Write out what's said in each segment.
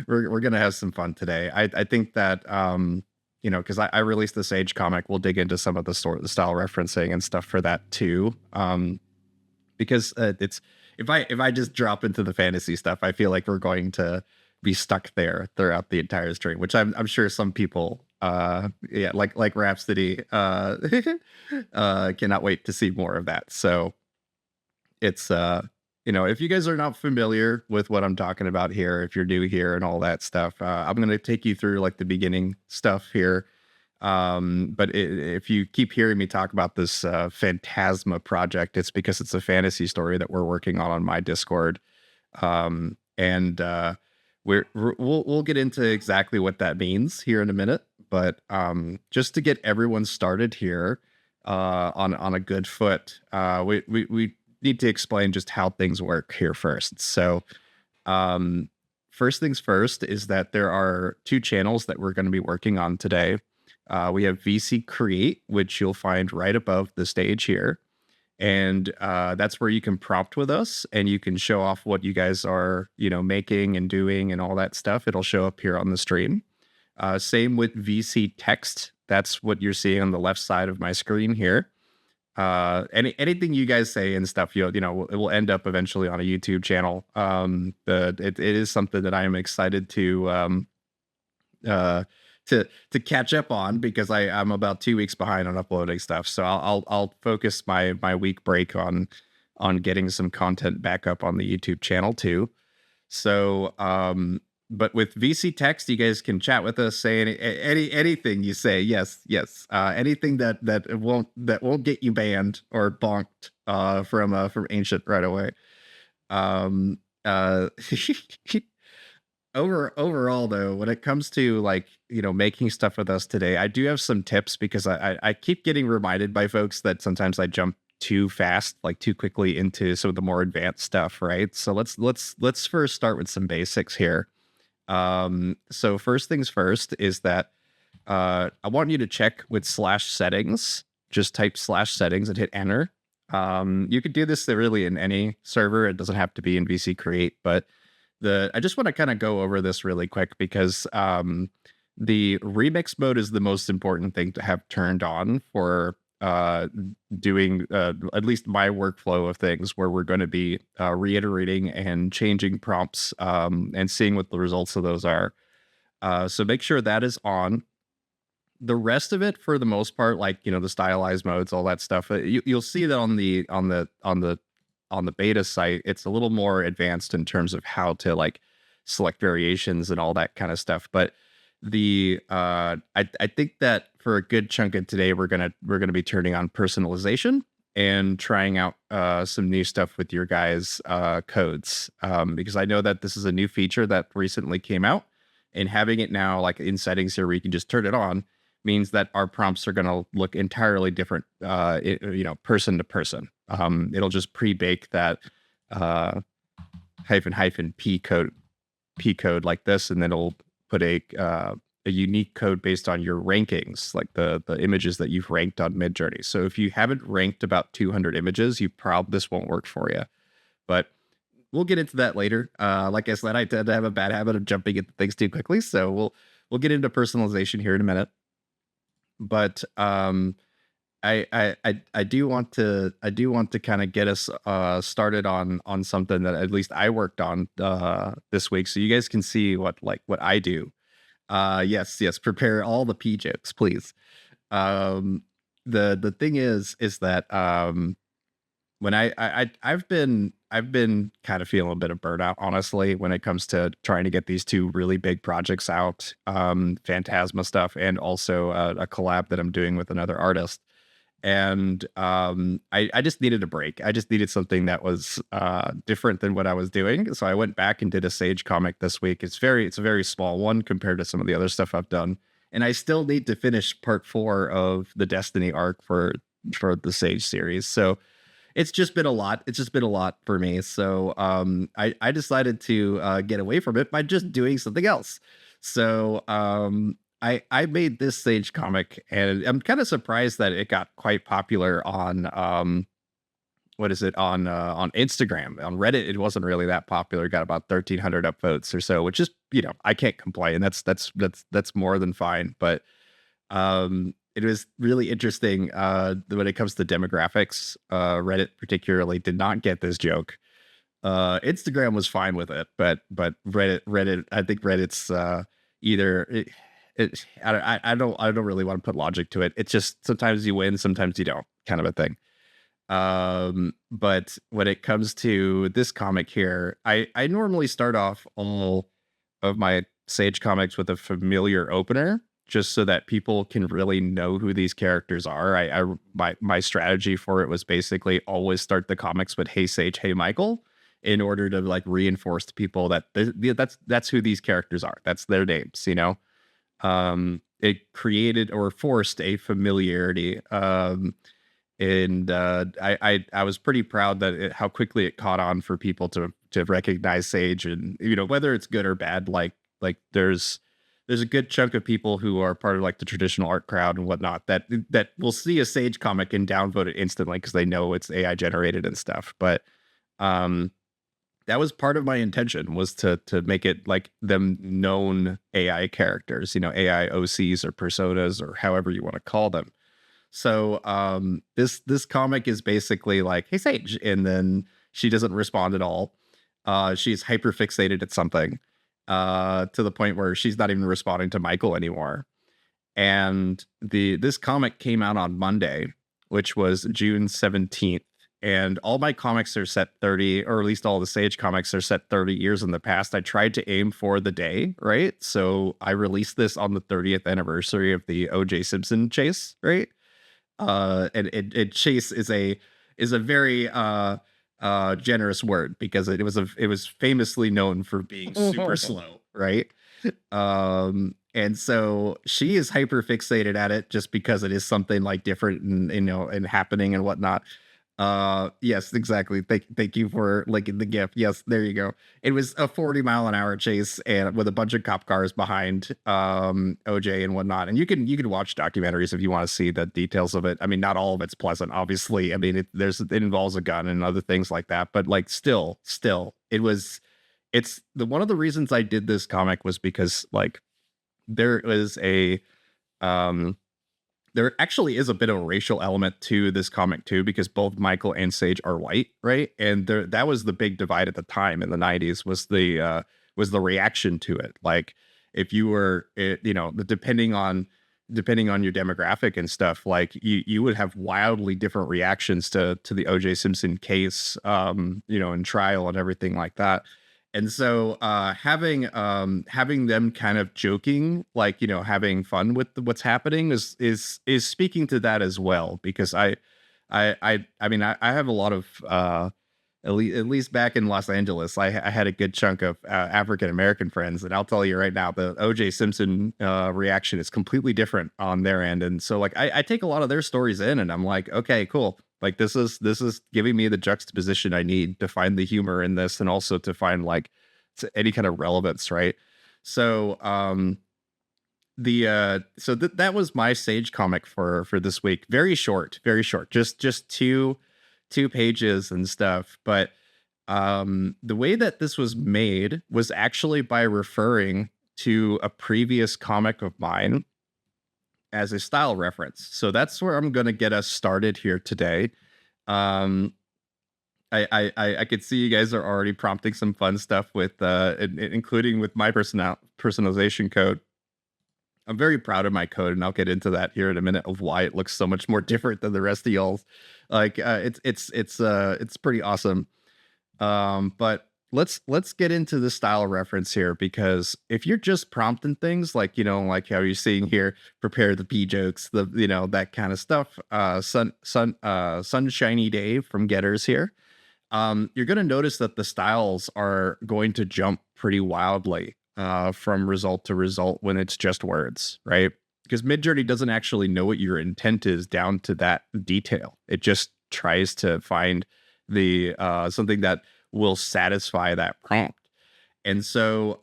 we're gonna have some fun today. I think that because I released the Sage comic, we'll dig into some of the style referencing and stuff for that too. Because it's if I just drop into the fantasy stuff, I feel like we're going to be stuck there throughout the entire stream, which I'm sure some people yeah, like Rhapsody cannot wait to see more of that. So it's if you guys are not familiar with what I'm talking about here, if you're new here and all that stuff, I'm going to take you through like the beginning stuff here. But if you keep hearing me talk about this Phantasma project, it's because it's a fantasy story that we're working on my Discord. And we'll get into exactly what that means here in a minute. But just to get everyone started here on a good foot, we need to explain just how things work here first. So first things first is that there are two channels that we're going to be working on today. We have VC Create, which you'll find right above the stage here. And that's where you can prompt with us and you can show off what you guys are, making and doing and all that stuff. It'll show up here on the stream. Same with VC Text. That's what you're seeing on the left side of my screen here. Anything you guys say and stuff, it will end up eventually on a YouTube channel. It is something that I am excited to catch up on because I'm about 2 weeks behind on uploading stuff. So I'll focus my week break on getting some content back up on the YouTube channel too. So but with VC Text, you guys can chat with us, say anything you say. Yes. Anything that won't get you banned or bonked from Ancient right away. Overall though, when it comes to making stuff with us today, I do have some tips because I keep getting reminded by folks that sometimes I jump too fast, like too quickly into some of the more advanced stuff, right? So let's first start with some basics here. So first things first is that I want you to check with /settings. Just type /settings and hit enter. You could do this really in any server. It doesn't have to be in VC Create, but I just want to kind of go over this really quick because the remix mode is the most important thing to have turned on for doing at least my workflow of things where we're going to be reiterating and changing prompts and seeing what the results of those are. So make sure that is on. The rest of it, for the most part, like the stylized modes, all that stuff, you'll see that on the beta site, it's a little more advanced in terms of how to select variations and all that kind of stuff. But I think that for a good chunk of today, we're gonna be turning on personalization and trying out some new stuff with your guys' codes because I know that this is a new feature that recently came out, and having it now in settings here where you can just turn it on means that our prompts are going to look entirely different, person to person. It'll just pre-bake that -p code like this, and then it'll put a unique code based on your rankings, like the images that you've ranked on Midjourney. So if you haven't ranked about 200 images, this won't work for you. But we'll get into that later. Like I said, I tend to have a bad habit of jumping into things too quickly, so we'll get into personalization here in a minute. But I do want to kind of get us started on something that at least I worked on this week, so you guys can see what I do. Yes, prepare all the P jokes, please. The thing is that when I've been kind of feeling a bit of burnout, honestly, when it comes to trying to get these two really big projects out, Phantasma stuff, and also a collab that I'm doing with another artist. And I just needed a break. I just needed something that was different than what I was doing. So I went back and did a Sage comic this week. It's a very small one compared to some of the other stuff I've done. And I still need to finish part 4 of the Destiny arc for the Sage series. So it's just been a lot. It's just been a lot for me. So I decided to get away from it by just doing something else. So I made this Sage comic, and I'm kind of surprised that it got quite popular on what is it on Instagram. On Reddit, it wasn't really that popular. Got about 1,300 upvotes or so, which is, I can't complain. That's more than fine. But it was really interesting when it comes to demographics. Reddit particularly did not get this joke. Instagram was fine with it, but Reddit, I think Reddit's either I don't really want to put logic to it. It's just sometimes you win, sometimes you don't, kind of a thing. But when it comes to this comic here, I normally start off all of my Sage comics with a familiar opener, just so that people can really know who these characters are. My strategy for it was basically always start the comics with "Hey Sage, hey Michael," in order to like reinforce to people that that's who these characters are. That's their names, It created or forced a familiarity. And I was pretty proud that how quickly it caught on for people to recognize Sage, and whether it's good or bad. Like there's a good chunk of people who are part of like the traditional art crowd and whatnot that will see a Sage comic and downvote it instantly because they know it's AI generated and stuff. But that was part of my intention, was to make it like them known AI characters, AI OCs or personas or however you want to call them. So this comic is basically like, "Hey Sage," and then she doesn't respond at all. She's hyper fixated at something to the point where she's not even responding to Michael anymore. And this comic came out on Monday, which was June 17th. And all my comics are set 30, or at least all the Sage comics are set 30 years in the past. I tried to aim for the day, right? So I released this on the 30th anniversary of the O.J. Simpson chase, right? And chase is a very generous word, because it was famously known for being super slow, right? And so she is hyper fixated at it just because it is something like different and and happening and whatnot. Yes, exactly. Thank you for linking the GIF. Yes, there you go. It was a 40-mile-an-hour chase, and with a bunch of cop cars behind OJ and whatnot. And you can watch documentaries if you want to see the details of it. I mean, not all of it's pleasant, obviously. I mean, it involves a gun and other things like that. But like, still, one of the reasons I did this comic was because like there was there actually is a bit of a racial element to this comic too, because both Michael and Sage are white, right? And that was the big divide at the time in the 90s, was the reaction to it. Like, if you were, depending on your demographic and stuff, like you would have wildly different reactions to the O.J. Simpson case, and trial and everything like that. And so having them kind of joking, like, having fun with what's happening is speaking to that as well, because I mean, I have a lot of at least back in Los Angeles, I had a good chunk of African American friends, and I'll tell you right now, the O.J. Simpson reaction is completely different on their end. And so like I take a lot of their stories in, and I'm like, okay, cool. Like, this is giving me the juxtaposition I need to find the humor in this, and also to find like any kind of relevance, right? So that was my Sage comic for this week. Very short, just two pages and stuff. But the way that this was made was actually by referring to a previous comic of mine as a style reference. So that's where I'm going to get us started here today. I could see you guys are already prompting some fun stuff with, including with my personalization code. I'm very proud of my code, and I'll get into that here in a minute, of why it looks so much more different than the rest of y'all's. Like, it's pretty awesome. But let's get into the style reference here, because if you're just prompting things like, like how you're seeing here, prepare the P jokes, that kind of stuff, sunshiny day from Getters here, you're going to notice that the styles are going to jump pretty wildly from result to result when it's just words, right? Because Midjourney doesn't actually know what your intent is down to that detail. It just tries to find the something that will satisfy that prompt. And so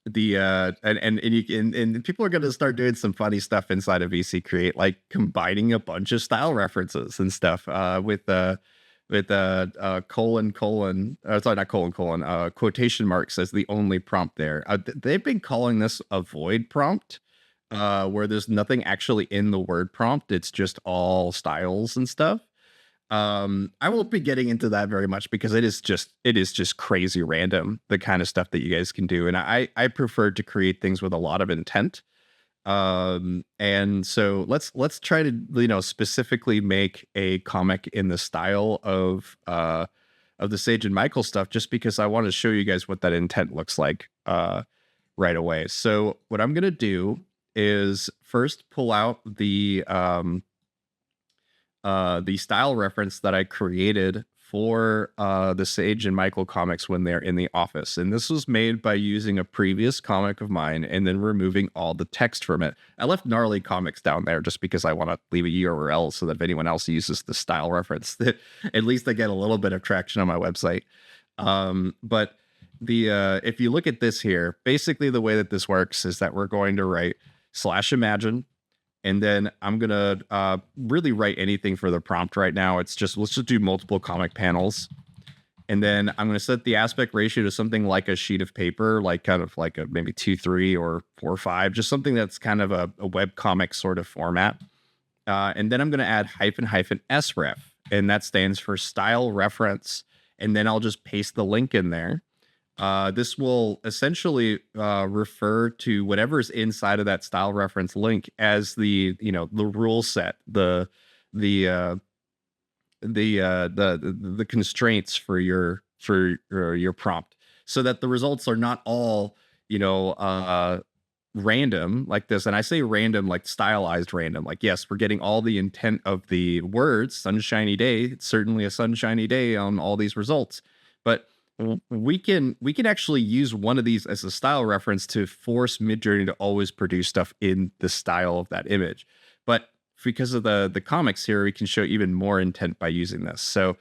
And you can, and people are going to start doing some funny stuff inside of VC Create, like combining a bunch of style references and stuff with colon, sorry, not colon, quotation marks as the only prompt there. They've been calling this a void prompt, where there's nothing actually in the word prompt. It's just all styles and stuff. I won't be getting into that very much because it is just crazy random, the kind of stuff that you guys can do. And I prefer to create things with a lot of intent. And so let's try to, specifically make a comic in the style of the Sage and Michael stuff, just because I want to show you guys what that intent looks like right away. So what I'm gonna do is first pull out the style reference that I created for the Sage and Michael comics when they're in the office. And this was made by using a previous comic of mine and then removing all the text from it. I left gnarly comics down there just because I want to leave a URL so that if anyone else uses the style reference, that at least they get a little bit of traction on my website. But the if you look at this here, basically the way that this works is that we're going to write /imagine. And then I'm going to really write anything for the prompt right now. Let's just do multiple comic panels. And then I'm going to set the aspect ratio to something like a sheet of paper, like kind of like a maybe 2:3 or 4:5, just something that's kind of a web comic sort of format. And then I'm going to add --sref, and that stands for style reference. And then I'll just paste the link in there. This will essentially refer to whatever's inside of that style reference link as the rule set, the constraints for your prompt, so that the results are not all random like this. And I say random like stylized random, like, yes, we're getting all the intent of the words sunshiny day. It's certainly a sunshiny day on all these results, but we can actually use one of these as a style reference to force Midjourney to always produce stuff in the style of that image. But because of the comics here, we can show even more intent by using this. So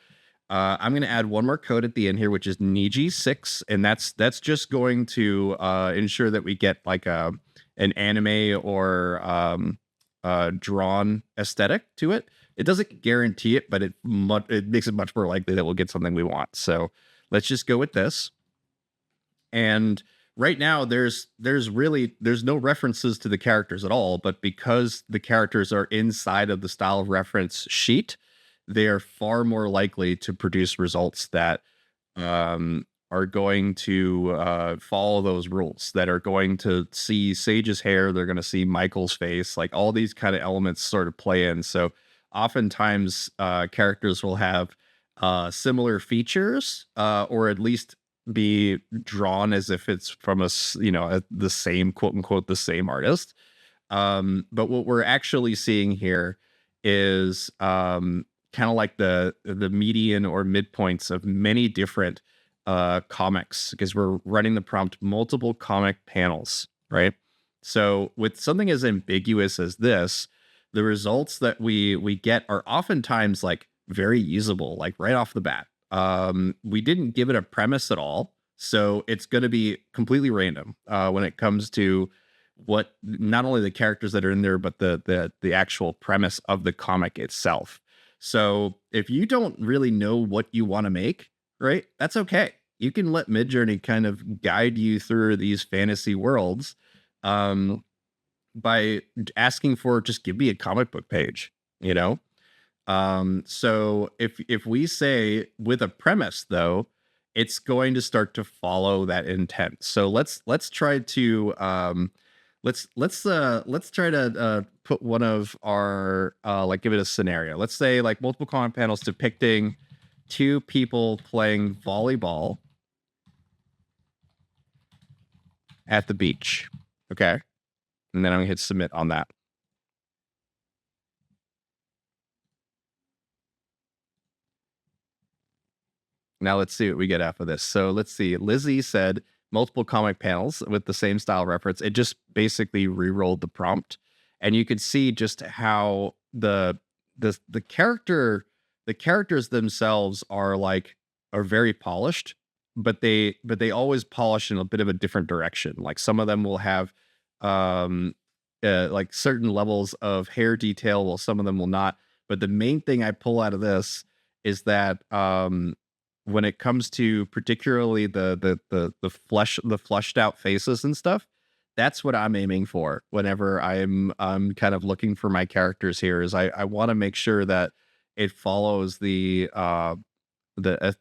I'm going to add one more code at the end here, which is Niji6, and that's just going to ensure that we get like an anime or drawn aesthetic to it. It doesn't guarantee it, but it makes it much more likely that we'll get something we want. So let's just go with this. And right now there's no references to the characters at all, but because the characters are inside of the style reference sheet, they are far more likely to produce results that are going to follow those rules, that are going to see Sage's hair, they're going to see Michael's face, like all these kind of elements sort of play in. So oftentimes characters will have similar features, or at least be drawn as if it's from the same, quote unquote, the same artist. But what we're actually seeing here is kind of like the median or midpoints of many different comics, because we're running the prompt multiple comic panels, right? So with something as ambiguous as this, the results that we get are oftentimes like very usable, like right off the bat. We didn't give it a premise at all, so it's going to be completely random when it comes to what, not only the characters that are in there, but the actual premise of the comic itself. So if you don't really know what you want to make, right, that's okay. You can let Midjourney kind of guide you through these fantasy worlds by asking for, just give me a comic book page, So if we say with a premise, though, it's going to start to follow that intent. So let's try to let's try to put one of our like, give it a scenario. Let's say like multiple comic panels depicting two people playing volleyball at the beach. Okay. And then I'm gonna hit submit on that. Now let's see what we get after this. So let's see. Lizzie said multiple comic panels with the same style reference. It just basically re-rolled the prompt, and you could see just how the characters themselves are very polished, but they always polish in a bit of a different direction. Like some of them will have um like certain levels of hair detail, while some of them will not. But the main thing I pull out of this is that when it comes to particularly the flushed out faces and stuff, that's what I'm aiming for whenever I'm kind of looking for my characters here. Is I want to make sure that it follows the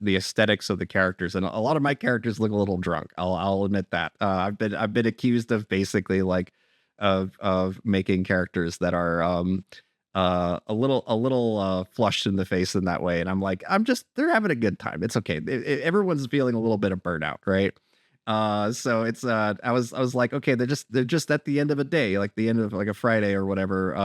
aesthetics of the characters. And a lot of my characters look a little drunk. I'll admit that. I've been accused of basically like of making characters that are a little flushed in the face in that way. And I'm like, they're having a good time. It's okay. Everyone's feeling a little bit of burnout, right? So it's I was like, okay, they're just at the end of a day, like the end of like a Friday or whatever.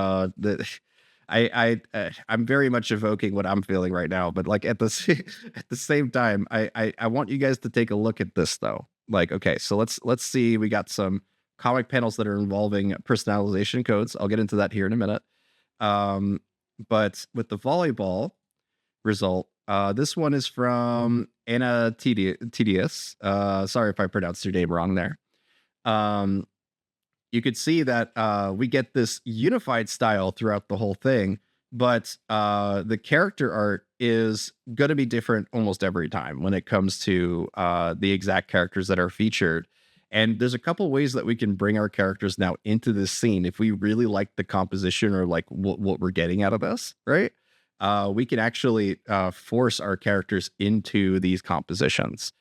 I'm very much evoking what I'm feeling right now, but like at the at the same time, I want you guys to take a look at this though. Like, okay, so let's see. We got some comic panels that are involving personalization codes. I'll get into that here in a minute. Um, but with the volleyball result, this one is from Anna Tedious. Sorry if I pronounced your name wrong there. Um, you could see that we get this unified style throughout the whole thing, but the character art is going to be different almost every time when it comes to the exact characters that are featured. And there's a couple ways that we can bring our characters now into this scene if we really like the composition or like what we're getting out of this, right? We can actually force our characters into these compositions.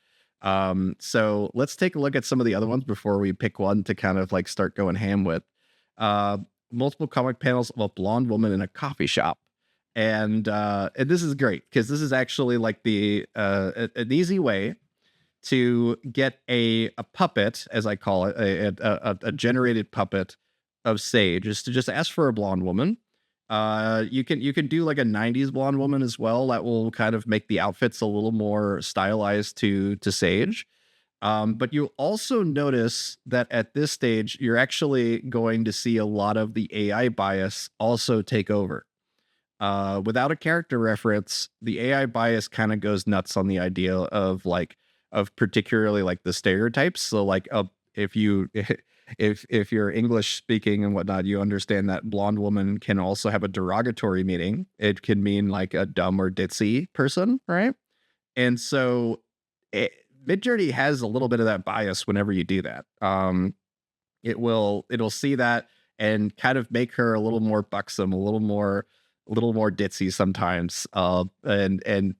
So let's take a look at some of the other ones before we pick one to kind of like start going ham with. Uh, Multiple comic panels of a blonde woman in a coffee shop. And this is great because this is actually like an easy way to get a puppet, as I call it, a generated puppet of Sage, is to just ask for a blonde woman. You can do like a 90s blonde woman as well. That will kind of make the outfits a little more stylized to Sage. But you'll also notice that at this stage, you're actually going to see a lot of the AI bias also take over. Without a character reference, the AI bias kind of goes nuts on the idea of particularly like the stereotypes. So like if you if you're English speaking and whatnot, you understand that blonde woman can also have a derogatory meaning. It can mean like a dumb or ditzy person, right? And so Midjourney has a little bit of that bias whenever you do that. It'll see that and kind of make her a little more buxom, a little more ditzy sometimes. And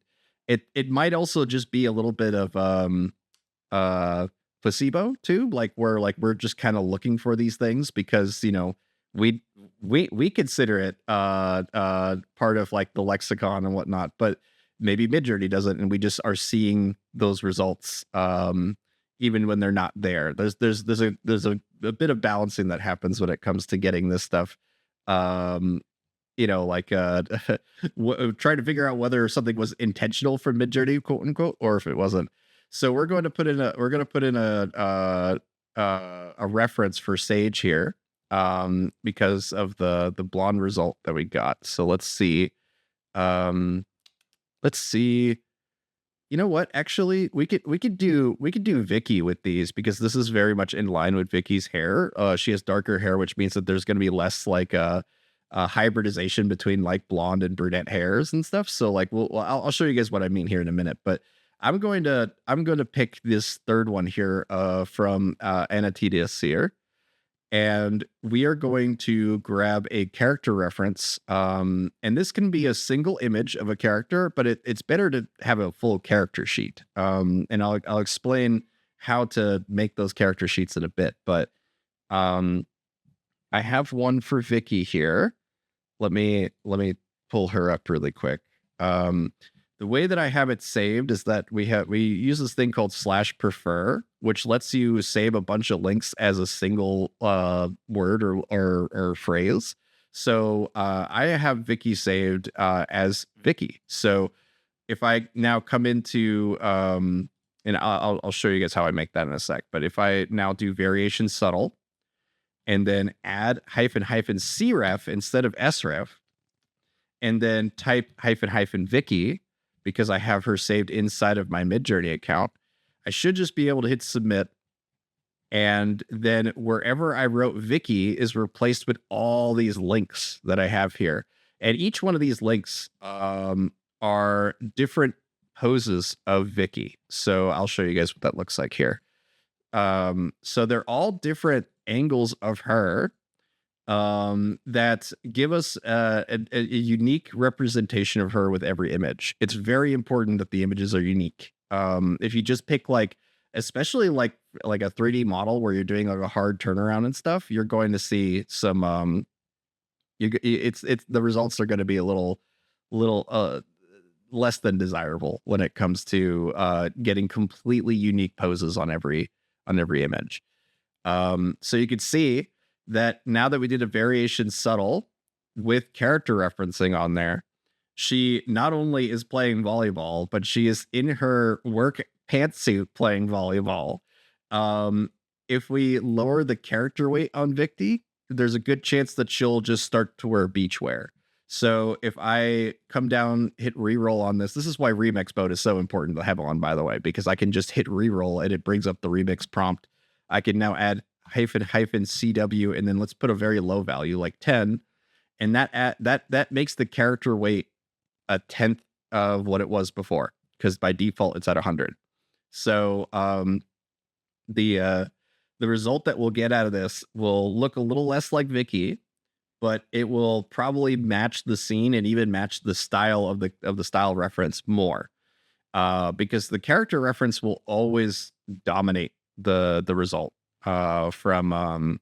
it might also just be a little bit of uh placebo too, like we're just kind of looking for these things because we we consider it part of like the lexicon and whatnot, but maybe Midjourney doesn't, and we just are seeing those results even when they're not there. There's a bit of balancing that happens when it comes to getting this stuff. um like trying to figure out whether something was intentional from Midjourney, quote unquote, or if it wasn't. So we're going to put in a reference for Sage here, because of the blonde result that we got. So let's see. Let's see. You know what? Actually, we could do Vicky with these because this is very much in line with Vicky's hair. She has darker hair, which means that there's going to be less like hybridization between like blonde and brunette hairs and stuff. So like, I'll show you guys what I mean here in a minute. But I'm going to pick this third one here from Anatides here, and we are going to grab a character reference. And this can be a single image of a character, but it's better to have a full character sheet. And I'll explain how to make those character sheets in a bit. But I have one for Vicky here. Let me pull her up really quick. The way that I have it saved is that we use this thing called /prefer, which lets you save a bunch of links as a single word or phrase. So I have Vicky saved as Vicky. So if I now come into and I'll show you guys how I make that in a sec. But if I now do variation subtle and then add -- cref instead of sref, and then type -- Vicky, because I have her saved inside of my Midjourney account, I should just be able to hit submit. And then wherever I wrote Vicky is replaced with all these links that I have here. And each one of these links are different poses of Vicky. So I'll show you guys what that looks like here. So they're all different angles of her that give us a unique representation of her with every image. It's very important that the images are unique. If you just pick especially like a 3D model where you're doing like a hard turnaround and stuff, you're going to see some it's the results are going to be a little less than desirable when it comes to getting completely unique poses on every image. So you could see that now that we did a variation subtle with character referencing on there, she not only is playing volleyball, but she is in her work pantsuit playing volleyball. If we lower the character weight on Vicky, there's a good chance that she'll just start to wear beachwear. So if I come down, hit reroll on this is why remix mode is so important to have on, by the way, because I can just hit reroll and it brings up the remix prompt. I can now add -CW, and then let's put a very low value like 10. And that makes the character weight 1/10 of what it was before, because by default it's at 100. So the result that we'll get out of this will look a little less like Vicky, but it will probably match the scene and even match the style of the style reference more, because the character reference will always dominate the result from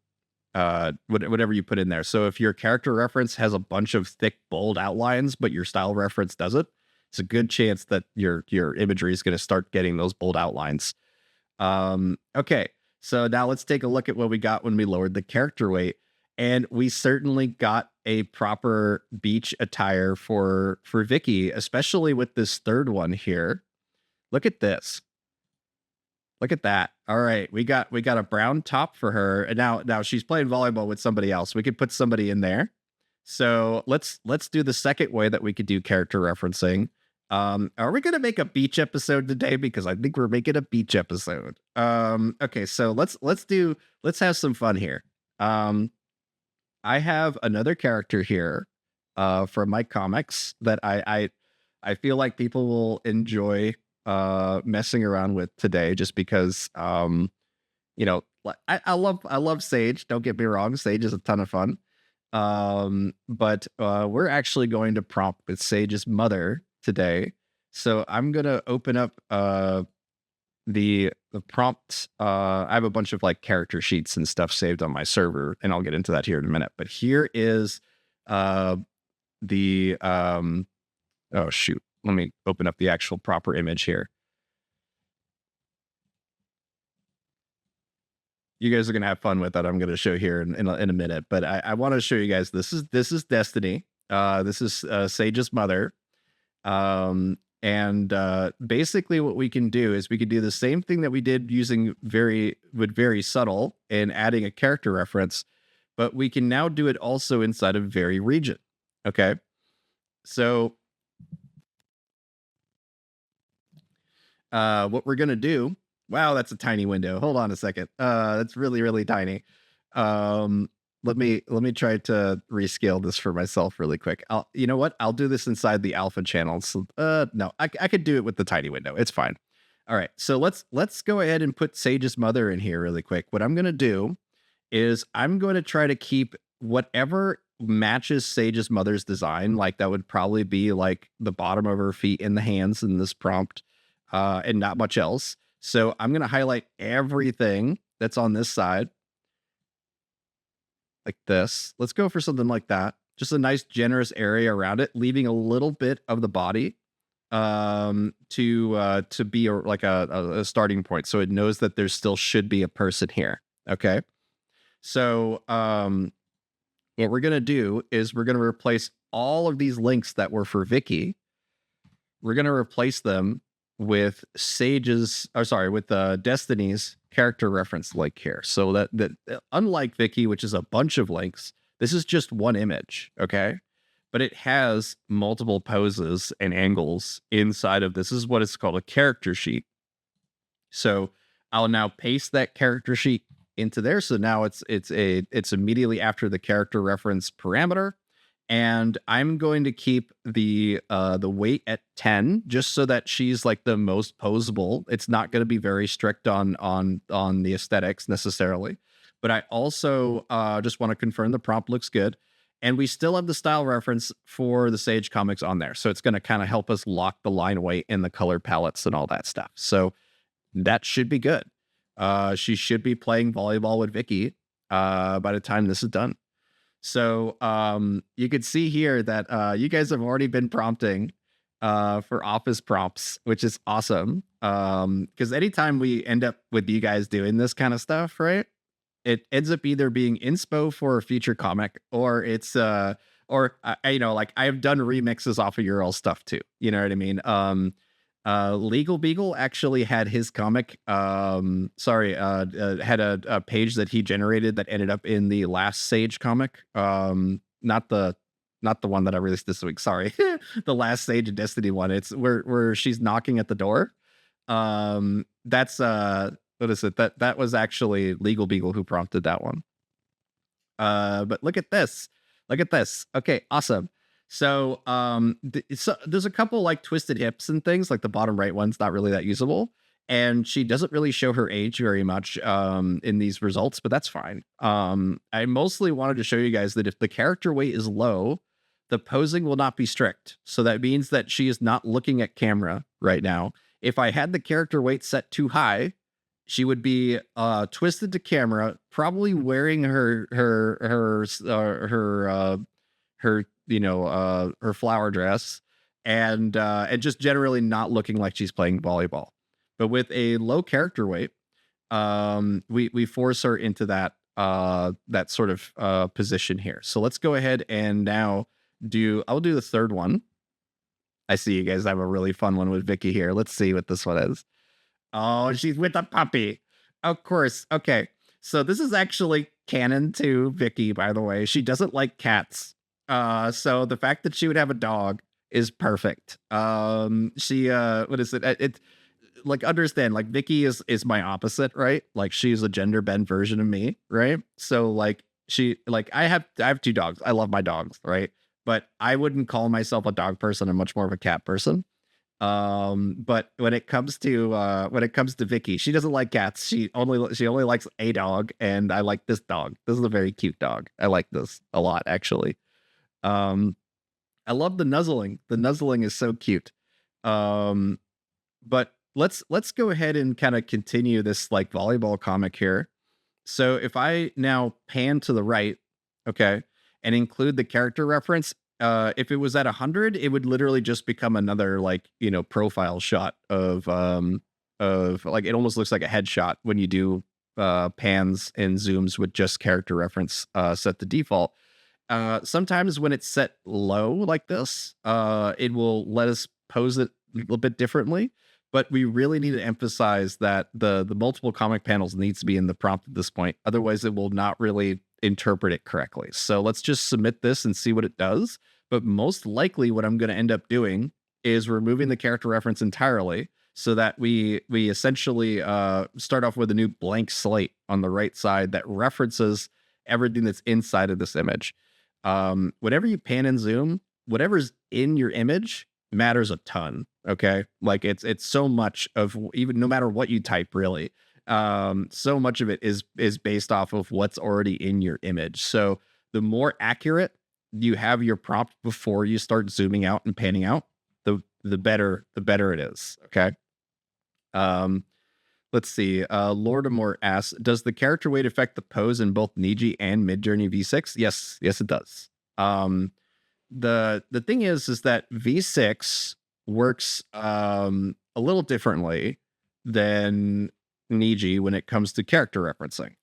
whatever you put in there. So if your character reference has a bunch of thick, bold outlines, but your style reference doesn't, it's a good chance that your imagery is going to start getting those bold outlines. Okay, so now let's take a look at what we got when we lowered the character weight. And we certainly got a proper beach attire for Vicky, especially with this third one here. Look at this. Look at that. All right, we got a brown top for her, and now she's playing volleyball with somebody else. We could put somebody in there. So let's do the second way that we could do character referencing. Are we gonna make a beach episode today? Because I think we're making a beach episode. Okay, so let's have some fun here. I have another character here from my comics that I feel like people will enjoy messing around with today, just because you know, I love Sage. Don't get me wrong, Sage is a ton of fun. But we're actually going to prompt with Sage's mother today. So I'm gonna open up the prompts. I have a bunch of like character sheets and stuff saved on my server, and I'll get into that here in a minute. But here is the oh shoot, let me open up the actual proper image here. You guys are gonna have fun with that. I'm gonna show here in a minute, but I want to show you guys. This is Destiny. This is Sage's mother. And basically what we can do is we can do the same thing that we did using very subtle and adding a character reference, but we can now do it also inside of very region. Okay, so what we're gonna do. Wow, that's a tiny window. Hold on a second. That's really, really tiny. Let me try to rescale this for myself really quick. You know what? I'll do this inside the alpha channels. No, I could do it with the tiny window. It's fine. All right, so let's go ahead and put Sage's mother in here really quick. What I'm gonna do is I'm going to try to keep whatever matches Sage's mother's design. Like that would probably be like the bottom of her feet and the hands in this prompt, and not much else. So I'm going to highlight everything that's on this side like this. Let's go for something like that. Just a nice generous area around it, leaving a little bit of the body to be like a starting point. So it knows that there still should be a person here. Okay. So what we're going to do is we're going to replace all of these links that were for Vicky. We're going to replace them with Destiny's character reference link here. So that unlike Vicky, which is a bunch of links, this is just one image, okay? But it has multiple poses and angles inside of this. This is what it's called, a character sheet. So I'll now paste that character sheet into there. So now it's immediately after the character reference parameter. And I'm going to keep the weight at 10 just so that she's like the most posable. It's not going to be very strict on the aesthetics necessarily. But I also just want to confirm the prompt looks good. And we still have the style reference for the Sage comics on there. So it's going to kind of help us lock the line weight and the color palettes and all that stuff. So that should be good. She should be playing volleyball with Vicky by the time this is done. So you could see here that you guys have already been prompting for office prompts, which is awesome. Because anytime we end up with you guys doing this kind of stuff, right? It ends up either being inspo for a future comic, or it's you know, like I've done remixes off of your all stuff too. You know what I mean? Legal Beagle actually had his comic had a page that he generated that ended up in the last Sage comic, not the one that I released this week, sorry. The last Sage and Destiny one. It's where she's knocking at the door. That's what is it? That was actually Legal Beagle who prompted that one. But look at this. Okay, awesome. So there's a couple like twisted hips and things, like the bottom right one's not really that usable. And she doesn't really show her age very much in these results, but that's fine. I mostly wanted to show you guys that if the character weight is low, the posing will not be strict. So that means that she is not looking at camera right now. If I had the character weight set too high, she would be twisted to camera, probably wearing her her flower dress, and just generally not looking like she's playing volleyball. But with a low character weight, we force her into that sort of position here. So let's go ahead and now I'll do the third one. I see you guys have a really fun one with Vicky here. Let's see what this one is. Oh, she's with a puppy. Of course. Okay. So this is actually canon to Vicky, by the way. She doesn't like cats. So the fact that she would have a dog is perfect. She what is it? It like, understand, like Vicky is my opposite, right? Like she's a gender bent version of me, right? So like I have two dogs. I love my dogs, right? But I wouldn't call myself a dog person. I'm much more of a cat person. But when it comes to Vicky, she doesn't like cats. She only likes a dog, and I like this dog. This is a very cute dog. I like this a lot, actually. I love the nuzzling. The nuzzling is so cute. But let's go ahead and kind of continue this like volleyball comic here. So if I now pan to the right, okay, and include the character reference, if it was at 100, it would literally just become another like, profile shot of like, it almost looks like a headshot when you do pans and zooms with just character reference set to default. Sometimes when it's set low like this, it will let us pose it a little bit differently. But we really need to emphasize that the multiple comic panels needs to be in the prompt at this point. Otherwise, it will not really interpret it correctly. So let's just submit this and see what it does. But most likely what I'm going to end up doing is removing the character reference entirely so that we essentially start off with a new blank slate on the right side that references everything that's inside of this image. Whenever you pan and zoom, whatever's in your image matters a ton. Okay. Like it's so much of, even no matter what you type, really, so much of it is based off of what's already in your image. So the more accurate you have your prompt before you start zooming out and panning out, the better it is. Okay. Let's see. Lordamore asks, does the character weight affect the pose in both Niji and Midjourney V6? Yes, it does. The thing is that V6 works a little differently than Niji when it comes to character referencing.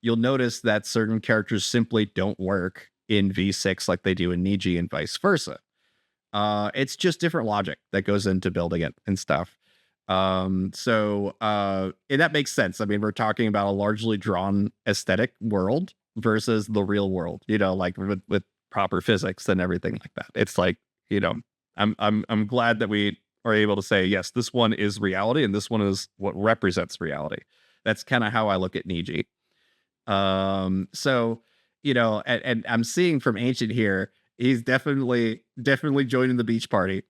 You'll notice that certain characters simply don't work in V6 like they do in Niji and vice versa. It's just different logic that goes into building it and stuff. And that makes sense. I mean, we're talking about a largely drawn aesthetic world versus the real world, like with proper physics and everything like that. It's like, I'm glad that we are able to say, yes, this one is reality and this one is what represents reality. That's kind of how I look at Niji. So, and I'm seeing from Ancient here, he's definitely joining the beach party.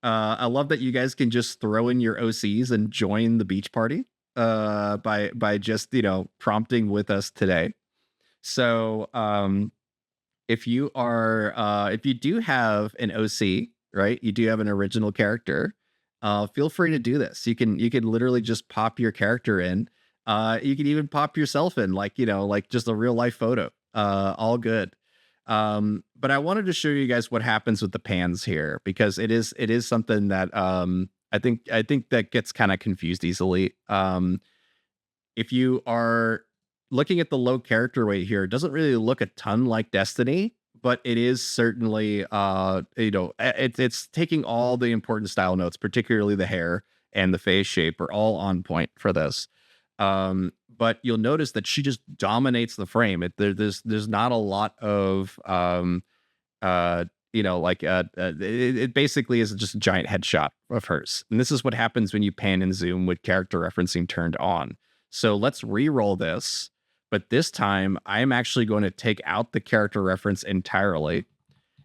I love that you guys can just throw in your OCs and join the beach party by just, prompting with us today. So, if you do have an OC, right? You do have an original character. Feel free to do this. You can literally just pop your character in. You can even pop yourself in, like like just a real life photo. All good. But I wanted to show you guys what happens with the pans here because it is something that I think that gets kind of confused easily. If you are looking at the low character weight here, it doesn't really look a ton like Destiny, but it is certainly it's taking all the important style notes, particularly the hair and the face shape are all on point for this. But you'll notice that she just dominates the frame. There's not a lot of it basically is just a giant headshot of hers. And this is what happens when you pan and zoom with character referencing turned on. So let's re-roll this. But this time, I'm actually going to take out the character reference entirely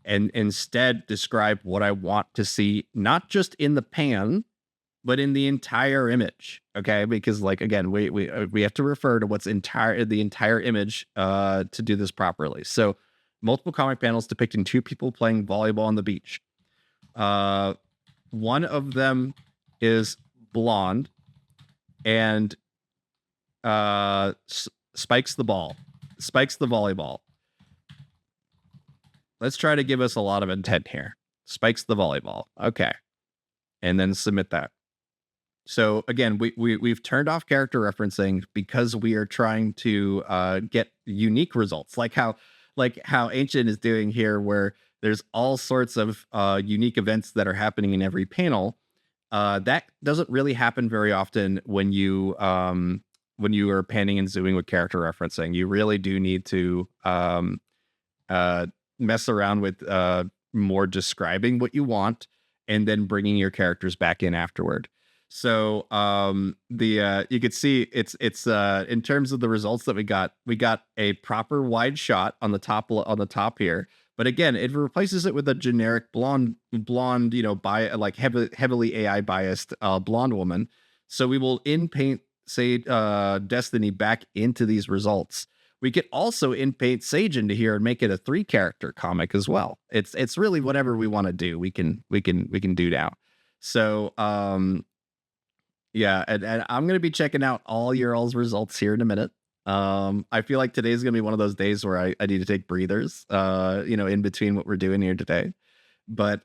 and instead describe what I want to see, not just in the pan, but in the entire image. Okay, because like again, we have to refer to what's the entire image to do this properly. So multiple comic panels depicting two people playing volleyball on the beach. One of them is blonde and spikes the volleyball. Let's try to give us a lot of intent here. Spikes the volleyball. Okay. And then submit that. So again, we've turned off character referencing because we are trying to get unique results, like how Ancient is doing here, where there's all sorts of unique events that are happening in every panel. That doesn't really happen very often when you are panning and zooming with character referencing. You really do need to mess around with more describing what you want and then bringing your characters back in afterward. So you could see it's in terms of the results that we got a proper wide shot on the top here. But again, it replaces it with a generic blonde, heavily AI biased blonde woman. So we will in paint say Destiny back into these results. We could also in paint Sage into here and make it a 3-character comic as well. It's really whatever we want to do. We can do now. So yeah, and I'm gonna be checking out all your all's results here in a minute. I feel like today's gonna be one of those days where I need to take breathers, in between what we're doing here today. But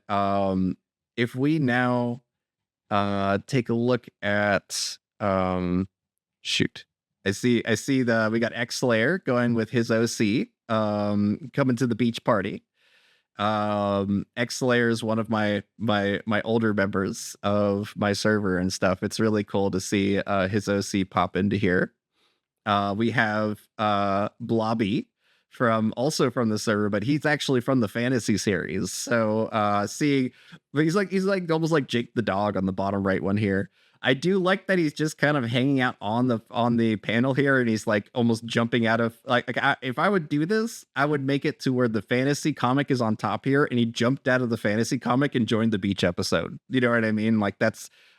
if we now take a look at shoot. I see we got X Slayer going with his OC coming to the beach party. X Slayer is one of my older members of my server and stuff. It's really cool to see his OC pop into here. We have Blobby from the server, but he's actually from the fantasy series. So he's like almost like Jake the dog on the bottom right one here. I do like that he's just kind of hanging out on the panel here, and he's like almost jumping out of if I would do this, I would make it to where the fantasy comic is on top here, and he jumped out of the fantasy comic and joined the beach episode. You know what I mean? Like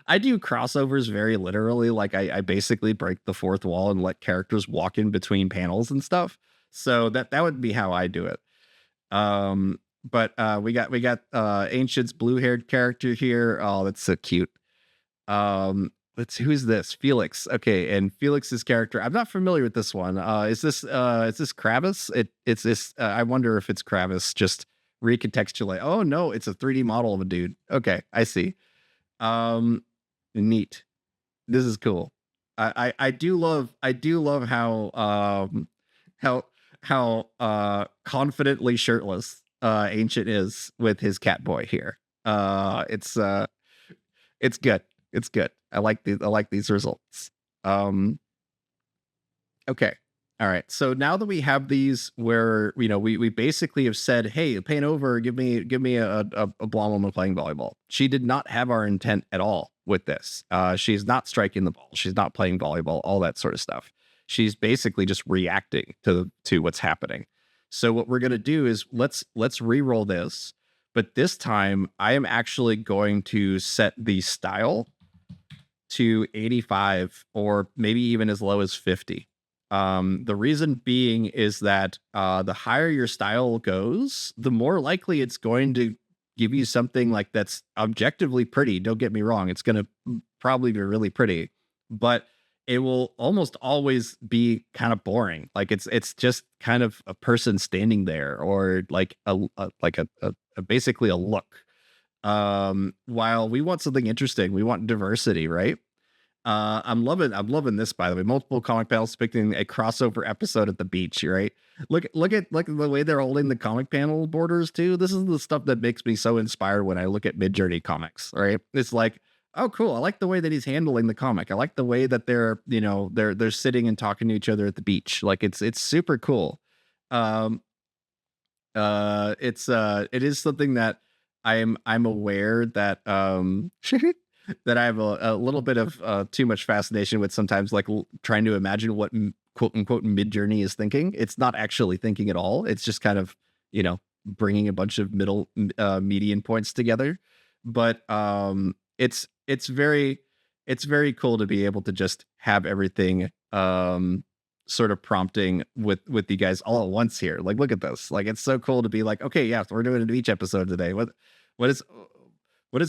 I do crossovers very literally. Like I basically break the fourth wall and let characters walk in between panels and stuff. So that would be how I do it. But we got Ancient's blue-haired character here. Oh, that's so cute. Let's see, who's this? Felix. Okay, and Felix's character, I'm not familiar with this one. Is this Kravis? It's this. I wonder if it's Kravis just recontextualized. Oh no, it's a 3D model of a dude. Okay, I see. Neat. This is cool. I do love how confidently shirtless Ancient is with his cat boy here. It's good. It's good. I like these results. Okay. All right. So now that we have these where, we basically have said, hey, paint over, give me a blonde woman playing volleyball. She did not have our intent at all with this. She's not striking the ball. She's not playing volleyball, all that sort of stuff. She's basically just reacting to what's happening. So what we're gonna do is let's re-roll this, but this time I am actually going to set the style to 85 or maybe even as low as 50. The reason being is that the higher your style goes, the more likely it's going to give you something like that's objectively pretty. Don't get me wrong, it's going to probably be really pretty, but it will almost always be kind of boring. Like it's just kind of a person standing there, or like a basically a look. While we want something interesting, we want diversity, right? I'm loving this, by the way. Multiple comic panels depicting a crossover episode at the beach, right? Look at the way they're holding the comic panel borders too. This is the stuff that makes me so inspired when I look at Mid-Journey comics, right? It's like, oh cool, I like the way that he's handling the comic. I like the way that they're sitting and talking to each other at the beach. Like it's super cool. Um it is something that I'm aware that that I have a little bit of too much fascination with sometimes, like trying to imagine what quote unquote Mid-Journey is thinking. It's not actually thinking at all. It's just kind of, bringing a bunch of middle median points together. But it's very cool to be able to just have everything sort of prompting with you guys all at once here. Like, look at this. Like, it's so cool to be like, okay, yeah, so we're doing a beach episode today. What is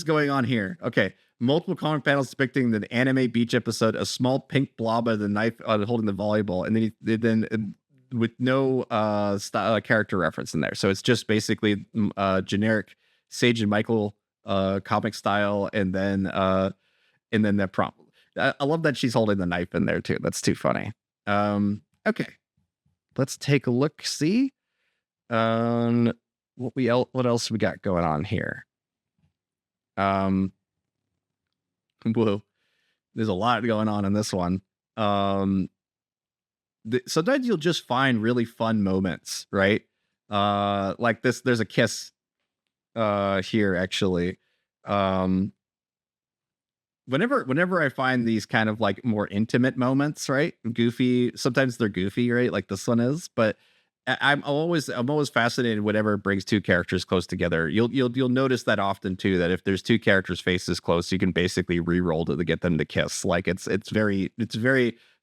going on here? Okay. Multiple comic panels depicting the anime beach episode, a small pink blob of the knife holding the volleyball, and then with no character reference in there. So it's just basically generic Sage and Michael comic style, and then that prompt. I love that she's holding the knife in there too. That's too funny. Okay. Let's take a look, see what else we got going on here. Whoa, there's a lot going on in this one. Sometimes you'll just find really fun moments, right? Like this, there's a kiss here actually. Whenever I find these kind of like more intimate moments, right? Goofy, sometimes they're goofy, right? Like this one is, but I'm always fascinated whenever it brings two characters close together. You'll notice that often too, that if there's two characters' faces close, you can basically re-roll to get them to kiss. Like it's very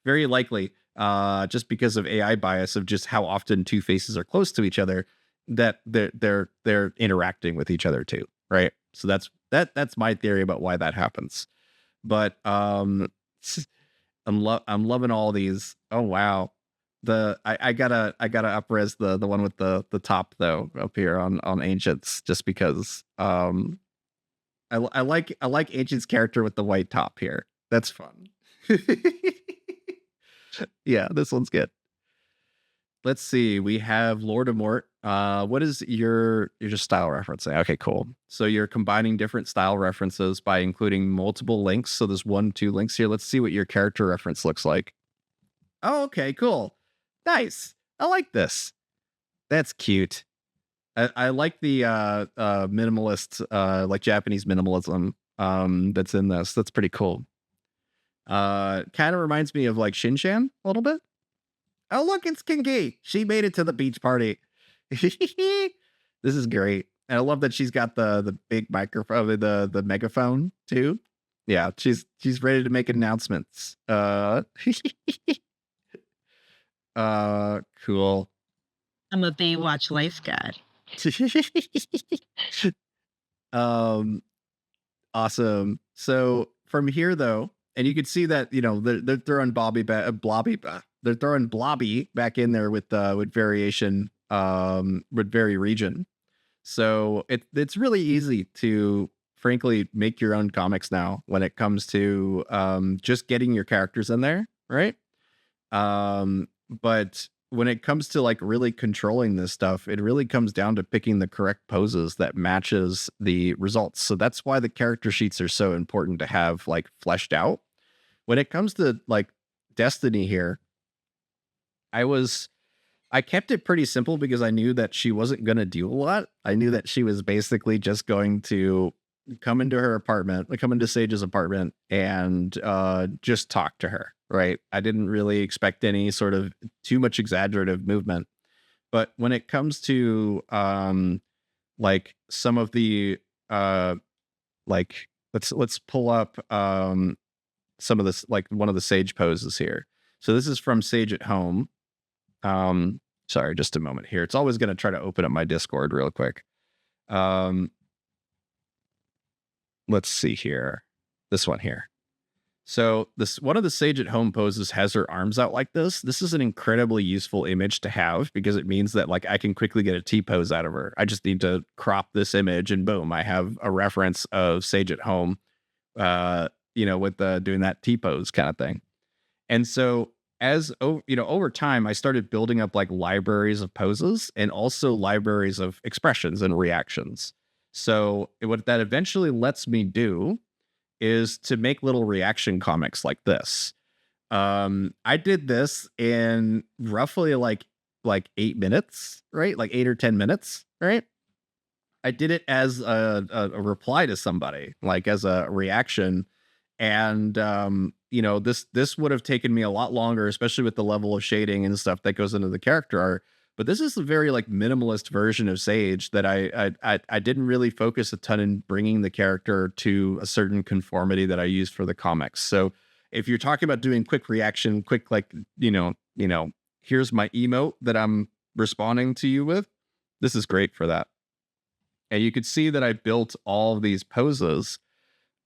very likely, just because of AI bias of just how often two faces are close to each other, that they're interacting with each other too, right? So that's my theory about why that happens. But I'm loving all these. Oh wow. I gotta upres the one with the top though up here on Ancients, just because I like Ancient's character with the white top here. That's fun. Yeah, this one's good. Let's see. We have Lord of Mort. What is your just style referencing? Okay, cool. So you're combining different style references by including multiple links. So there's 1, 2 links here. Let's see what your character reference looks like. Oh, okay, cool. Nice. I like this. That's cute. I like the minimalist, like Japanese minimalism that's in this. That's pretty cool. Kind of reminds me of like Shinchan a little bit. Oh, look, it's Kingi. She made it to the beach party. This is great. And I love that she's got the big microphone, the megaphone too. Yeah, she's ready to make announcements. Cool. I'm a Baywatch lifeguard. Awesome. So from here though, and you can see that they're throwing they're throwing Blobby back in there with variation with Very Region. So it's really easy to frankly make your own comics now when it comes to just getting your characters in there, right? But when it comes to like really controlling this stuff, it really comes down to picking the correct poses that matches the results. So that's why the character sheets are so important to have like fleshed out. When it comes to like Destiny here, I kept it pretty simple because I knew that she wasn't going to do a lot. I knew that she was basically just going to come into her apartment, like come into Sage's apartment and just talk to her, right? I didn't really expect any sort of too much exaggerative movement. But when it comes to like some of the uh like let's pull up some of this, like one of the Sage poses here. So this is from Sage at Home. Sorry, just a moment here. It's always going to try to open up my Discord real quick. Let's see here. This one here. So this one of the Sage at Home poses has her arms out like this. This is an incredibly useful image to have because it means that like I can quickly get a T pose out of her. I just need to crop this image and boom, I have a reference of Sage at Home, with doing that T pose kind of thing. And so over time, I started building up like libraries of poses and also libraries of expressions and reactions. So what that eventually lets me do is to make little reaction comics like this. I did this in roughly like 8 minutes, right? Like 8 or 10 minutes, right? I did it as a reply to somebody, like as a reaction. And this would have taken me a lot longer, especially with the level of shading and stuff that goes into the character art. But this is a very like minimalist version of Sage that I didn't really focus a ton in bringing the character to a certain conformity that I used for the comics. So if you're talking about doing quick reaction, quick like here's my emote that I'm responding to you with, this is great for that. And you could see that I built all of these poses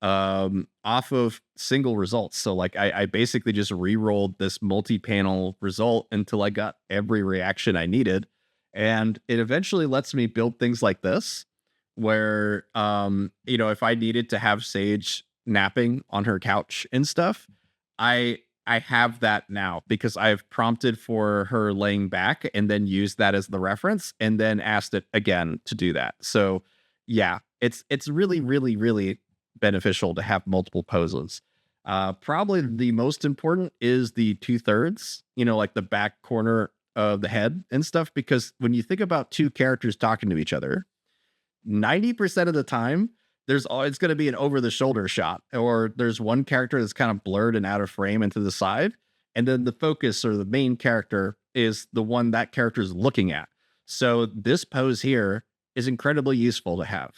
off of single results. So like I basically just re-rolled this multi-panel result until I got every reaction I needed. And it eventually lets me build things like this, where if I needed to have Sage napping on her couch and stuff, I have that now because I've prompted for her laying back and then used that as the reference and then asked it again to do that. So yeah, it's really, really, really beneficial to have multiple poses. Probably the most important is the 2/3, like the back corner of the head and stuff, because when you think about two characters talking to each other, 90% of the time, there's always going to be an over the shoulder shot, or there's one character that's kind of blurred and out of frame and to the side. And then the focus or the main character is the one that character is looking at. So this pose here is incredibly useful to have.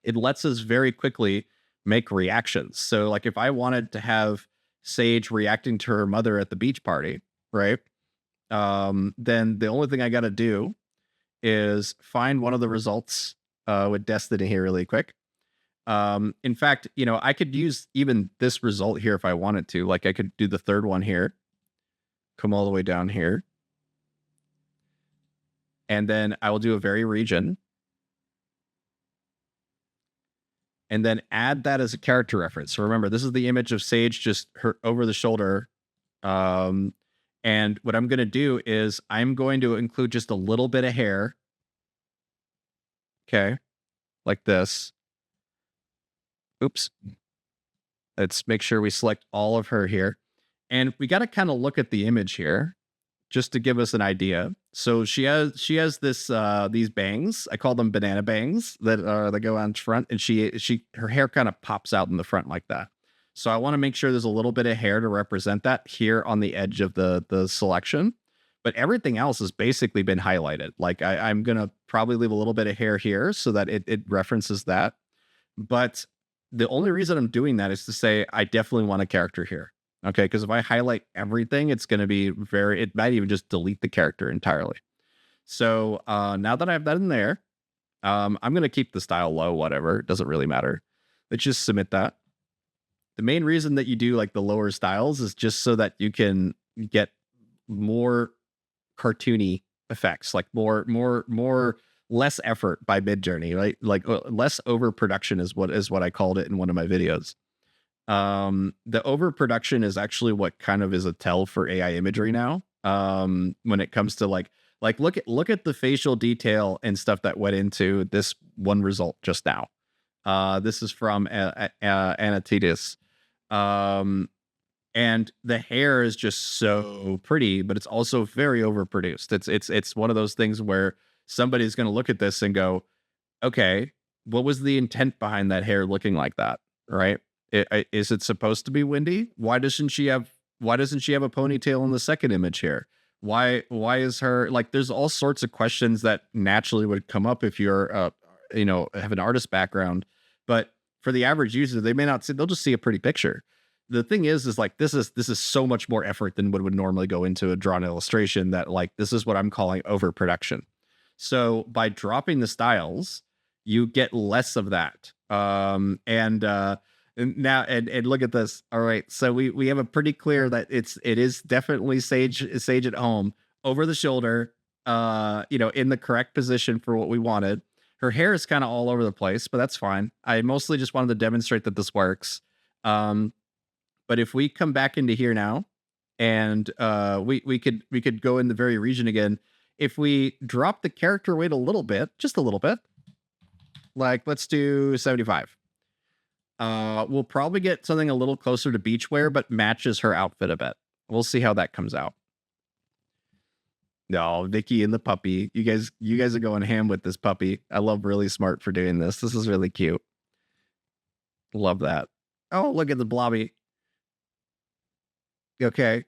It lets us very quickly make reactions. So like if I wanted to have Sage reacting to her mother at the beach party, right? Then the only thing I got to do is find one of the results with Destiny here really quick. In fact, I could use even this result here if I wanted to. Like I could do the third one here, come all the way down here. And then I will do a very region. And then add that as a character reference. So remember, this is the image of Sage just her over the shoulder. And what I'm going to do is I'm going to include just a little bit of hair. Okay. Like this. Oops. Let's make sure we select all of her here. And we got to kind of look at the image here just to give us an idea. So she has this these bangs. I call them banana bangs that go on front, and her hair kind of pops out in the front like that. So I want to make sure there's a little bit of hair to represent that here on the edge of the selection. But everything else has basically been highlighted. Like I'm gonna probably leave a little bit of hair here so that it references that. But the only reason I'm doing that is to say I definitely want a character here. Okay, because if I highlight everything, it's going to be it might even just delete the character entirely. So now that I have that in there, I'm going to keep the style low, whatever. It doesn't really matter. Let's just submit that. The main reason that you do like the lower styles is just so that you can get more cartoony effects, like more less effort by Midjourney, right? Like less overproduction is what I called it in one of my videos. The overproduction is actually what kind of is a tell for AI imagery now. When it comes to like look at the facial detail and stuff that went into this one result just now. This is from Anatitis. and the hair is just so pretty, but it's also very overproduced. It's one of those things where somebody's going to look at this and go, okay, what was the intent behind that hair looking like that? Right? Is it supposed to be windy? Why doesn't she have a ponytail in the second image here? Why is her like? There's all sorts of questions that naturally would come up if you're have an artist background, but for the average user, they may not see. They'll just see a pretty picture. The thing is like this is so much more effort than what would normally go into a drawn illustration. That like this is what I'm calling overproduction. So by dropping the styles, you get less of that. And now and look at this. All right, so we have a pretty clear that it is definitely Sage at home, over the shoulder, in the correct position for what we wanted. Her hair is kind of all over the place, but that's fine. I mostly just wanted to demonstrate that this works. But if we come back into here now, and we could go in the very region again. If we drop the character weight a little bit, just a little bit, like let's do 75. We'll probably get something a little closer to beach wear, but matches her outfit a bit. We'll see how that comes out. No, Vicky and the puppy. You guys are going ham with this puppy. I love Really Smart for doing this. This is really cute. Love that. Oh, look at the blobby. Okay.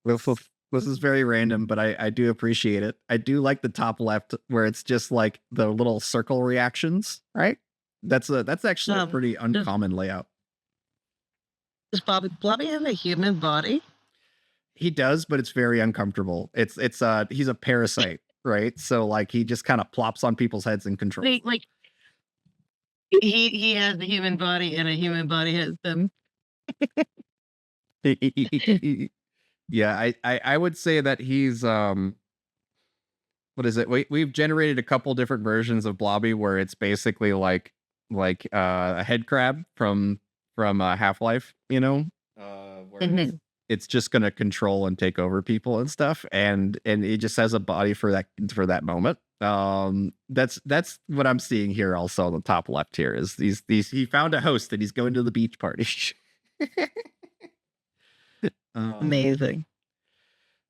This is very random, but I do appreciate it. I do like the top left where it's just like the little circle reactions, right? That's actually a pretty Does, uncommon layout. does Blobby have a human body? He does, but it's very uncomfortable. It's he's a parasite, right? So like he just kind of plops on people's heads and controls. Like he has a human body, and a human body has them. Yeah, I would say that he's what is it? We've generated a couple different versions of Blobby where it's basically like a head crab from Half-Life, where Mhm. it's just gonna control and take over people and stuff, and it just has a body for that moment. That's what I'm seeing here also on the top left here is these he found a host and he's going to the beach party. um, Amazing.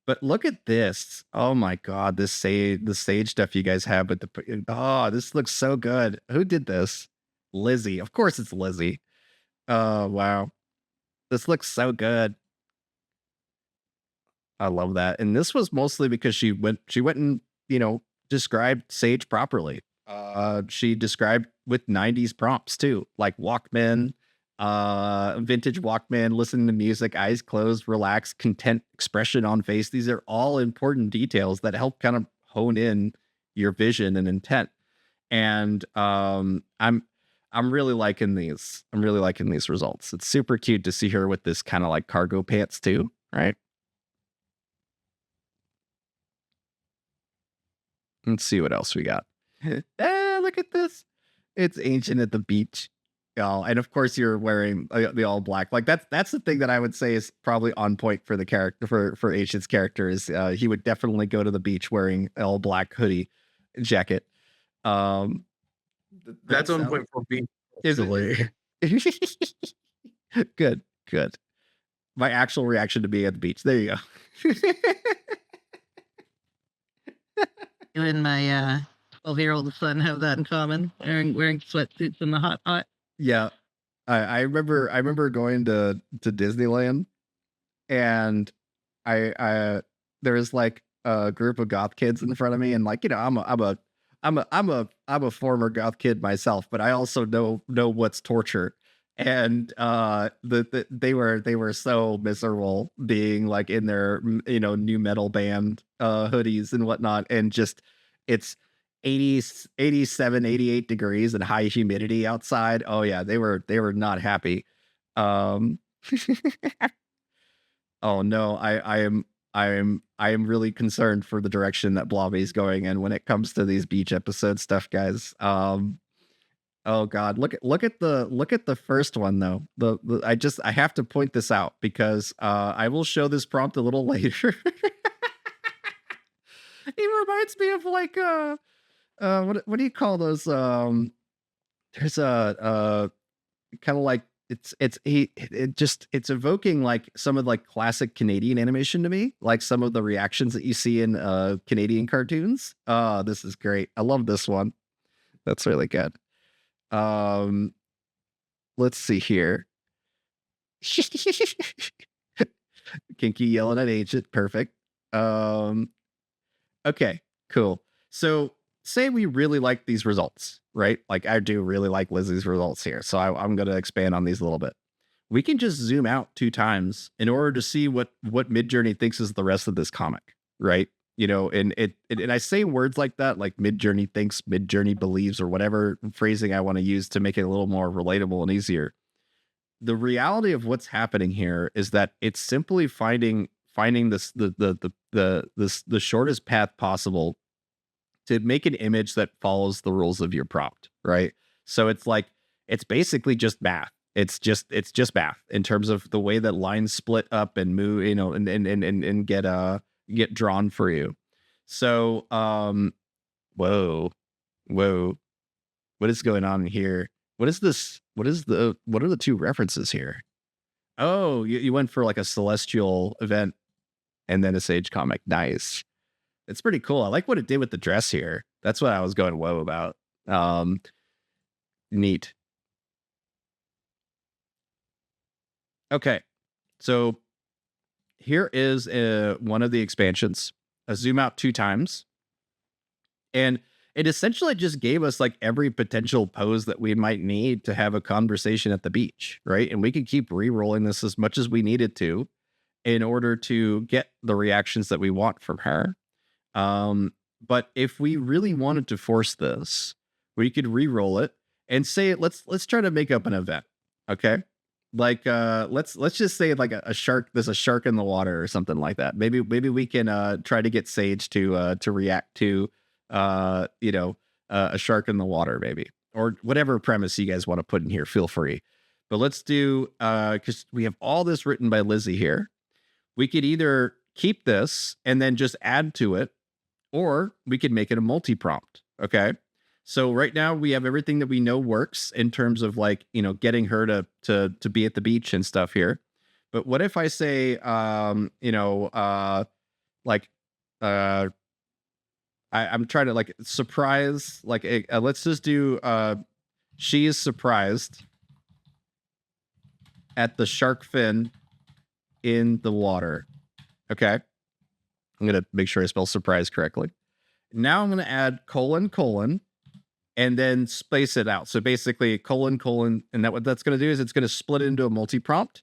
but look at this. Oh my god, the sage stuff you guys have with this looks so good. Who did this? Lizzie. Of course it's Lizzie. Oh wow. This looks so good. I love that. And this was mostly because she went and, described Sage properly. She described with 90s prompts too, like Walkman, vintage Walkman, listening to music, eyes closed, relaxed, content expression on face. These are all important details that help kind of hone in your vision and intent. And I'm really liking these. I'm really liking these results. It's super cute to see her with this kind of like cargo pants too, right? Let's see what else we got. Look at this. It's ancient at the beach. Oh, and of course you're wearing the all black. Like that's the thing that I would say is probably on point for the character for Ancient's character is he would definitely go to the beach wearing all black hoodie jacket. Um That's on point for me. is Actually. it good, good. My actual reaction to being at the beach. There you go. You and my 12-year-old son have that in common. Wearing sweatsuits in the hot. Yeah. I remember going to Disneyland, and I there was like a group of goth kids in front of me, and like, I'm a former goth kid myself, but I also know what's torture. And they were so miserable being like in their new metal band hoodies and whatnot, and just it's 80 87 88 degrees and high humidity outside. Oh yeah, they were not happy. um oh no, I am really concerned for the direction that Blobby's going in when it comes to these beach episode stuff, guys. Oh god, look at the first one though. I have to point this out because I will show this prompt a little later. He reminds me of like what do you call those? There's a kind of like it's evoking like some of like classic Canadian animation to me, like some of the reactions that you see in Canadian cartoons. Oh, this is great. I love this one. That's really good. Let's see here. Kinky yelling at Agent. Perfect. Okay, cool. So say we really like these results, right? Like I do really like Lizzie's results here. So I'm going to expand on these a little bit. We can just zoom out 2 times in order to see what Midjourney thinks is the rest of this comic, right? You know, and and I say words like that, like Midjourney thinks, Midjourney believes, or whatever phrasing I want to use to make it a little more relatable and easier. The reality of what's happening here is that it's simply finding this the shortest path possible to make an image that follows the rules of your prompt, right? So it's like it's basically just math. It's just math in terms of the way that lines split up and move, you know, and get drawn for you. So whoa. What is going on here? What is this? What are the 2 references here? Oh, you went for like a celestial event and then a Sage comic. Nice. It's pretty cool. I like what it did with the dress here. That's what I was going whoa about. Neat. Okay. So here is one of the expansions. A zoom out 2 times. And it essentially just gave us like every potential pose that we might need to have a conversation at the beach, right? And we could keep re-rolling this as much as we needed to in order to get the reactions that we want from her. But if we really wanted to force this, we could re-roll it and say, let's try to make up an event. Okay. Like let's just say like a shark, there's a shark in the water or something like that. Maybe we can try to get Sage to react to a shark in the water, maybe, or whatever premise you guys want to put in here, feel free. But let's do because we have all this written by Lizzie here. We could either keep this and then just add to it, or we could make it a multi-prompt. Okay. So right now we have everything that we know works in terms of like, you know, getting her to be at the beach and stuff here. But what if I say, I'm trying to like surprise, like, let's just do, she is surprised at the shark fin in the water. Okay. I'm going to make sure I spell surprise correctly. Now I'm going to add colon, and then space it out. So basically colon, and what that's going to do is it's going to split it into a multi-prompt.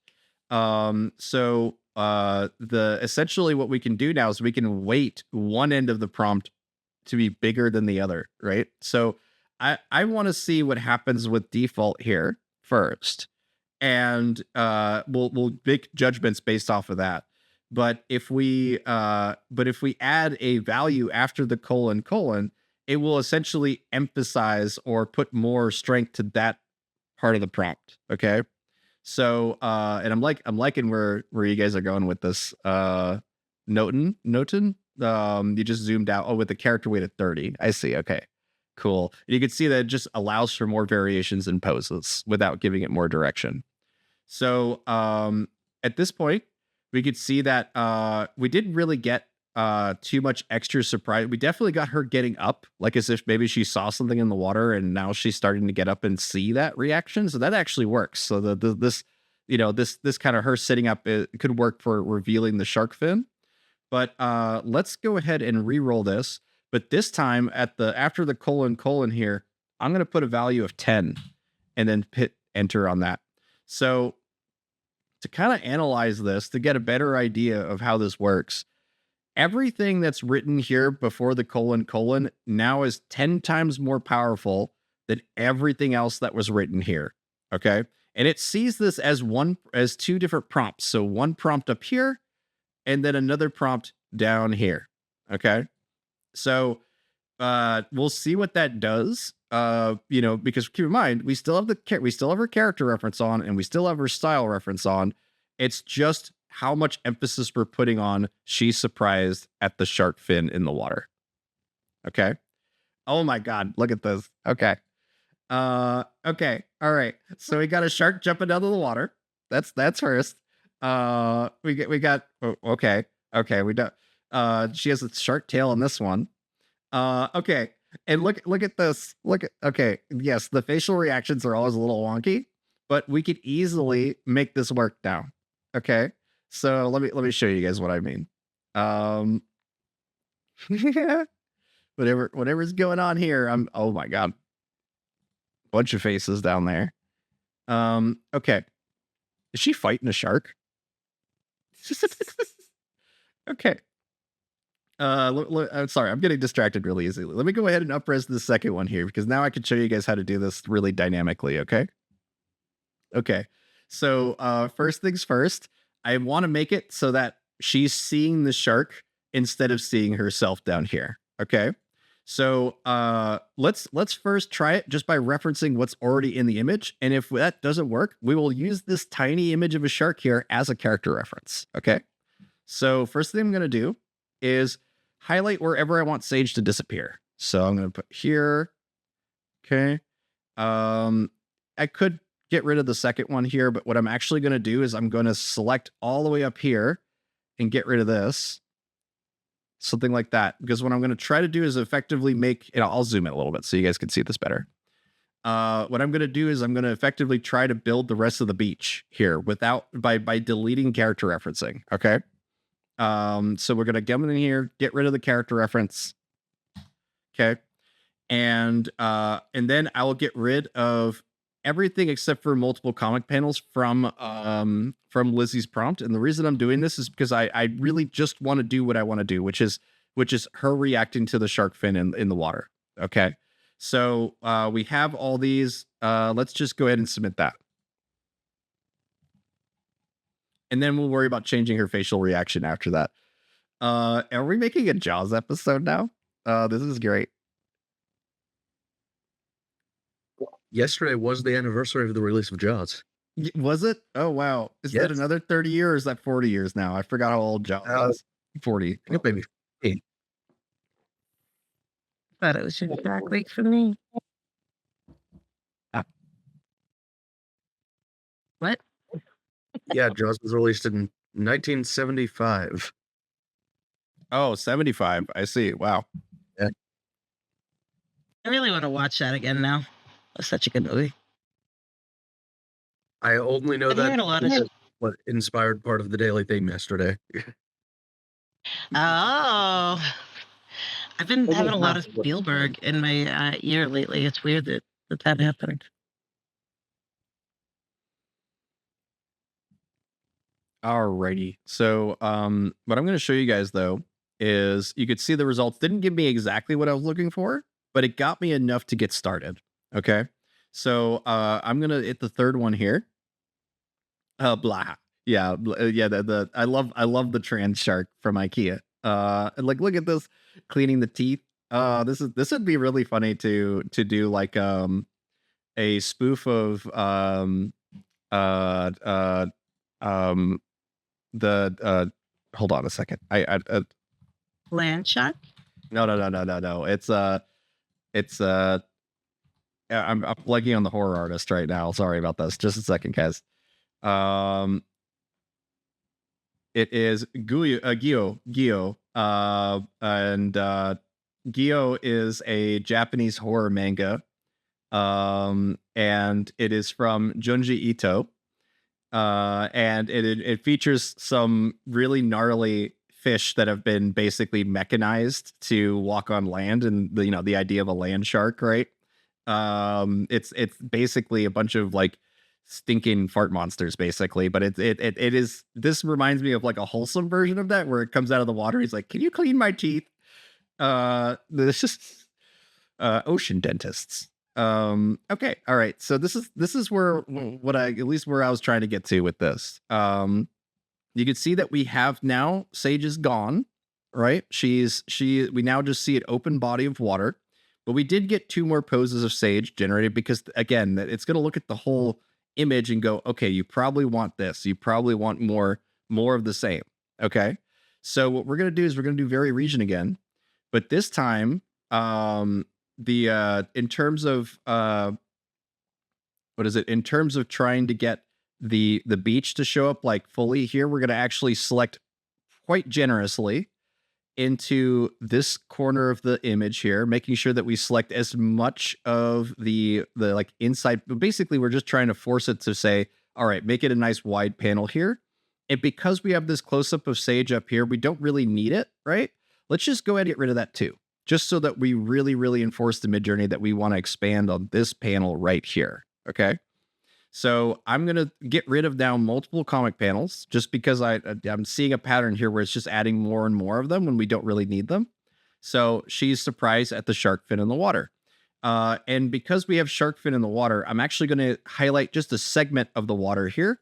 Essentially what we can do now is we can weight one end of the prompt to be bigger than the other, right? So I want to see what happens with default here first, and we'll make judgments based off of that. But if we add a value after the colon, it will essentially emphasize or put more strength to that part of the prompt. Okay. So and I'm liking where you guys are going with this. Noten. You just zoomed out. Oh, with the character weight at 30. I see. Okay. Cool. You can see that it just allows for more variations in poses without giving it more direction. So at this point, we could see that we didn't really get too much extra surprise. We definitely got her getting up, like as if maybe she saw something in the water and now she's starting to get up and see that reaction. So that actually works. So this kind of her sitting up, it could work for revealing the shark fin. But let's go ahead and re-roll this. But this time after the colon here, I'm going to put a value of 10 and then hit enter on that. So to kind of analyze this, to get a better idea of how this works, everything that's written here before the colon now is 10 times more powerful than everything else that was written here. Okay. And it sees this as 2 different prompts. So one prompt up here and then another prompt down here. Okay. So we'll see what that does. Because keep in mind, we still have her character reference on, and we still have her style reference on. It's just how much emphasis we're putting on she's surprised at the shark fin in the water. Okay. Oh my God, look at this. Okay. Okay. All right. So we got a shark jumping out of the water. That's first. We got okay. Okay, we don't she has a shark tail in this one. Okay. And look at this. Look at okay. Yes, the facial reactions are always a little wonky, but we could easily make this work now. Okay. So let me show you guys what I mean. Um whatever's going on here. Oh my god. Bunch of faces down there. Okay. Is she fighting a shark? Okay. I'm sorry, I'm getting distracted really easily. Let me go ahead and upres the second one here because now I can show you guys how to do this really dynamically. Okay. Okay. So first things first, I want to make it so that she's seeing the shark instead of seeing herself down here. Okay. So let's first try it just by referencing what's already in the image. And if that doesn't work, we will use this tiny image of a shark here as a character reference. Okay. So first thing I'm gonna do is highlight wherever I want Sage to disappear. So I'm gonna put here. Okay. I could get rid of the second one here, but what I'm actually going to do is I'm going to select all the way up here and get rid of this. Something like that. Because what I'm going to try to do is effectively make, I'll zoom in a little bit so you guys can see this better. What I'm going to do is I'm going to effectively try to build the rest of the beach here by deleting character referencing. Okay. So we're going to come in here, get rid of the character reference. Okay. And then I will get rid of everything except for multiple comic panels from Lizzie's prompt. And the reason I'm doing this is because I really just want to do what I want to do, which is her reacting to the shark fin in the water. Okay. So we have all these. Let's just go ahead and submit that. And then we'll worry about changing her facial reaction after that. Are we making a Jaws episode now? This is great. Yesterday was the anniversary of the release of Jaws. Was it? Oh, wow. Is that another 30 years or is that 40 years now? I forgot how old Jaws was. 40. Yeah, baby. Hey. Thought it was just Shark Week for me. Ah. What? Yeah, Jaws was released in 1975. Oh, 75. I see. Wow. Yeah. I really want to watch that again now. It's such a good movie. I only know I've heard a lot of what inspired part of the daily theme yesterday. Oh, I've been having a lot of Spielberg in my ear lately. It's weird that happened. Alrighty. So what I'm going to show you guys though is you could see the results didn't give me exactly what I was looking for, but it got me enough to get started. Okay. So I'm going to hit the third one here. Blah. Yeah, yeah. I love the trans shark from IKEA. And like, look at this cleaning the teeth. This would be really funny to do like a spoof of the hold on a second. Land shark? No. It's I'm plugging on the horror artist right now. Sorry about this. Just a second, guys. It is Gyo. And Gyo is a Japanese horror manga. And it is from Junji Ito. And it features some really gnarly fish that have been basically mechanized to walk on land, and the idea of a land shark, right? It's basically a bunch of like stinking fart monsters basically, but it is, this reminds me of like a wholesome version of that where it comes out of the water, he's like, can you clean my teeth? This just ocean dentists. Okay, all right, so this is where what I at least where I was trying to get to with this. You can see that we have now Sage is gone, right? We now just see an open body of water, but we did get 2 more poses of Sage generated because again, it's going to look at the whole image and go, okay, you probably want this, you probably want more of the same. Okay, so what we're going to do is we're going to do Very Region again, but this time in terms of what is it? In terms of trying to get the beach to show up like fully here, we're going to actually select quite generously into this corner of the image here, making sure that we select as much of the like inside. But basically, we're just trying to force it to say, all right, make it a nice wide panel here. And because we have this close up of Sage up here, we don't really need it, right? Let's just go ahead and get rid of that too, just so that we really, really enforce the mid journey that we want to expand on this panel right here. Okay. So I'm going to get rid of now multiple comic panels just because I'm seeing a pattern here where it's just adding more and more of them when we don't really need them. So she's surprised at the shark fin in the water. And because we have shark fin in the water, I'm actually going to highlight just a segment of the water here.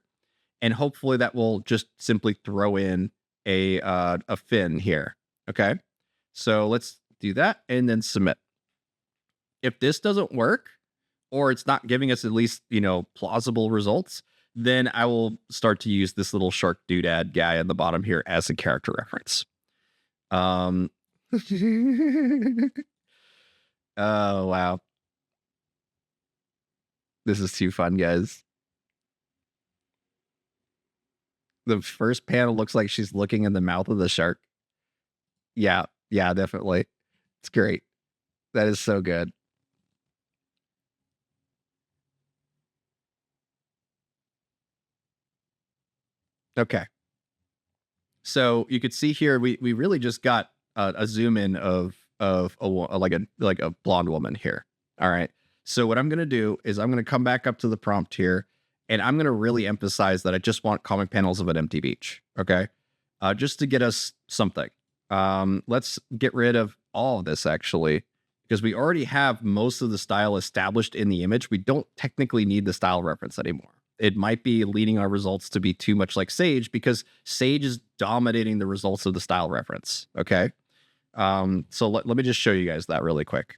And hopefully that will just simply throw in a fin here. Okay. So let's do that and then submit. If this doesn't work, or it's not giving us at least, plausible results, then I will start to use this little shark doodad guy at the bottom here as a character reference. Oh, wow. This is too fun, guys. The first panel looks like she's looking in the mouth of the shark. Yeah, definitely. It's great. That is so good. Okay. So you could see here, we really just got a zoom in of like a blonde woman here. All right. So what I'm going to do is I'm going to come back up to the prompt here, and I'm going to really emphasize that I just want comic panels of an empty beach. Okay. Just to get us something. Let's get rid of all of this actually, because we already have most of the style established in the image. We don't technically need the style reference anymore. It might be leading our results to be too much like Sage because Sage is dominating the results of the style reference. Okay. So let me just show you guys that really quick.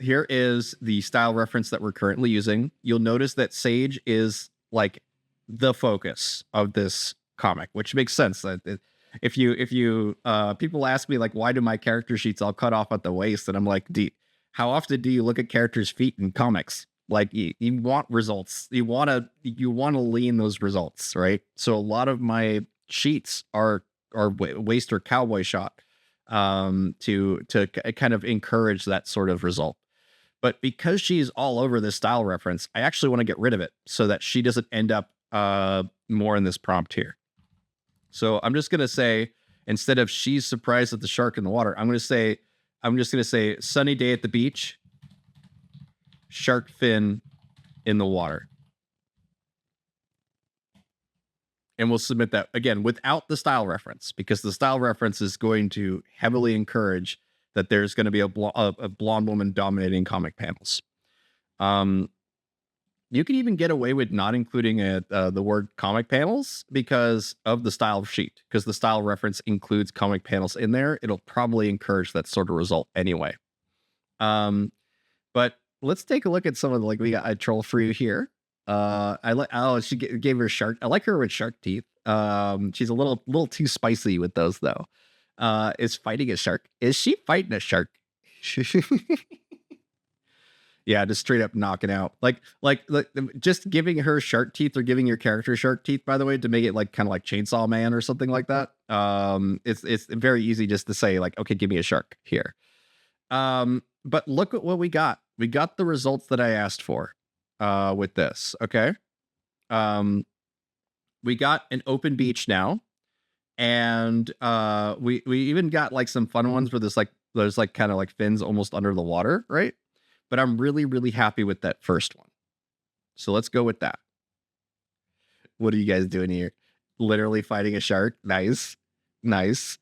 Here is the style reference that we're currently using. You'll notice that Sage is like the focus of this comic, which makes sense. If you people ask me like, why do my character sheets all cut off at the waist? And I'm like, how often do you look at characters' feet in comics? Like you want results. You want to lean those results, right? So a lot of my sheets are waist or cowboy shot to kind of encourage that sort of result. But because she's all over this style reference, I actually want to get rid of it so that she doesn't end up more in this prompt here. So I'm just going to say, instead of she's surprised at the shark in the water, I'm just going to say sunny day at the beach, shark fin in the water. And we'll submit that again without the style reference, because the style reference is going to heavily encourage that there's going to be a blonde woman dominating comic panels. You can even get away with not including the word comic panels because of the style sheet, because the style reference includes comic panels in there. It'll probably encourage that sort of result anyway. But let's take a look at some of the, like, we got a troll for you here. She gave her shark. I like her with shark teeth. She's a little too spicy with those though. Is fighting a shark. Is she fighting a shark? Yeah, just straight up knocking out. Like just giving her shark teeth, or giving your character shark teeth, by the way, to make it like kind of like Chainsaw Man or something like that. It's very easy just to say like, okay, give me a shark here. But look at what we got. We got the results that I asked for with this. Okay. We got an open beach now. And we even got like some fun ones where there's like kind of like fins almost under the water, right? But I'm really, really happy with that first one. So let's go with that. What are you guys doing here? Literally fighting a shark. Nice. This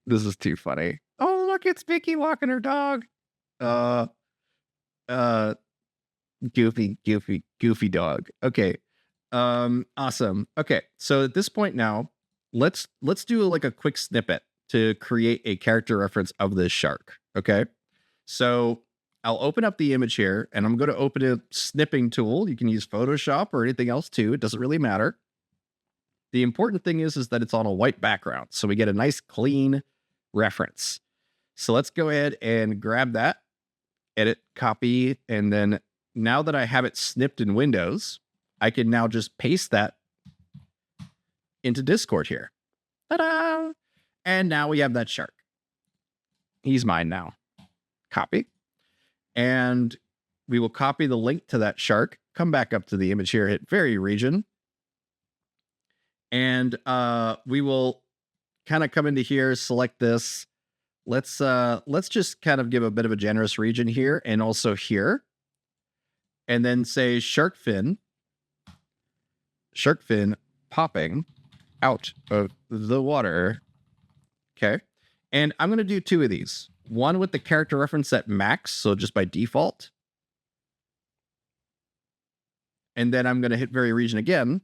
is too funny. Oh, look, it's Vicky walking her dog. Goofy dog. Okay. Awesome. Okay. So at this point now, let's do like a quick snippet to create a character reference of this shark. Okay. So I'll open up the image here, and I'm going to open a snipping tool. You can use Photoshop or anything else too. It doesn't really matter. The important thing is that it's on a white background. So we get a nice clean reference. So let's go ahead and grab that, edit, copy, and then now that I have it snipped in Windows, I can now just paste that into Discord here. Ta-da! And now we have that shark. He's mine now. Copy. And we will copy the link to that shark, come back up to the image here, hit vary region. And we will kind of come into here, select this. Let's just kind of give a bit of a generous region here and also here. And then say shark fin popping out of the water. Okay. And I'm going to do 2 of these. One with the character reference at max, so just by default. And then I'm going to hit vary region again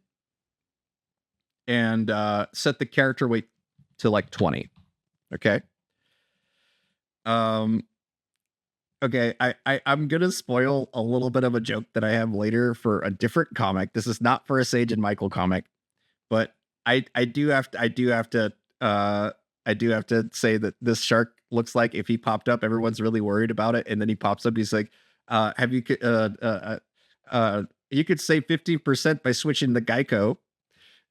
and set the character weight to like 20. Okay. Okay, I'm gonna spoil a little bit of a joke that I have later for a different comic. This is not for a Sage and Michael comic, but I do have to say that this shark looks like if he popped up, everyone's really worried about it, and then he pops up. He's like, "Have you you could save 15% by switching the Geico."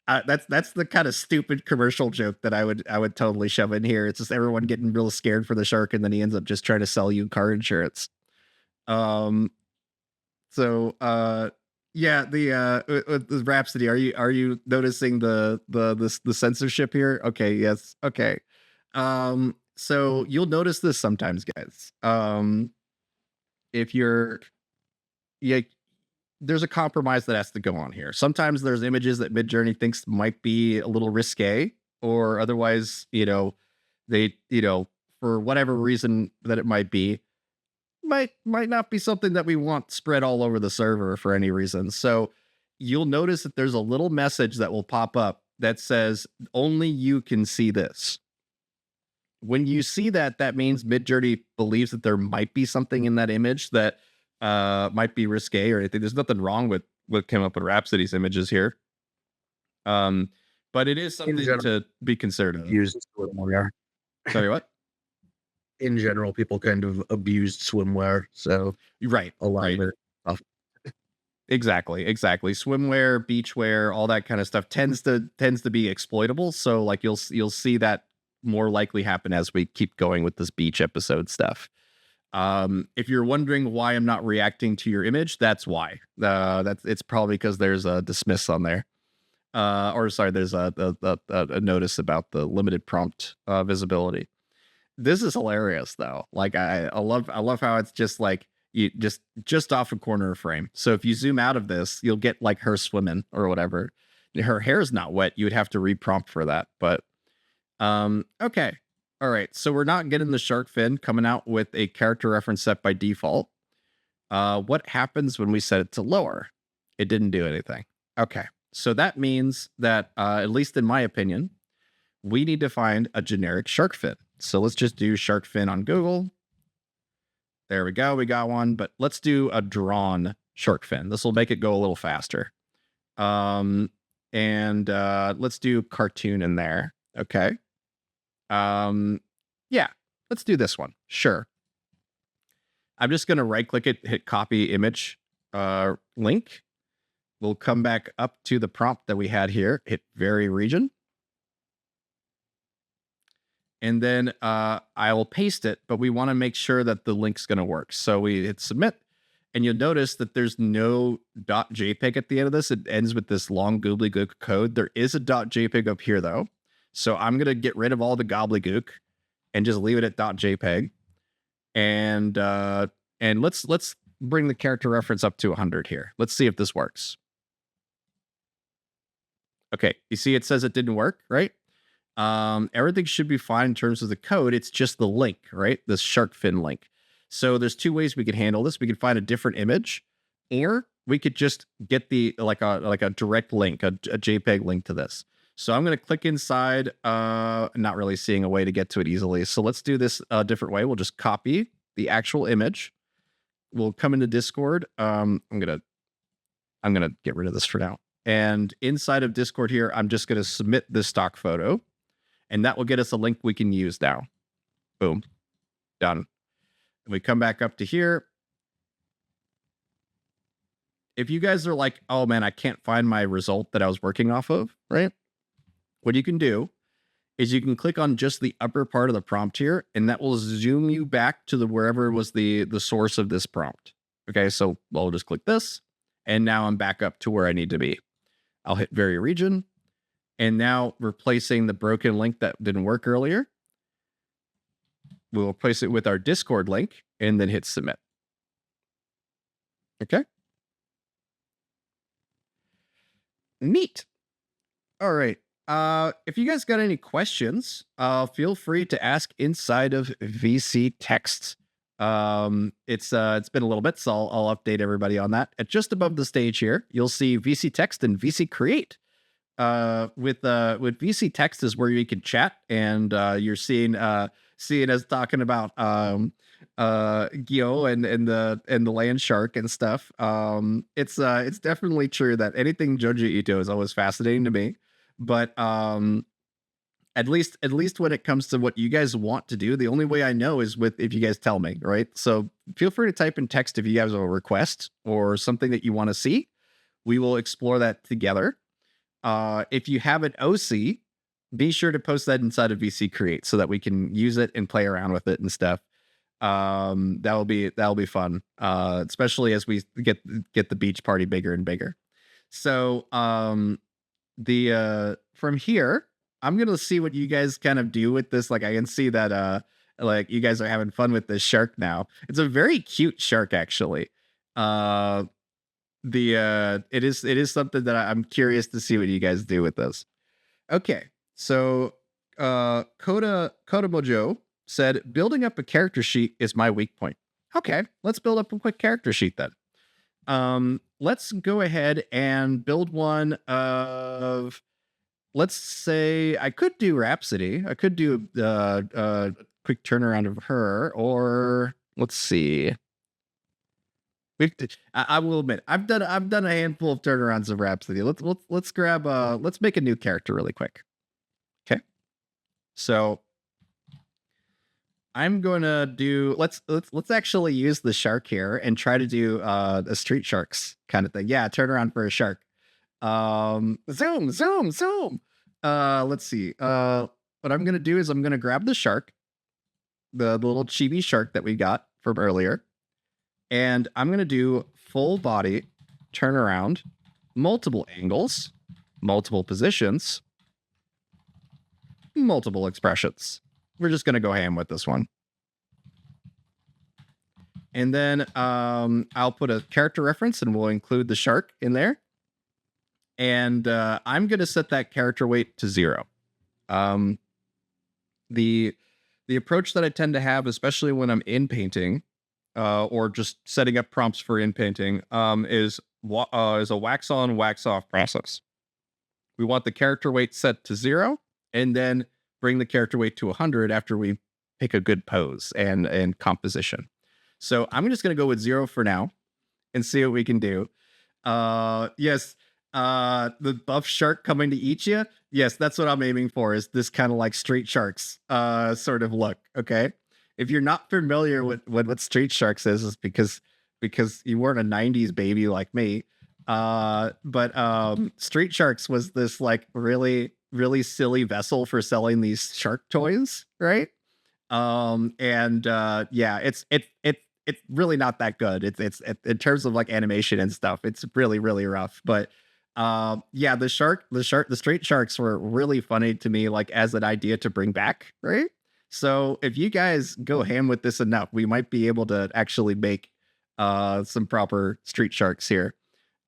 That's the kind of stupid commercial joke that I would totally shove in here. It's just everyone getting real scared for the shark, and then he ends up just trying to sell you car insurance. Yeah, the Rhapsody, are you noticing the censorship here? Okay, yes, okay. So you'll notice this sometimes, guys. If you're, yeah, there's a compromise that has to go on here. Sometimes there's images that Midjourney thinks might be a little risque, or otherwise, they, for whatever reason that it might be, might not be something that we want spread all over the server for any reason. So you'll notice that there's a little message that will pop up that says, only you can see this. When you see that, that means Midjourney believes that there might be something in that image that might be risque or anything. There's nothing wrong with what came up with Rhapsody's images here. But it is something to be considered of. Used swimwear. Sorry, what? In general, people kind of abused swimwear, so right, a lot of it. Exactly. Swimwear, beachwear, all that kind of stuff tends to be exploitable. So like you'll see that more likely happen as we keep going with this beach episode stuff. If you're wondering why I'm not reacting to your image, that's why. It's probably because there's a dismiss on there. There's a notice about the limited prompt visibility. This is hilarious though. Like I love how it's just like you just off a corner of frame. So if you zoom out of this, you'll get like her swimming or whatever. Her hair's not wet. You would have to reprompt for that. But okay. All right. So we're not getting the shark fin coming out with a character reference set by default. What happens when we set it to lower? It didn't do anything. Okay. So that means that, at least in my opinion, we need to find a generic shark fin. So let's just do shark fin on Google. There we go. We got one, but let's do a drawn shark fin. This will make it go a little faster. Let's do cartoon in there. Okay. Yeah, let's do this one. Sure. I'm just going to right click it, hit copy image, link. We'll come back up to the prompt that we had here, hit vary region. And then I will paste it, but we want to make sure that the link's going to work. So we hit submit, and you'll notice that there's no .jpeg at the end of this. It ends with this long gobbledygook code. There is a .jpeg up here though. So I'm going to get rid of all the gobbledygook and just leave it at .jpeg. And let's bring the character reference up to 100 here. Let's see if this works. Okay, you see it says it didn't work, right? Everything should be fine in terms of the code. It's just the link, right? This shark fin link. So there's 2 ways we could handle this. We could find a different image, or we could just get the like a direct link, a JPEG link to this. So I'm going to click inside, not really seeing a way to get to it easily. So let's do this a different way. We'll just copy the actual image. We'll come into Discord. I'm going to get rid of this for now. And inside of Discord here, I'm just going to submit this stock photo, and that will get us a link we can use now. Boom. Done. And we come back up to here. If you guys are like, oh man, I can't find my result that I was working off of, right? What you can do is you can click on just the upper part of the prompt here, and that will zoom you back to the wherever was the source of this prompt. Okay, so I'll just click this, and now I'm back up to where I need to be. I'll hit vary region, and now replacing the broken link that didn't work earlier, we'll replace it with our Discord link, and then hit submit. Okay. Neat. All right. If you guys got any questions, feel free to ask inside of VC text. It's been a little bit, so I'll update everybody on that. At just above the stage here, you'll see VC text and VC create. With VC text is where you can chat, and you're seeing us talking about Gyo and the land shark and stuff. It's definitely true that anything Joji Ito is always fascinating to me, but at least when it comes to what you guys want to do, the only way I know is if you guys tell me, right? So feel free to type in text if you guys have a request or something that you want to see. We will explore that together. If you have an OC, be sure to post that inside of VC Create so that we can use it and play around with it and stuff. That'll be fun, especially as we get the beach party bigger and bigger. So from here, I'm gonna see what you guys kind of do with this. Like I can see that like you guys are having fun with this shark now. It's a very cute shark, actually. It is something that I'm curious to see what you guys do with this. Okay, so Koda Mojo said building up a character sheet is my weak point. Okay, let's build up a quick character sheet then. Let's go ahead and build one of, let's say I could do Rhapsody. I could do a quick turnaround of her, or let's see. I will admit, I've done a handful of turnarounds of Rhapsody. Let's grab let's make a new character really quick. Okay, so I'm gonna do let's actually use the shark here and try to do a street sharks kind of thing. Yeah, turn around for a shark. Zoom. Let's see. What I'm gonna do is I'm gonna grab the shark, the little chibi shark that we got from earlier. And I'm going to do full body, turnaround, multiple angles, multiple positions, multiple expressions. We're just going to go ham with this one. And then I'll put a character reference and we'll include the shark in there. And I'm going to set that character weight to 0. The approach that I tend to have, especially when I'm in painting, or just setting up prompts for in painting, is a wax on, wax off process. We want the character weight set to 0, and then bring the character weight to 100 after we pick a good pose and composition. So I'm just going to go with 0 for now and see what we can do. Yes, the buff shark coming to eat you. Yes, that's what I'm aiming for, is this kind of like Street Sharks sort of look. Okay. If you're not familiar with what Street Sharks is because you weren't a 90s baby like me. But Street Sharks was this like really, really silly vessel for selling these shark toys, right? Yeah, it's really not that good. It's in terms of like animation and stuff, it's really, really rough. But yeah, the Street Sharks were really funny to me, like as an idea to bring back, right? So if you guys go ham with this enough, we might be able to actually make some proper Street Sharks here.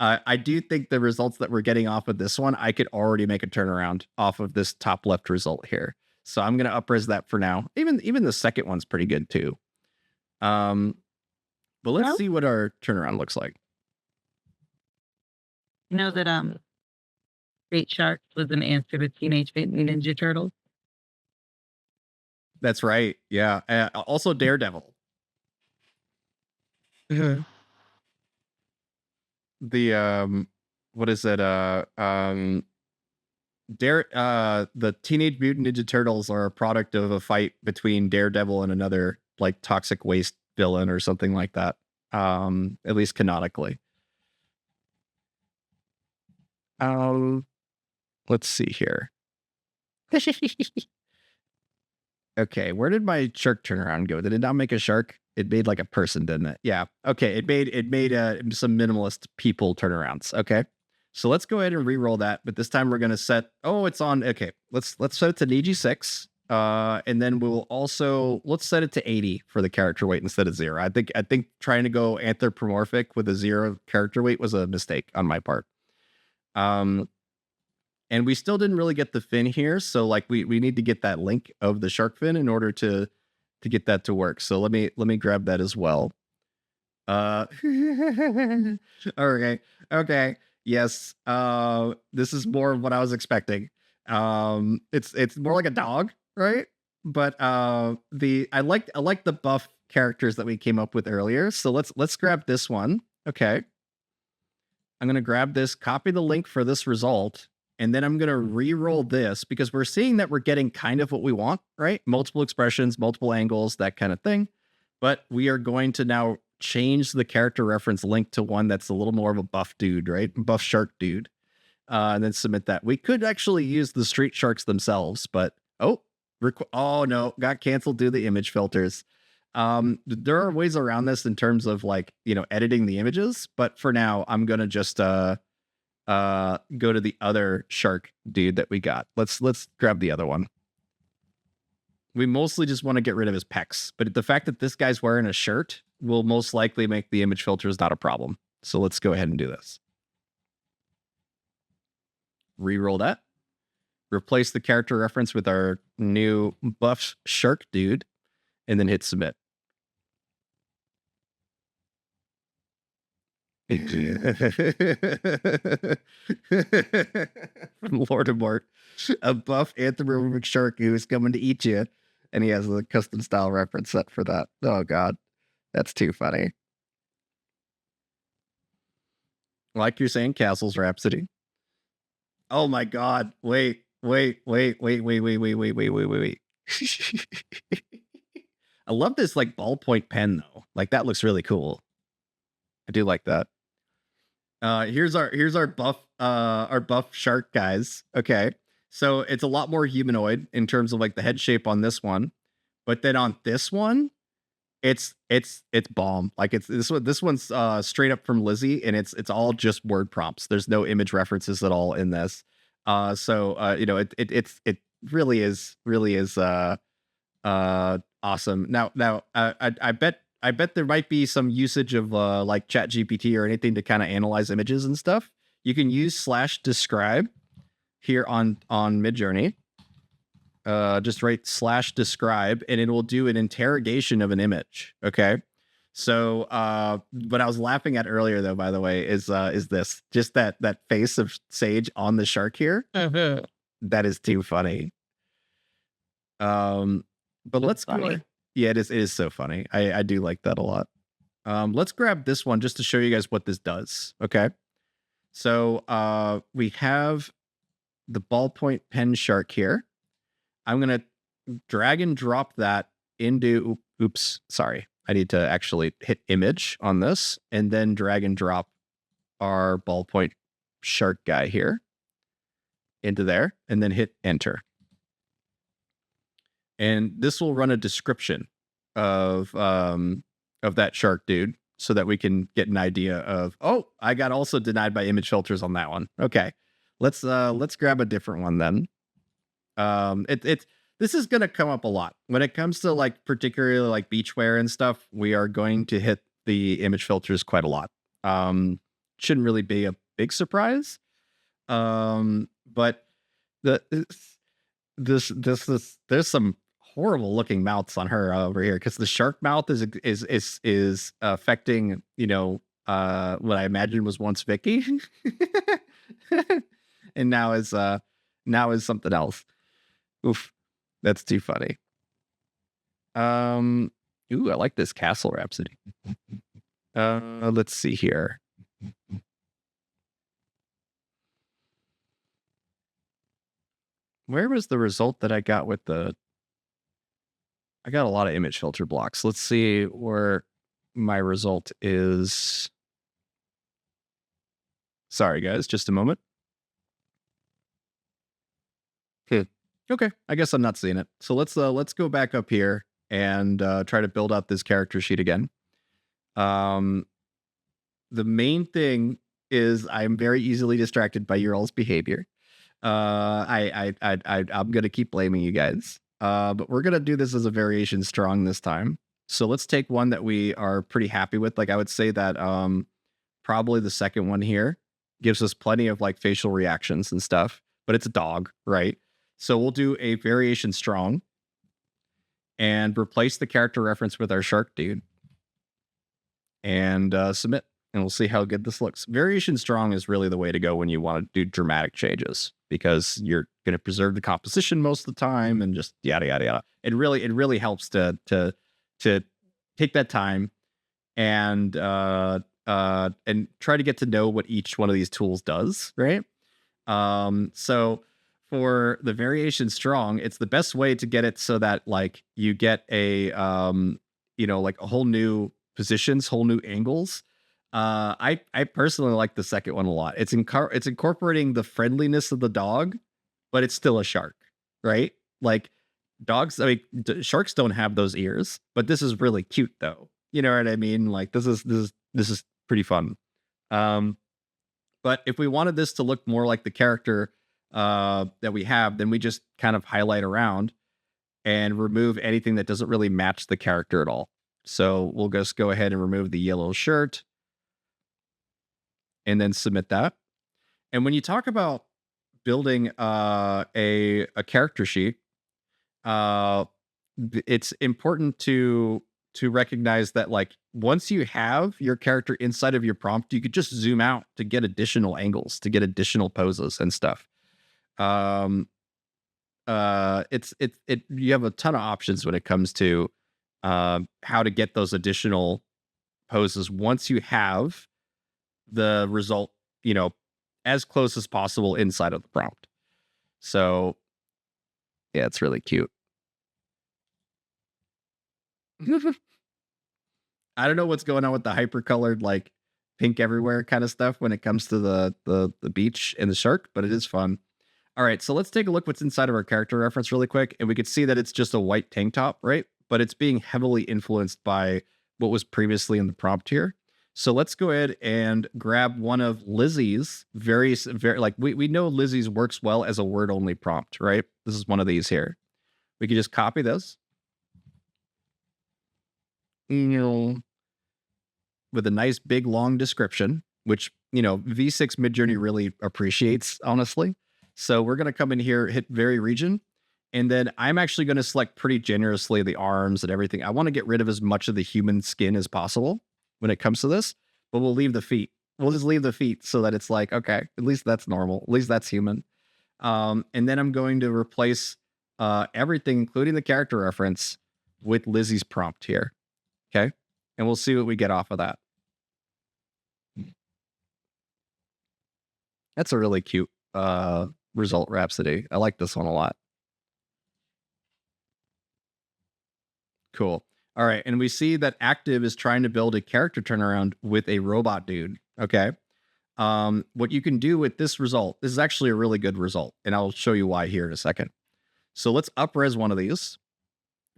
I do think the results that we're getting off of this one, I could already make a turnaround off of this top left result here. So I'm going to upres that for now. Even the second one's pretty good too. But let's see what our turnaround looks like. You know that Street Sharks was an answer to Teenage Mutant Ninja Turtles. That's right. Yeah. Also Daredevil. The what is it? The Teenage Mutant Ninja Turtles are a product of a fight between Daredevil and another like toxic waste villain or something like that. At least canonically. Let's see here. Okay, where did my shark turnaround go? Did it not make a shark? It made like a person, didn't it? Yeah. Okay, it made some minimalist people turnarounds. Okay. So let's go ahead and re-roll that, but this time we're gonna set. Oh, it's on. Okay, let's set it to DG6, and then we'll also let's set it to 80 for the character weight instead of 0. I think trying to go anthropomorphic with a 0 character weight was a mistake on my part. And we still didn't really get the fin here, so like we need to get that link of the shark fin in order to get that to work. So let me grab that as well. Okay. Yes. This is more of what I was expecting. It's more like a dog, right? But I like the buff characters that we came up with earlier. So let's grab this one. Okay. I'm gonna grab this, copy the link for this result, and then I'm gonna re-roll this because we're seeing that we're getting kind of what we want, right? Multiple expressions, multiple angles, that kind of thing. But we are going to now change the character reference link to one that's a little more of a buff dude, right? Buff shark dude. And then submit that. We could actually use the street sharks themselves, but oh no, got canceled due to the image filters. There are ways around this in terms of like, editing the images, but for now, I'm gonna just go to the other shark dude that we got. Let's grab the other one. We mostly just want to get rid of his pecs, but the fact that this guy's wearing a shirt will most likely make the image filters not a problem. So let's go ahead and do this. Reroll that. Replace the character reference with our new buff shark dude, and then hit submit. From Lord of Mort, a buff anthropomorphic shark who is coming to eat you, and he has a custom style reference set for that. Oh god, that's too funny. Like you're saying, Castle's Rhapsody. Oh my god! Wait. I love this like ballpoint pen though. Like that looks really cool. I do like that. Here's our buff shark guys. Okay. So it's a lot more humanoid in terms of like the head shape on this one. But then on this one, it's bomb. Like it's this one's straight up from Lizzie, and it's all just word prompts. There's no image references at all in this. So it really is awesome. Now I bet there might be some usage of like ChatGPT or anything to kind of analyze images and stuff. You can use /describe here on Midjourney. Just write /describe and it will do an interrogation of an image. Okay. So what I was laughing at earlier though, by the way, is this just that face of Sage on the shark here. That is too funny. But let's go. Yeah, it is so funny. I do like that a lot. Let's grab this one just to show you guys what this does. Okay. So we have the ballpoint pen shark here. I'm going to drag and drop that into, oops, sorry. I need to actually hit image on this and then drag and drop our ballpoint shark guy here into there and then hit enter. And this will run a description of that shark dude so that we can get an idea of, oh, I got also denied by image filters on that one. Okay. Let's grab a different one then. This is going to come up a lot when it comes to like particularly like beachwear and stuff. We are going to hit the image filters quite a lot. Shouldn't really be a big surprise. But there's some horrible looking mouths on her over here because the shark mouth is affecting, what I imagine was once Vicky. And now is something else. Oof, that's too funny. Ooh, I like this Castle Rhapsody. Let's see here. Where was the result that I got with the... I got a lot of image filter blocks. Let's see where my result is. Sorry, guys, just a moment. Okay, I guess I'm not seeing it. So let's go back up here and try to build out this character sheet again. The main thing is I'm very easily distracted by your all's behavior. I'm gonna keep blaming you guys. But we're gonna do this as a variation strong this time. So let's take one that we are pretty happy with. Like I would say that probably the second one here gives us plenty of like facial reactions and stuff, but it's a dog, right? So we'll do a variation strong and replace the character reference with our shark dude and submit. And we'll see how good this looks. Variation strong is really the way to go when you want to do dramatic changes because you're going to preserve the composition most of the time and just yada yada yada. It really helps to take that time and try to get to know what each one of these tools does, right? So for the variation strong, it's the best way to get it so that like you get a like a whole new positions, whole new angles. I personally like the second one a lot. It's incorporating the friendliness of the dog, but it's still a shark, right? Like dogs, I mean, sharks don't have those ears, but this is really cute though. You know what I mean? Like this is pretty fun. But if we wanted this to look more like the character that we have, then we just kind of highlight around and remove anything that doesn't really match the character at all. So we'll just go ahead and remove the yellow shirt and then submit that. And when you talk about building a character sheet, it's important to recognize that like once you have your character inside of your prompt, you could just zoom out to get additional angles, to get additional poses and stuff. You have a ton of options when it comes to how to get those additional poses once you have the result, as close as possible inside of the prompt. So yeah, it's really cute. I don't know what's going on with the hyper-colored, like pink everywhere kind of stuff when it comes to the beach and the shark, but it is fun. All right, so let's take a look what's inside of our character reference really quick, and we could see that it's just a white tank top, right? But it's being heavily influenced by what was previously in the prompt here. So let's go ahead and grab one of Lizzie's very like we know Lizzie's works well as a word-only prompt, right? This is one of these here. We can just copy this. With a nice big long description, which V6 Midjourney really appreciates, honestly. So we're going to come in here, hit vary region, and then I'm actually going to select pretty generously the arms and everything. I want to get rid of as much of the human skin as possible when it comes to this, but we'll leave the feet. We'll just leave the feet so that it's like, okay, at least that's normal. At least that's human. And then I'm going to replace everything, including the character reference, with Lizzie's prompt here. Okay. And we'll see what we get off of that. That's a really cute result, Rhapsody. I like this one a lot. Cool. All right. And we see that Active is trying to build a character turnaround with a robot dude. Okay. What you can do with this result, this is actually a really good result, and I'll show you why here in a second. So let's up-res one of these.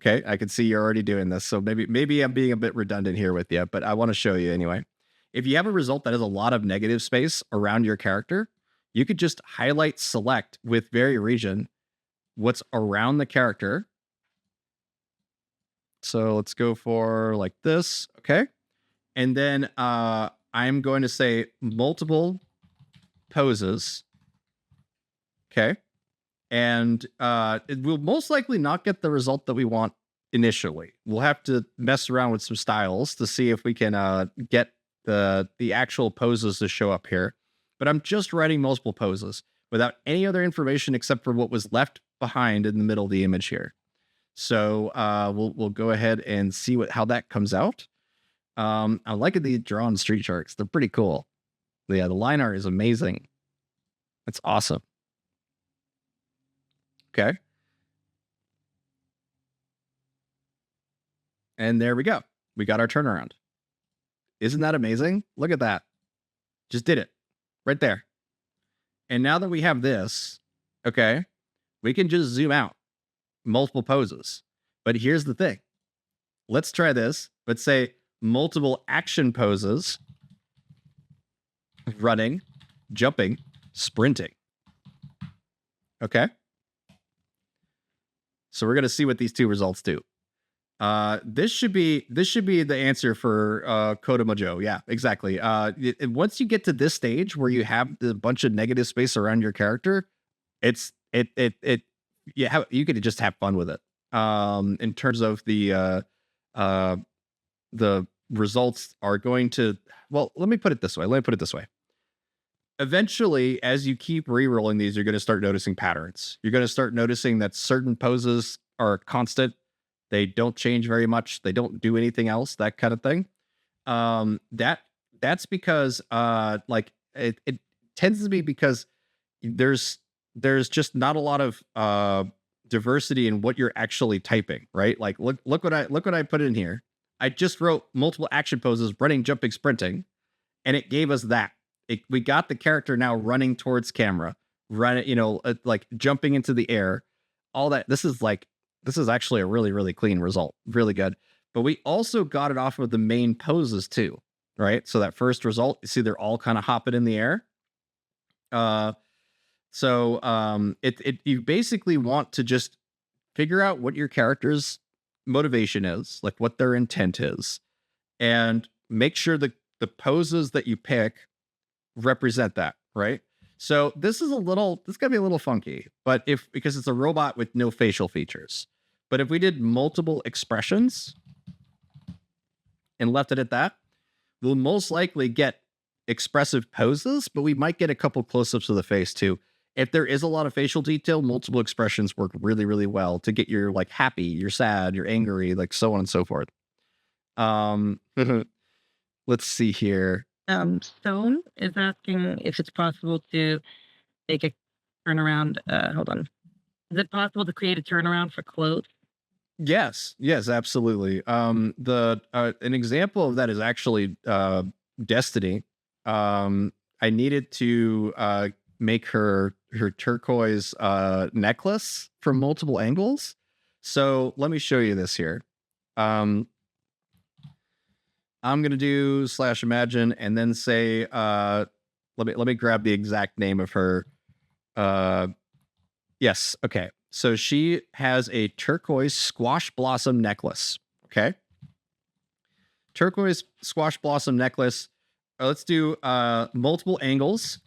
Okay, I can see you're already doing this, so maybe I'm being a bit redundant here with you, but I want to show you anyway. If you have a result that has a lot of negative space around your character, you could just highlight select with vary region what's around the character. So let's go for like this, okay? And then I'm going to say multiple poses, okay? And it will most likely not get the result that we want initially. We'll have to mess around with some styles to see if we can get the actual poses to show up here. But I'm just writing multiple poses without any other information except for what was left behind in the middle of the image here. So we'll go ahead and see how that comes out. I like the drawn street sharks. They're pretty cool. Yeah, the line art is amazing. It's awesome. Okay. And there we go. We got our turnaround. Isn't that amazing? Look at that. Just did it right there. And now that we have this, okay, we can just zoom out multiple poses. But here's the thing. Let's try this, but say multiple action poses, running, jumping, sprinting. Okay. So we're going to see what these two results do. This should be the answer for Kodomojo. Yeah, exactly. Once you get to this stage where you have a bunch of negative space around your character, you could just have fun with it. In terms of the results are going to, well, let me put it this way. Eventually, as you keep re-rolling these, you're going to start noticing patterns. You're going to start noticing that certain poses are constant. They don't change very much. They don't do anything else, that kind of thing. That's because like it tends to be because there's just not a lot of diversity in what you're actually typing, right? Like look what I put in here. I just wrote multiple action poses, running, jumping, sprinting, and it gave us that. We got the character now running towards camera, running, like jumping into the air, all that. This is actually a really, really clean result. Really good. But we also got it off of the main poses too, right? So that first result, you see they're all kind of hopping in the air. You basically want to just figure out what your character's motivation is, like what their intent is, and make sure the poses that you pick represent that, right? So this is gonna be a little funky, but because it's a robot with no facial features. But if we did multiple expressions and left it at that, we'll most likely get expressive poses, but we might get a couple close-ups of the face too. If there is a lot of facial detail, multiple expressions work really, really well to get your like happy, you're sad, you're angry, like so on and so forth. Let's see here. Stone is asking if it's possible to make a turnaround. Hold on. Is it possible to create a turnaround for clothes? Yes, absolutely. An example of that is actually Destiny. I needed to make her turquoise necklace from multiple angles. So let me show you this here. I'm gonna do /imagine and then say let me grab the exact name of her. Yes, okay. So she has a turquoise squash blossom necklace. Okay. Turquoise squash blossom necklace. Let's do multiple angles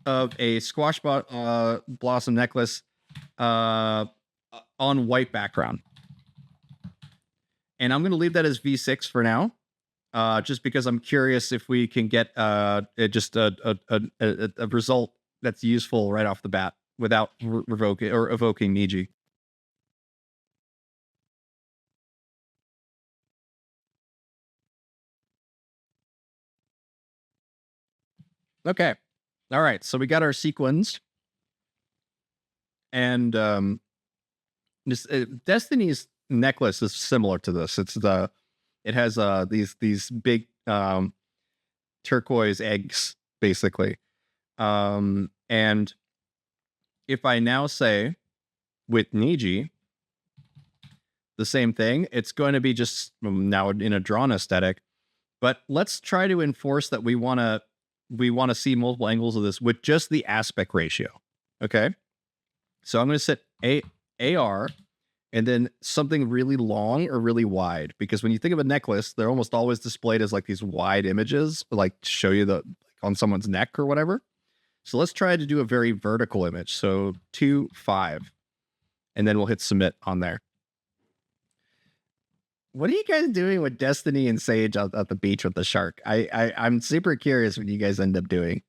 of a squash blossom necklace on white background. And I'm going to leave that as V6 for now. Just because I'm curious if we can get just a result that's useful right off the bat without evoking Niji. Okay. All right. So we got our sequins. And Destiny's necklace is similar to this. It has these big turquoise eggs, basically. And if I now say with Niji the same thing, it's going to be just now in a drawn aesthetic. But let's try to enforce that we want to see multiple angles of this with just the aspect ratio. Okay. So I'm going to set AR and then something really long or really wide, because when you think of a necklace, they're almost always displayed as like these wide images, like to show you on someone's neck or whatever. So let's try to do a very vertical image. So 2.5, and then we'll hit submit on there. What are you guys doing with Destiny and Sage at the beach with the shark? I'm super curious what you guys end up doing.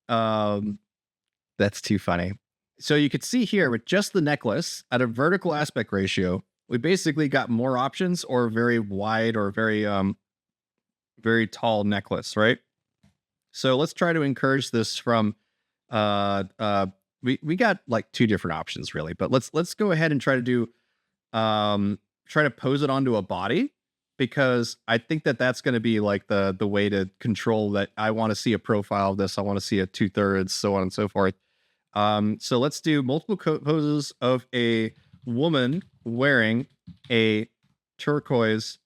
That's too funny. So you could see here with just the necklace at a vertical aspect ratio, we basically got more options or very wide or very tall necklace, right? So let's try to encourage this from we got like two different options really, but let's go ahead and try to do try to pose it onto a body, because I think that that's going to be like the way to control that. I want to see a profile of this. I want to see a 2/3, so on and so forth. So let's do multiple poses of a woman wearing a turquoise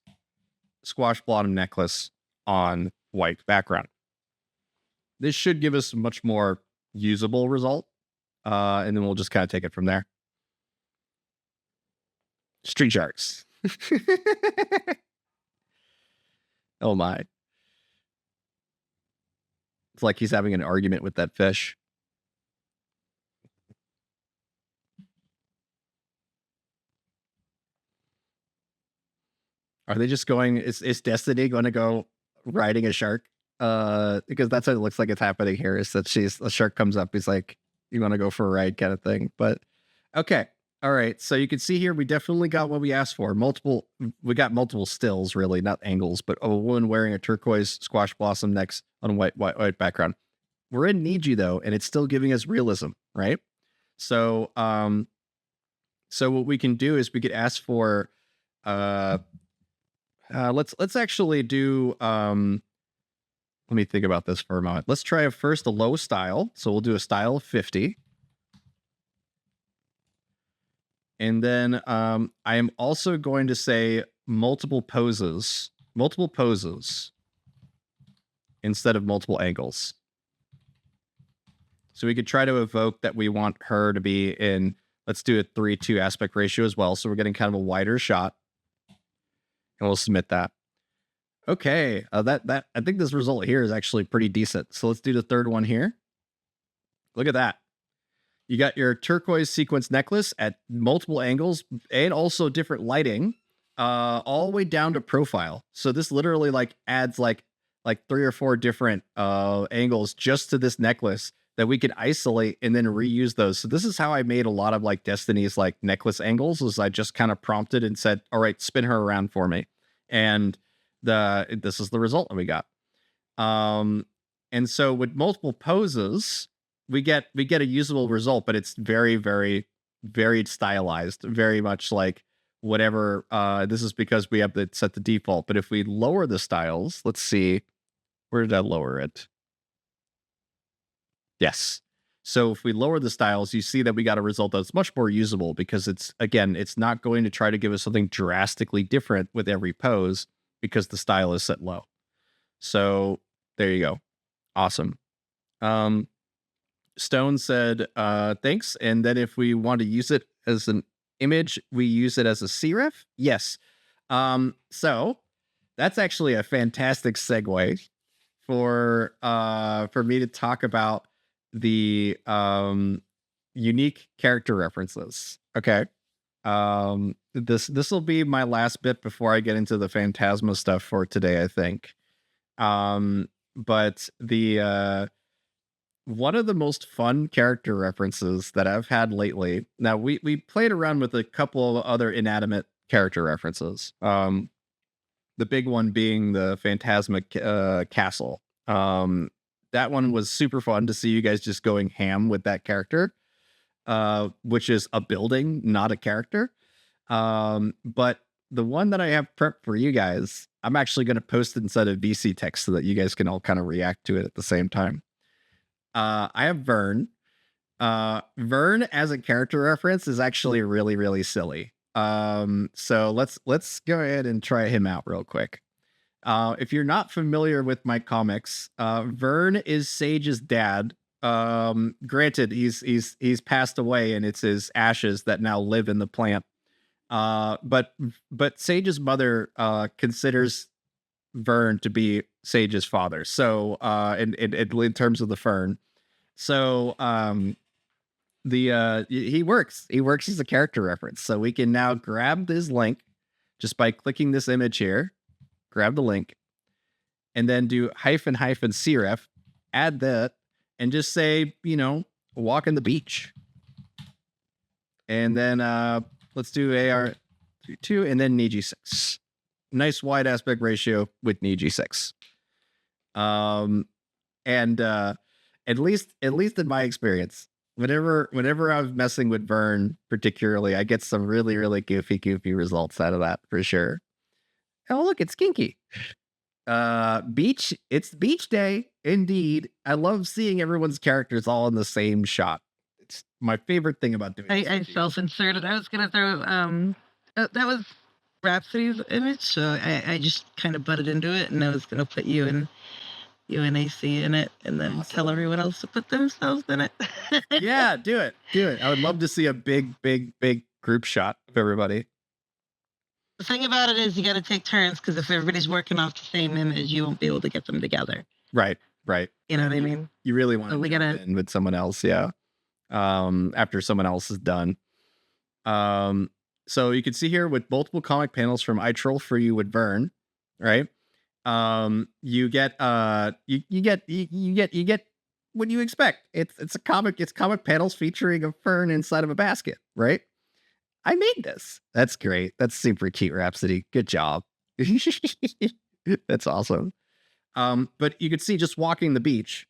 squash blossom necklace on white background. This should give us a much more usable result. And then we'll just kind of take it from there. Street sharks. Oh my. It's like he's having an argument with that fish. Are they just going, is Destiny going to go riding a shark? Because that's what it looks like it's happening here, is that a shark comes up, he's like, you want to go for a ride kind of thing. But okay. All right. So you can see here, we definitely got what we asked for. We got multiple stills, really, not angles, but a woman wearing a turquoise squash blossom next on a white background. We're in Niji though, and it's still giving us realism, right? So, so what we can do is we could ask for, let's actually do, let me think about this for a moment. Let's try first a low style. So we'll do a style of 50. And then I am also going to say multiple poses instead of multiple angles. So we could try to evoke that we want her to be in, let's do a 3:2 aspect ratio as well. So we're getting kind of a wider shot. And we'll submit that. Okay, that I think this result here is actually pretty decent. So let's do the third one here. Look at that. You got your turquoise sequence necklace at multiple angles and also different lighting, all the way down to profile. So this literally like adds like 3 or 4 different angles just to this necklace that we could isolate and then reuse those. So this is how I made a lot of like Destiny's like necklace angles, is I just kind of prompted and said, all right, spin her around for me. And this is the result that we got. And so with multiple poses, we get a usable result, but it's very, very, very stylized, very much like whatever. This is because we have to set the default. But if we lower the styles, let's see, where did I lower it? Yes. So if we lower the styles, you see that we got a result that's much more usable, because it's not going to try to give us something drastically different with every pose because the style is set low. So there you go. Awesome. Stone said, thanks. And then if we want to use it as an image, we use it as a CREF. Yes. So that's actually a fantastic segue for me to talk about the unique character references. Okay. This will be my last bit before I get into the Phantasma stuff for today, I think. But the one of the most fun character references that I've had lately. Now we played around with a couple of other inanimate character references. The big one being the Phantasma castle. That one was super fun to see you guys just going ham with that character, which is a building, not a character. But the one that I have prepped for you guys, I'm actually going to post it inside of VC text so that you guys can all kind of react to it at the same time. I have Vern. Vern as a character reference is actually really, really silly. So let's go ahead and try him out real quick. If you're not familiar with my comics, Vern is Sage's dad. Granted, he's passed away, and it's his ashes that now live in the plant. But Sage's mother considers Vern to be Sage's father. So in terms of the Fern. So he works as a character reference. So we can now grab this link just by clicking this image here. Grab the link and then do --cref, add that, and just say, walk on the beach. And then let's do AR2 and then Niji 6. Nice wide aspect ratio with Niji 6. And at least in my experience, whenever I'm messing with Vern, particularly, I get some really, really goofy results out of that for sure. Oh, look, it's Kinky. Beach, it's beach day, indeed. I love seeing everyone's characters all in the same shot. It's my favorite thing about doing this I with you. self-inserted. I was gonna throw that was Rhapsody's image, so I just kind of butted into it, and I was gonna put you and AC in it, and then tell Awesome. everyone else to put themselves in it. Yeah, do it. Do it. I would love to see a big group shot of everybody. The thing about it is you got to take turns because if everybody's working off the same image, you won't be able to get them together. Right, right. You know what I mean? You really want So to we jump gotta. in with someone else, yeah. After someone else is done. So you can see here with multiple comic panels from I Troll for You with Vern, right? You get you get what you expect. It's comic panels featuring a fern inside of a basket, right? I made this. That's great. That's super cute, Rhapsody. Good job. That's awesome. But you can see just walking the beach,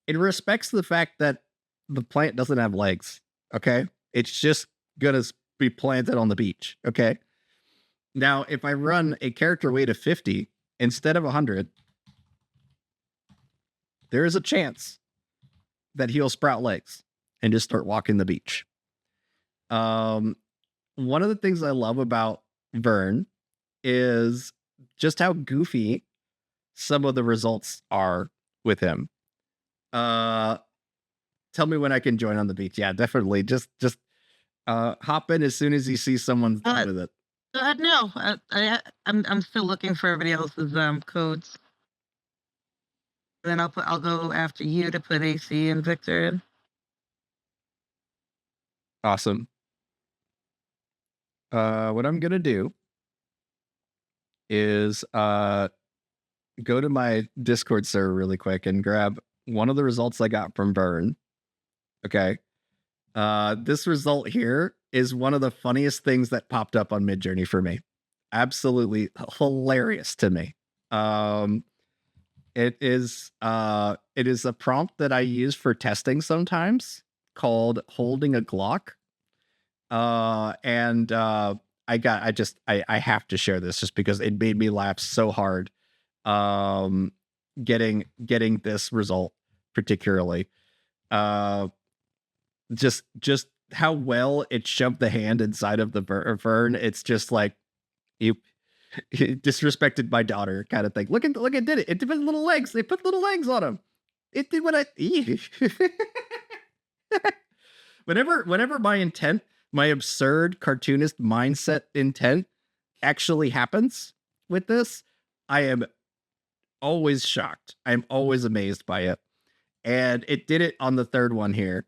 it respects the fact that the plant doesn't have legs. Okay. It's just gonna be planted on the beach. Okay. Now, if I run a character weight of 50 instead of 100, there is a chance that he'll sprout legs and just start walking the beach. One of the things I love about Vern is just how goofy some of the results are with him. Tell me when I can join on the beach. Yeah, definitely. Just hop in as soon as you see someone's done with it. No, I'm still looking for everybody else's codes. Then I'll go after you to put AC and Victor in. Awesome. What I'm gonna do is go to my Discord server really quick and grab one of the results I got from Vern. Okay. This result here is one of the funniest things that popped up on Midjourney for me. Absolutely hilarious to me. It is a prompt that I use for testing sometimes called holding a Glock. I have to share this just because it made me laugh so hard. Getting this result particularly. Just how well it shoved the hand inside of the Vern. It's just like you disrespected my daughter kind of thing. Look at did it. It did little legs. They put little legs on him. It did what I whenever my intent, my absurd cartoonist mindset intent actually happens with this, I am always shocked. I'm always amazed by it. And it did it on the third one here.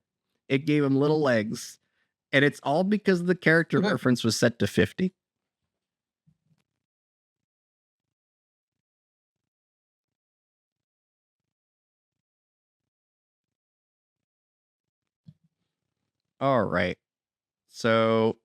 It gave him little legs, and it's all because the character reference was set to 50. All right. So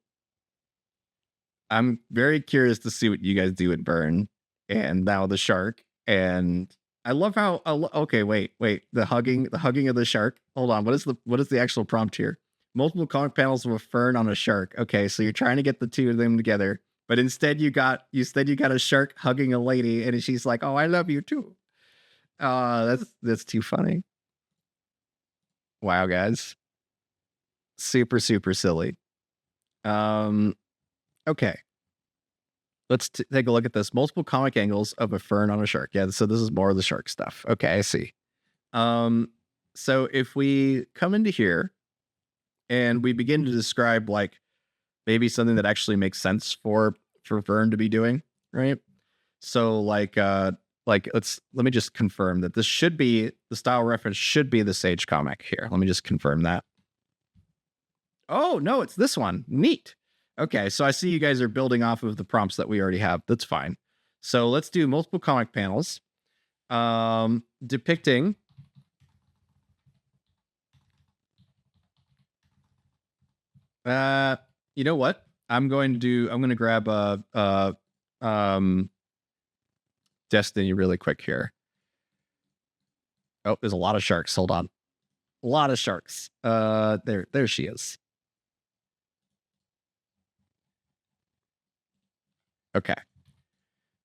I'm very curious to see what you guys do at Burn and now the shark. And I love how okay, wait. The hugging of the shark. Hold on. What is the actual prompt here? Multiple comic panels of a fern on a shark. Okay, so you're trying to get the two of them together, but instead you got a shark hugging a lady, and she's like, "Oh, I love you too." That's too funny. Wow, guys. Super silly. Okay. Let's take a look at this. Multiple comic angles of a fern on a shark. Yeah, so this is more of the shark stuff. Okay, I see. So if we come into here and we begin to describe like maybe something that actually makes sense for Vern to be doing, right? So like let me just confirm that this should be the style reference should be the Sage comic here. Let me just confirm that. Oh, no, it's this one. Neat. Okay, so I see you guys are building off of the prompts that we already have. That's fine. So let's do multiple comic panels depicting you know what? I'm going to grab Destiny really quick here. Oh, there's a lot of sharks. Hold on. A lot of sharks. There she is. Okay.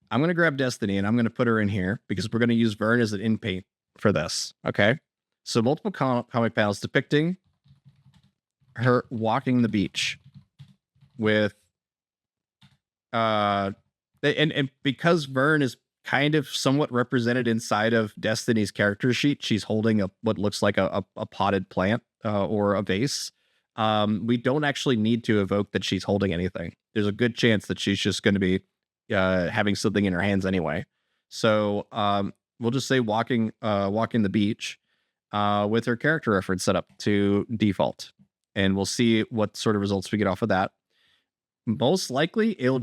I'm going to grab Destiny and I'm going to put her in here because we're going to use Vern as an in paint for this. Okay. So multiple comic panels depicting her walking the beach with, and because Vern is kind of somewhat represented inside of Destiny's character sheet, she's holding what looks like a potted plant or a vase. We don't actually need to evoke that she's holding anything. There's a good chance that she's just going to be having something in her hands anyway. So we'll just say walking the beach with her character reference set up to default, and we'll see what sort of results we get off of that. Most likely it'll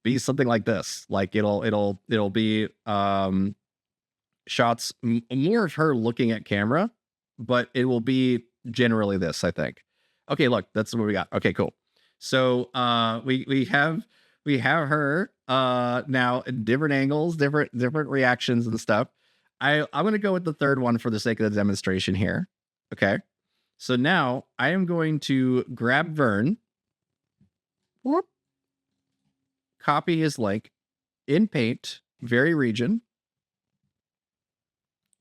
be something like this. Like it'll be shots more of her looking at camera, but it will be generally this, I think. Okay, look, that's what we got. Okay, cool. So we have her now in different angles, different reactions and stuff. I'm gonna go with the third one for the sake of the demonstration here. Okay. So now I am going to grab Vern, whoop, copy his link in Paint, very region.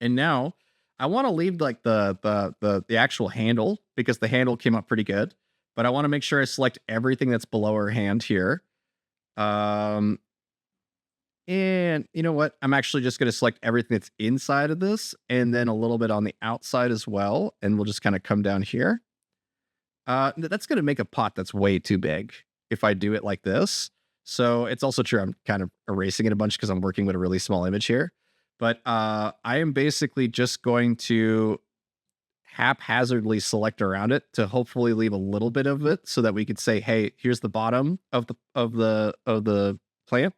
And now I want to leave like the actual handle because the handle came up pretty good, but I want to make sure I select everything that's below her hand here. And you know what? I'm actually just going to select everything that's inside of this and then a little bit on the outside as well. And we'll just kind of come down here. That's going to make a pot that's way too big if I do it like this. So it's also true. I'm kind of erasing it a bunch because I'm working with a really small image here. But I am basically just going to haphazardly select around it to hopefully leave a little bit of it so that we could say, hey, here's the bottom of the plant.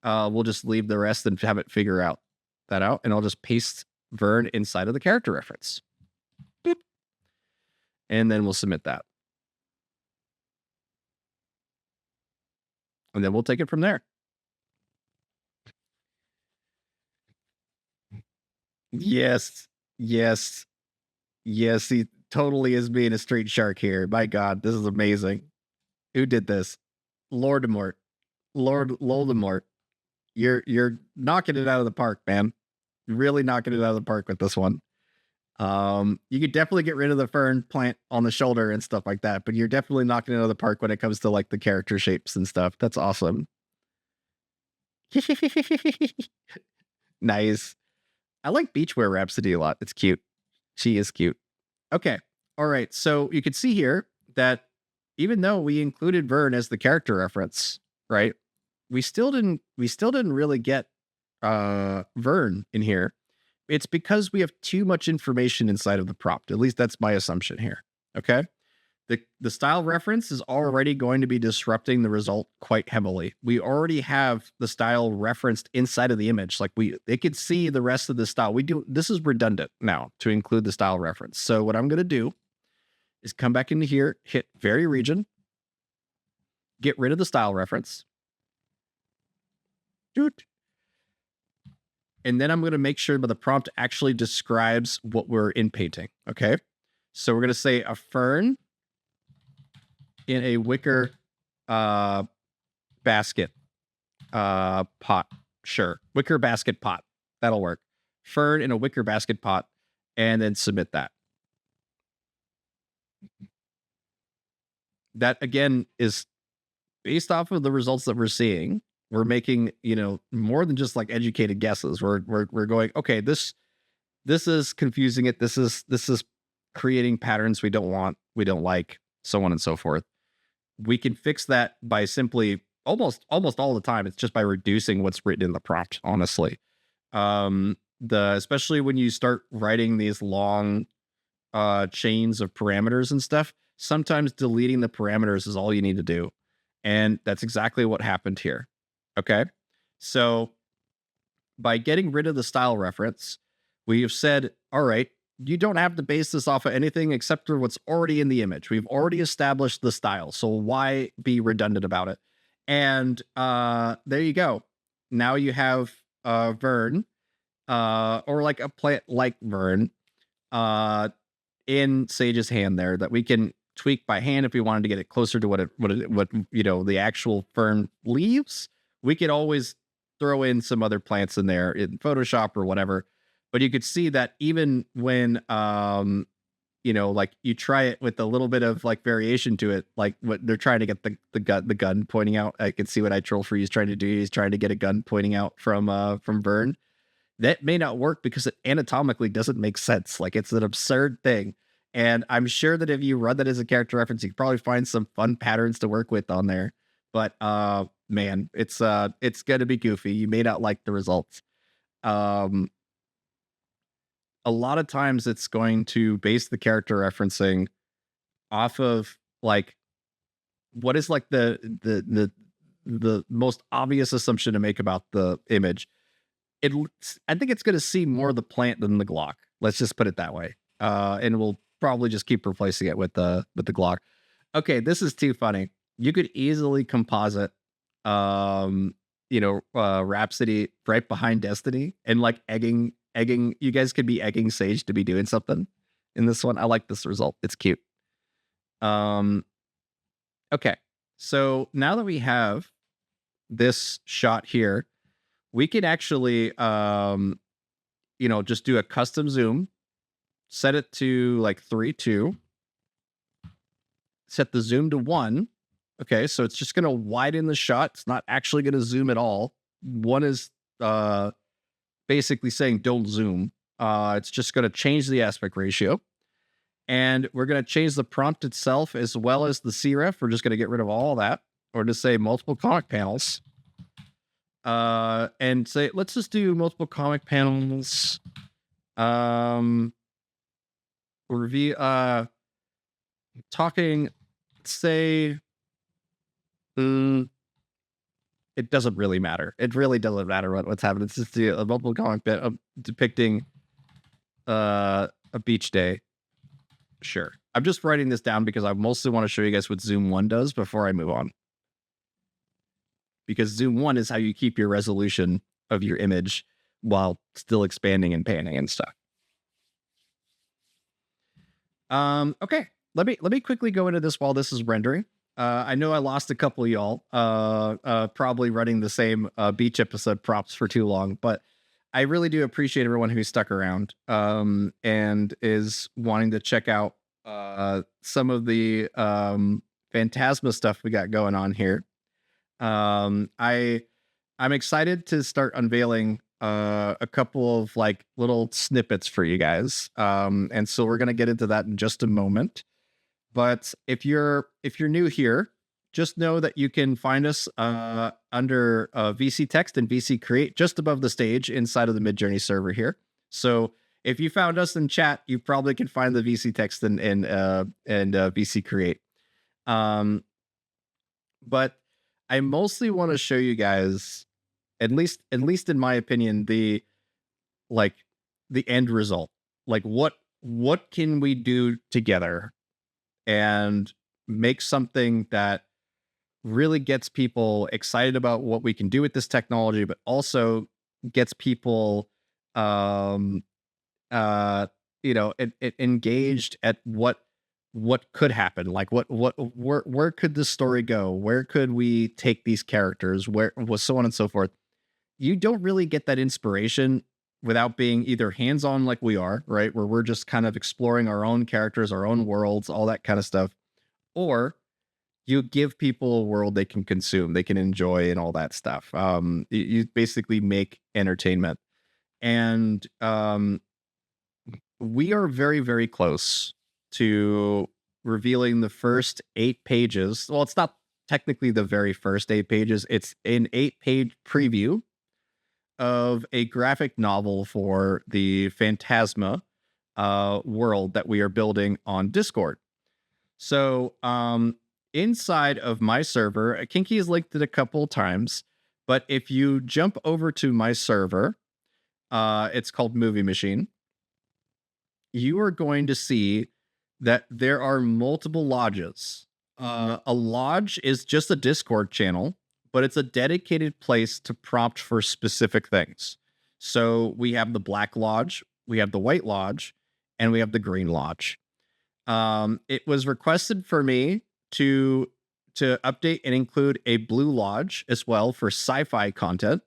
We'll just leave the rest and have it figure that out. And I'll just paste Vern inside of the character reference. Boop. And then we'll submit that. And then we'll take it from there. Yes. He totally is being a street shark here. My God, this is amazing. Who did this? Lord Voldemort. You're knocking it out of the park, man. Really knocking it out of the park with this one. You could definitely get rid of the fern plant on the shoulder and stuff like that, but you're definitely knocking it out of the park when it comes to like the character shapes and stuff. That's awesome. Nice. I like Beachwear Rhapsody a lot. It's cute. She is cute. Okay. All right. So you can see here that even though we included Vern as the character reference, right? We still didn't really get Vern in here. It's because we have too much information inside of the prompt. At least that's my assumption here. Okay. The style reference is already going to be disrupting the result quite heavily. We already have the style referenced inside of the image. Like they could see the rest of the style. This is redundant now to include the style reference. So what I'm going to do is come back into here, hit vary region, get rid of the style reference. And then I'm going to make sure that the prompt actually describes what we're in painting. Okay. So we're going to say a fern in a wicker basket pot. Sure. Wicker basket pot. That'll work. Fern in a wicker basket pot, and then submit that. That again is based off of the results that we're seeing. We're making, more than just like educated guesses. We're going, okay, this is confusing it. This is creating patterns we don't want, we don't like, so on and so forth. We can fix that by simply almost all the time. It's just by reducing what's written in the prompt, honestly. Especially when you start writing these long chains of parameters and stuff, sometimes deleting the parameters is all you need to do. And that's exactly what happened here. Okay. So by getting rid of the style reference, we have said, all right, you don't have to base this off of anything except for what's already in the image. We've already established the style. So why be redundant about it? And there you go. Now you have Vern, or like a plant like Vern, in Sage's hand there that we can tweak by hand if we wanted to get it closer to what the actual fern leaves. We could always throw in some other plants in there in Photoshop or whatever. But you could see that even when like you try it with a little bit of like variation to it, like what they're trying to get the gun pointing out. I can see what I Troll for you is trying to do. He's trying to get a gun pointing out from Vern. That may not work because it anatomically doesn't make sense. Like it's an absurd thing. And I'm sure that if you run that as a character reference, you can probably find some fun patterns to work with on there. But man, it's gonna be goofy. You may not like the results. A lot of times it's going to base the character referencing off of like what is like the most obvious assumption to make about the image. I think it's going to see more of the plant than the Glock. Let's just put it that way. And we'll probably just keep replacing it with the Glock. Okay, this is too funny. You could easily composite, Rhapsody right behind Destiny and like egging. You guys could be egging Sage to be doing something in this one. I like this result. It's cute. Okay, so now that we have this shot here, we can actually, just do a custom zoom, set it to like 3:2, set the zoom to 1. Okay, so it's just going to widen the shot. It's not actually going to zoom at all. 1 is basically saying don't zoom. It's just going to change the aspect ratio. And we're going to change the prompt itself as well as the cref. We're just going to get rid of all that. Or just say multiple comic panels. And say, let's just do multiple comic panels. Review, talking, say, it doesn't really matter. It really doesn't matter what's happening. It's just a multiple comic panel depicting a beach day. Sure. I'm just writing this down because I mostly want to show you guys what Zoom 1 does before I move on. Because Zoom 1 is how you keep your resolution of your image while still expanding and panning and stuff. Okay, let me quickly go into this while this is rendering. I know I lost a couple of y'all probably running the same beach episode props for too long, but I really do appreciate everyone who stuck around and is wanting to check out some of the Phantasma stuff we got going on here. I'm excited to start unveiling a couple of like little snippets for you guys. And so we're going to get into that in just a moment. But if you're new here, just know that you can find us under VC Text and VC Create just above the stage inside of the Midjourney server here. So if you found us in chat, you probably can find the VC Text and VC Create. But I mostly want to show you guys, at least in my opinion, the end result. Like what can we do together and make something that really gets people excited about what we can do with this technology, but also gets people engaged at what could happen. Like where could this story go? Where could we take these characters? Where was so on and so forth. You don't really get that inspiration without being either hands-on like we are, right? Where we're just kind of exploring our own characters, our own worlds, all that kind of stuff. Or you give people a world they can consume, they can enjoy and all that stuff. You basically make entertainment. And we are very, very close to revealing the first 8 pages. Well, it's not technically the very first 8 pages. It's an 8-page preview of a graphic novel for the Phantasma world that we are building on Discord. So inside of my server, Kinky has linked it a couple times, but if you jump over to my server, it's called Movie Machine, you are going to see that there are multiple lodges. A lodge is just a Discord channel, but it's a dedicated place to prompt for specific things. So we have the Black Lodge, we have the White Lodge, and we have the Green Lodge. It was requested for me to update and include a Blue Lodge as well for sci-fi content.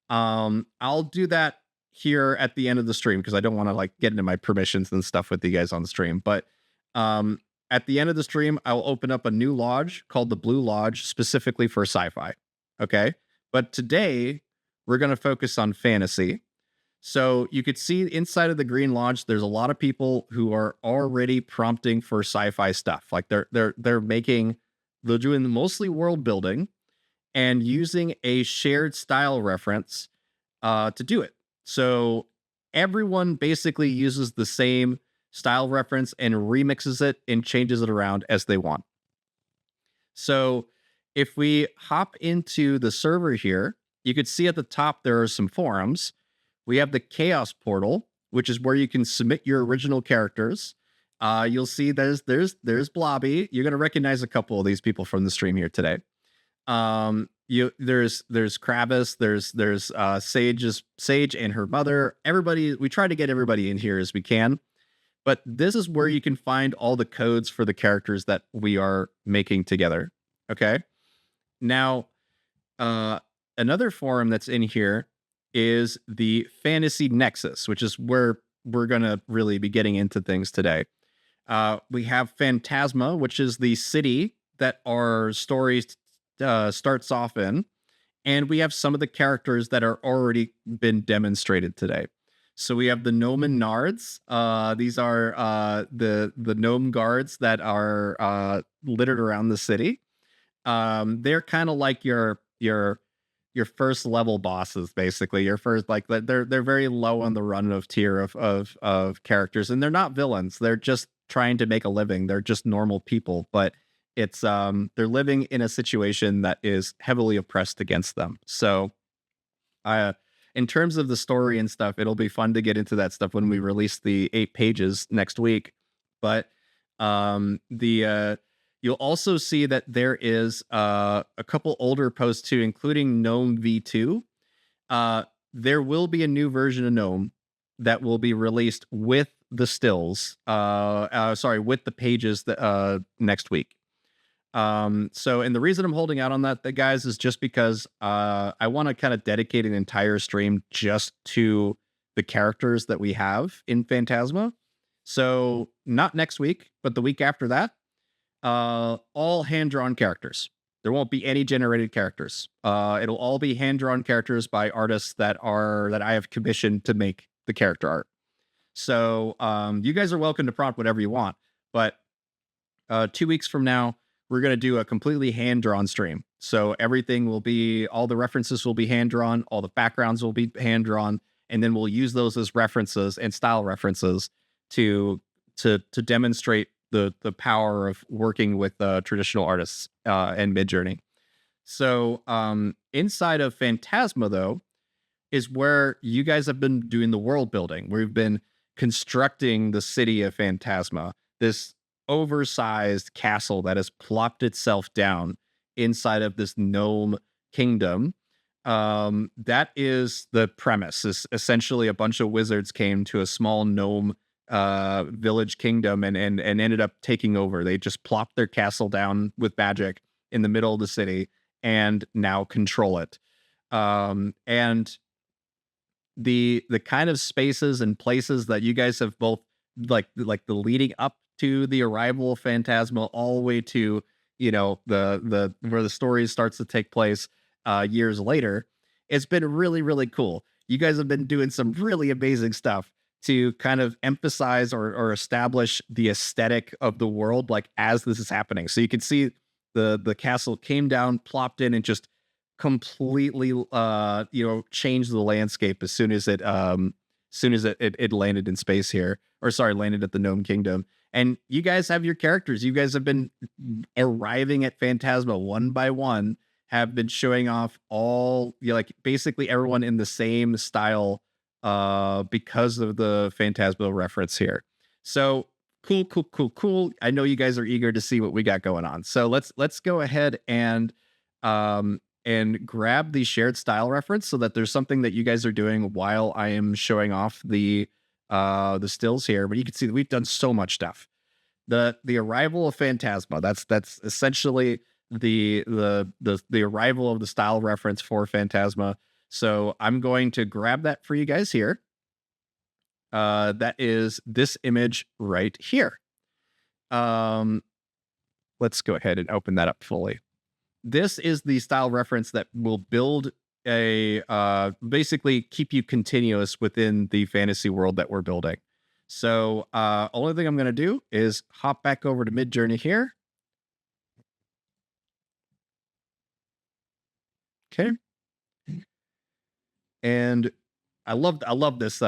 I'll do that here at the end of the stream because I don't want to like get into my permissions and stuff with you guys on the stream. But um, at the end of the stream, I'll open up a new lodge called the Blue Lodge specifically for sci-fi. Okay. But today we're going to focus on fantasy. So you could see inside of the Green Lodge, there's a lot of people who are already prompting for sci-fi stuff. Like they're doing mostly world building and using a shared style reference to do it. So everyone basically uses the same style reference and remixes it and changes it around as they want. So if we hop into the server here, you could see at the top there are some forums. We have the Chaos Portal, which is where you can submit your original characters. You'll see there's Blobby. You're gonna recognize a couple of these people from the stream here today. There's Kravis, there's Sage and her mother. Everybody, we try to get everybody in here as we can. But this is where you can find all the codes for the characters that we are making together. Okay. Now, another forum that's in here is the Fantasy Nexus, which is where we're going to really be getting into things today. We have Phantasma, which is the city that our story starts off in. And we have some of the characters that are already been demonstrated today. So we have the Gnomon Nards. These are the gnome guards that are littered around the city. They're kind of like your first level bosses, basically. Your first, like, they're very low on the run of tier of characters, and they're not villains. They're just trying to make a living. They're just normal people, but it's they're living in a situation that is heavily oppressed against them. So in terms of the story and stuff, it'll be fun to get into that stuff when we release the 8 pages next week. But you'll also see that there is a couple older posts too, including Gnome V2. There will be a new version of Gnome that will be released with the stills. With the pages that next week. And the reason I'm holding out on that, guys, is just because I want to kind of dedicate an entire stream just to the characters that we have in Phantasma. So not next week, but the week after that, all hand-drawn characters. There won't be any generated characters. It'll all be hand-drawn characters by artists that I have commissioned to make the character art. So you guys are welcome to prompt whatever you want, but 2 weeks from now, we're going to do a completely hand-drawn stream. So everything will be, all the references will be hand-drawn, all the backgrounds will be hand-drawn, and then we'll use those as references and style references to demonstrate the power of working with traditional artists and Midjourney. So inside of Phantasma, though, is where you guys have been doing the world building. We've been constructing the city of Phantasma, this oversized castle that has plopped itself down inside of this gnome kingdom. That is the premise. Is essentially a bunch of wizards came to a small gnome village kingdom and ended up taking over. They just plopped their castle down with magic in the middle of the city and now control it. And the kind of spaces and places that you guys have both like the leading up to the arrival of Phantasma all the way to, you know, the where the story starts to take place years later. It's been really, really cool. You guys have been doing some really amazing stuff to kind of emphasize or establish the aesthetic of the world, like as this is happening. So you can see the castle came down, plopped in, and just completely changed the landscape as soon as it landed in space here, or sorry, landed at the Gnome Kingdom. And you guys have your characters. You guys have been arriving at Phantasma one by one, have been showing off all, like basically everyone in the same style because of the Phantasma reference here. So cool. I know you guys are eager to see what we got going on. So let's go ahead and grab the shared style reference so that there's something that you guys are doing while I am showing off the stills here. But you can see that we've done so much stuff. the arrival of Phantasma. That's essentially the arrival of the style reference for Phantasma. So I'm going to grab that for you guys here. That is this image right here. Let's go ahead and open that up fully. This is the style reference that will build a basically keep you continuous within the fantasy world that we're building. So only thing I'm going to do is hop back over to Midjourney here. Okay. And I love this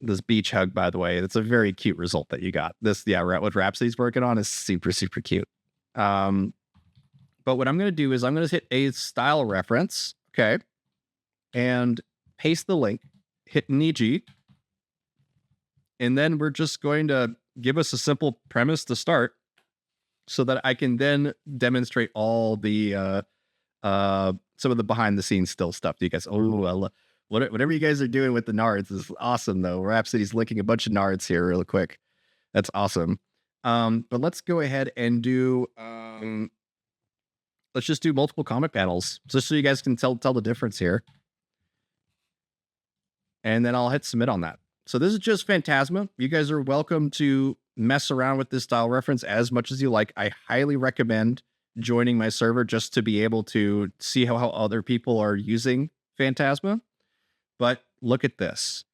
this beach hug, by the way. It's a very cute result that you got. This, yeah, what Rhapsody's working on is super, super cute. But what I'm going to do is I'm going to hit a style reference, okay, and paste the link, hit Niji, and then we're just going to give us a simple premise to start so that I can then demonstrate all the some of the behind the scenes still stuff to you guys. Whatever you guys are doing with the nards is awesome, though. Rhapsody's linking a bunch of nards here real quick. That's awesome. But let's go ahead and do let's just do multiple comic panels just so you guys can tell the difference here. And then I'll hit submit on that. So this is just Phantasma. You guys are welcome to mess around with this style reference as much as you like. I highly recommend joining my server just to be able to see how other people are using Phantasma. But look at this.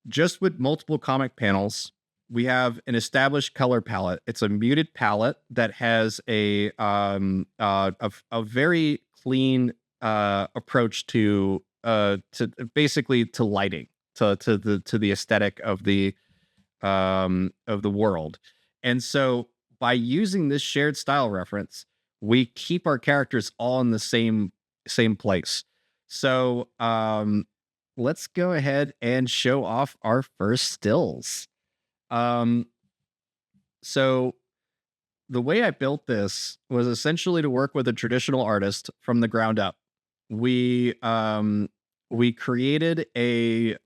Just with multiple comic panels, we have an established color palette. It's a muted palette that has a very clean approach to basically to lighting, to the aesthetic of the world. And so by using this shared style reference, we keep our characters all in the same place. So let's go ahead and show off our first stills. So the way I built this was essentially to work with a traditional artist from the ground up. We created a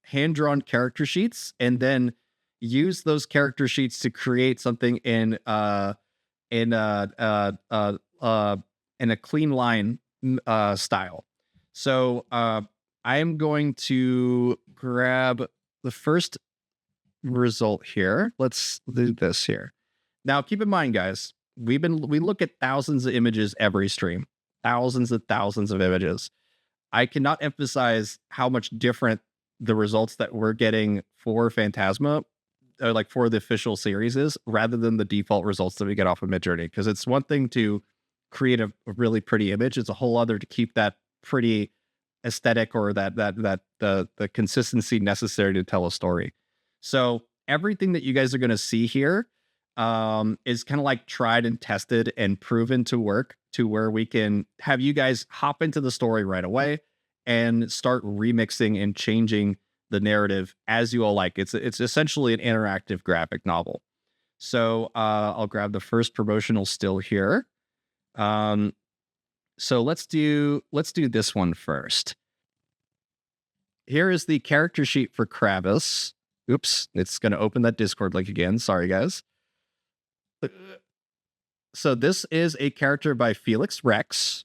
hand-drawn character sheets and then used those character sheets to create something in a clean line style. So I am going to grab the first result here. Let's do this here. Now, keep in mind, guys, we look at thousands of images every stream, thousands of images. I cannot emphasize how much different the results that we're getting for Phantasma, like for the official series, is rather than the default results that we get off of Midjourney. Because it's one thing to create a really pretty image; it's a whole other to keep that pretty aesthetic or the consistency necessary to tell a story. So everything that you guys are going to see here is kind of like tried and tested and proven to work, to where we can have you guys hop into the story right away and start remixing and changing the narrative as you all like. It's essentially an interactive graphic novel. So I'll grab the first promotional still here. So let's do this one first. Here is the character sheet for Kravis. Oops, it's going to open that Discord link again. Sorry, guys. So this is a character by Felix Rex.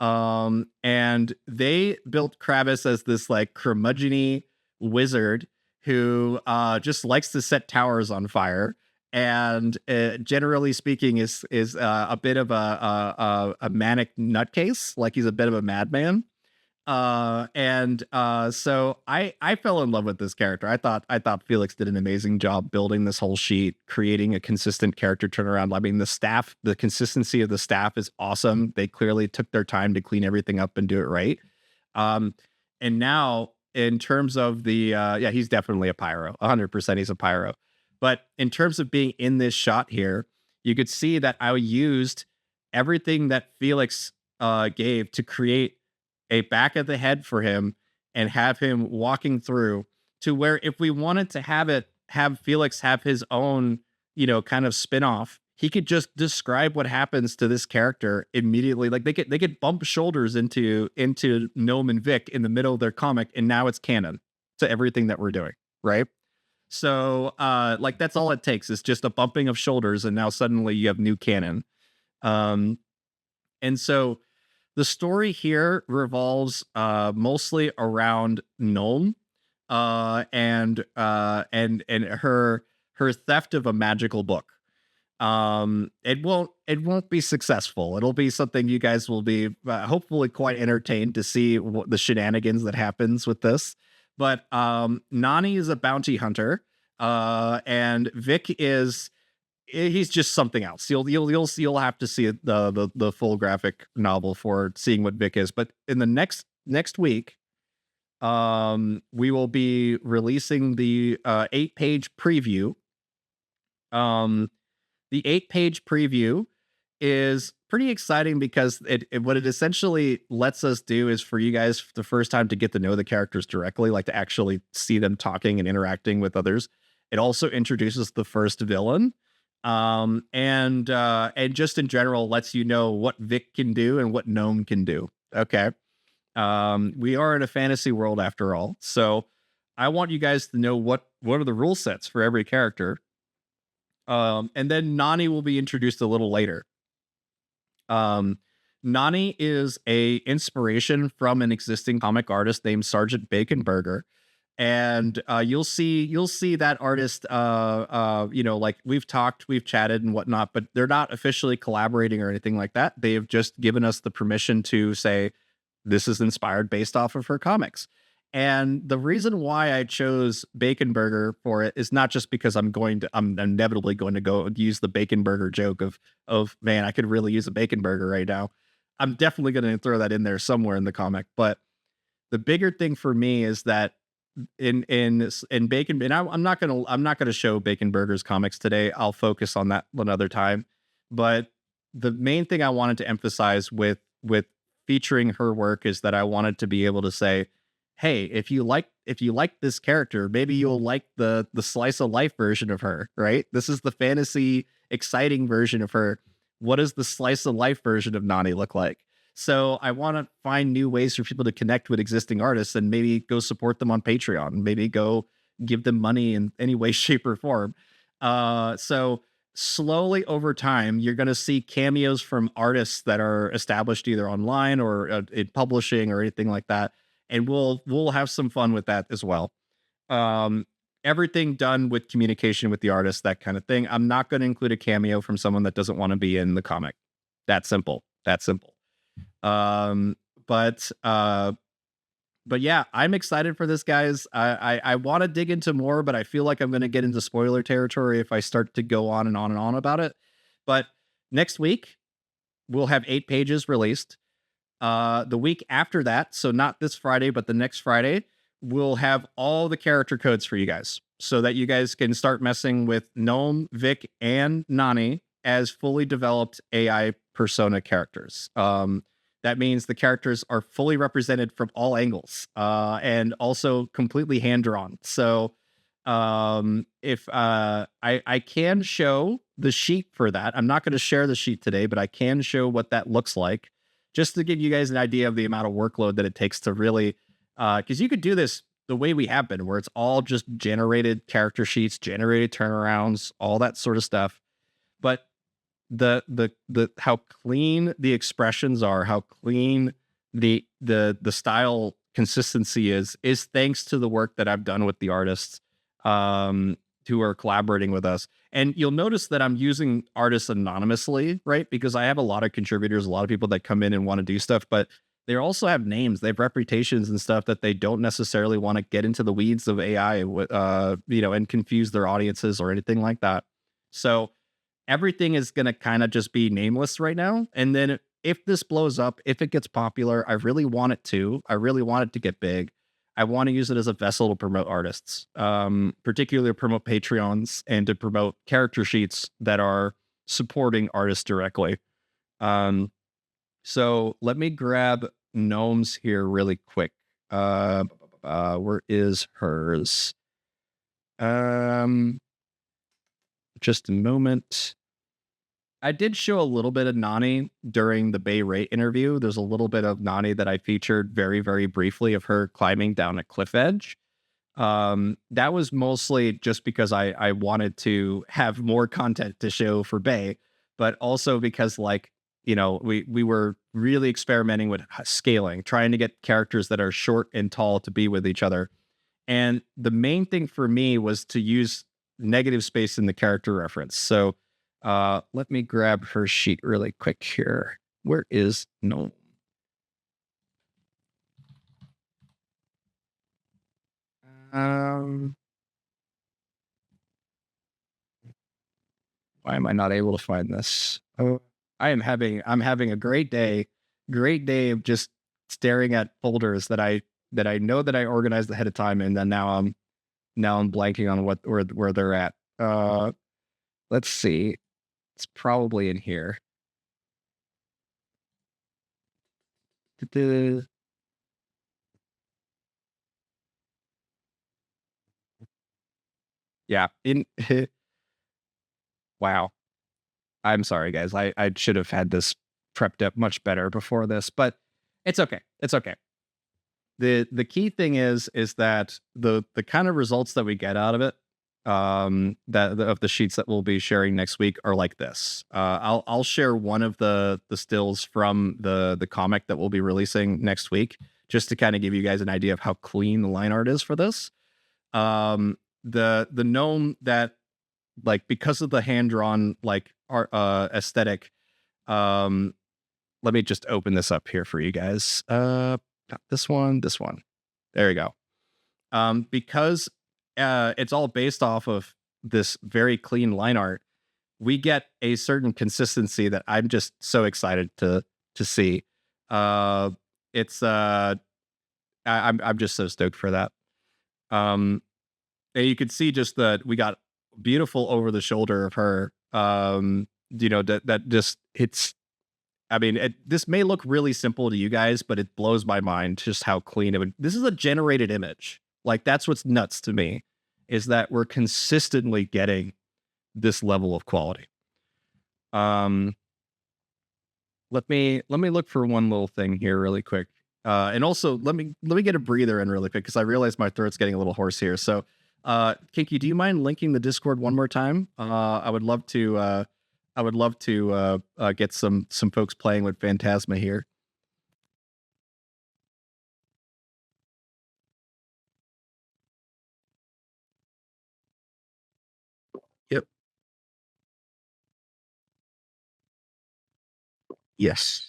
And they built Kravis as this like curmudgeon-y wizard who just likes to set towers on fire. And generally speaking, is a bit of a manic nutcase, like he's a bit of a madman. So I fell in love with this character. I thought Felix did an amazing job building this whole sheet, creating a consistent character turnaround. I mean, the consistency of the staff is awesome. They clearly took their time to clean everything up and do it right. And now in terms of the he's definitely a pyro. 100% he's a pyro. But in terms of being in this shot here, you could see that I used everything that Felix gave to create a back of the head for him and have him walking through, to where if we wanted to have Felix have his own, kind of spin-off, he could just describe what happens to this character immediately. Like they could bump shoulders into Gnome and Vic in the middle of their comic, and now it's canon to everything that we're doing, right? So like that's all it takes is just a bumping of shoulders, and now suddenly you have new canon. Um, and so the story here revolves mostly around Nuln and her theft of a magical book. It won't be successful. It'll be something you guys will be hopefully quite entertained to see what the shenanigans that happens with this. But Nani is a bounty hunter, and Vic is he's just something else. You'll have to see the full graphic novel for seeing what Vic is. But in the next week, we will be releasing the 8-page preview. The 8-page preview is pretty exciting because what it essentially lets us do is for you guys for the first time to get to know the characters directly, like to actually see them talking and interacting with others. It also introduces the first villain, and just in general lets you know what Vic can do and what Gnome can do. Okay, we are in a fantasy world after all, so I want you guys to know what are the rule sets for every character. And then Nani will be introduced a little later. Nani is a inspiration from an existing comic artist named Sergeant Baconburger. And you'll see that artist, like we've chatted and whatnot, but they're not officially collaborating or anything like that. They have just given us the permission to say this is inspired based off of her comics. And the reason why I chose Baconburger for it is not just because I'm inevitably going to go use the Baconburger joke of man, I could really use a Baconburger right now. I'm definitely going to throw that in there somewhere in the comic. But the bigger thing for me is that in Bacon, and I'm not gonna show Baconburger's comics today. I'll focus on that another time. But the main thing I wanted to emphasize with featuring her work is that I wanted to be able to say, hey, if you like this character, maybe you'll like the slice of life version of her, right? This is the fantasy exciting version of her. What does the slice of life version of Nani look like? So I want to find new ways for people to connect with existing artists and maybe go support them on Patreon, maybe go give them money in any way, shape, or form. So slowly over time, you're going to see cameos from artists that are established either online or in publishing or anything like that. And we'll have some fun with that as well. Everything done with communication with the artist, that kind of thing. I'm not going to include a cameo from someone that doesn't want to be in the comic. That simple. But yeah, I'm excited for this, guys. I want to dig into more, but I feel like I'm going to get into spoiler territory if I start to go on and on and on about it. But next week we'll have 8 pages released. The week after that, so not this Friday, but the next Friday, we'll have all the character codes for you guys so that you guys can start messing with Gnome, Vic, and Nani as fully developed AI persona characters. That means the characters are fully represented from all angles, and also completely hand-drawn. So if I can show the sheet for that. I'm not going to share the sheet today, but I can show what that looks like, just to give you guys an idea of the amount of workload that it takes to really, because you could do this the way we have been, where it's all just generated character sheets, generated turnarounds, all that sort of stuff. But the how clean the expressions are, how clean the style consistency is thanks to the work that I've done with the artists who are collaborating with us. And you'll notice that I'm using artists anonymously, right? Because I have a lot of contributors, a lot of people that come in and want to do stuff, but they also have names, they have reputations and stuff that they don't necessarily want to get into the weeds of AI, and confuse their audiences or anything like that. So everything is going to kind of just be nameless right now. And then if this blows up, if it gets popular, I really want it to get big. I want to use it as a vessel to promote artists, particularly to promote Patreons and to promote character sheets that are supporting artists directly. So let me grab Gnomes here really quick. Where is hers? Just a moment. I did show a little bit of Nani during the Bay Ray interview. There's a little bit of Nani that I featured very, very briefly of her climbing down a cliff edge. That was mostly just because I wanted to have more content to show for Bay, but also because like, we were really experimenting with scaling, trying to get characters that are short and tall to be with each other. And the main thing for me was to use negative space in the character reference. So let me grab her sheet really quick here. Where is no? Um, why am I not able to find this? Oh, I'm having a great day of just staring at folders that I know that I organized ahead of time, and then now I'm blanking on where they're at. Let's see. It's probably in here. Yeah, in wow. I'm sorry, guys. I should have had this prepped up much better before this, but it's okay. It's okay. The key thing is that the kind of results that we get out of it, of the sheets that we'll be sharing next week are like this. I'll share one of the stills from the comic that we'll be releasing next week, just to kind of give you guys an idea of how clean the line art is for this. The gnome that, like, because of the hand drawn like art aesthetic, um let me just open this up here for you guys. Not this one. There you go. Because it's all based off of this very clean line art, we get a certain consistency that I'm just so excited to see. Uh it's I'm just so stoked for that. Um and you could see just that we got beautiful over the shoulder of her. That just it's I mean, this may look really simple to you guys, but it blows my mind just how clean it would. This is a generated image. Like, that's what's nuts to me, is that we're consistently getting this level of quality. Um, let me look for one little thing here really quick. And also let me get a breather in really quick because I realize my throat's getting a little hoarse here. So, Kinky, do you mind linking the Discord one more time? I would love to. Get some folks playing with Phantasma here. Yep. Yes.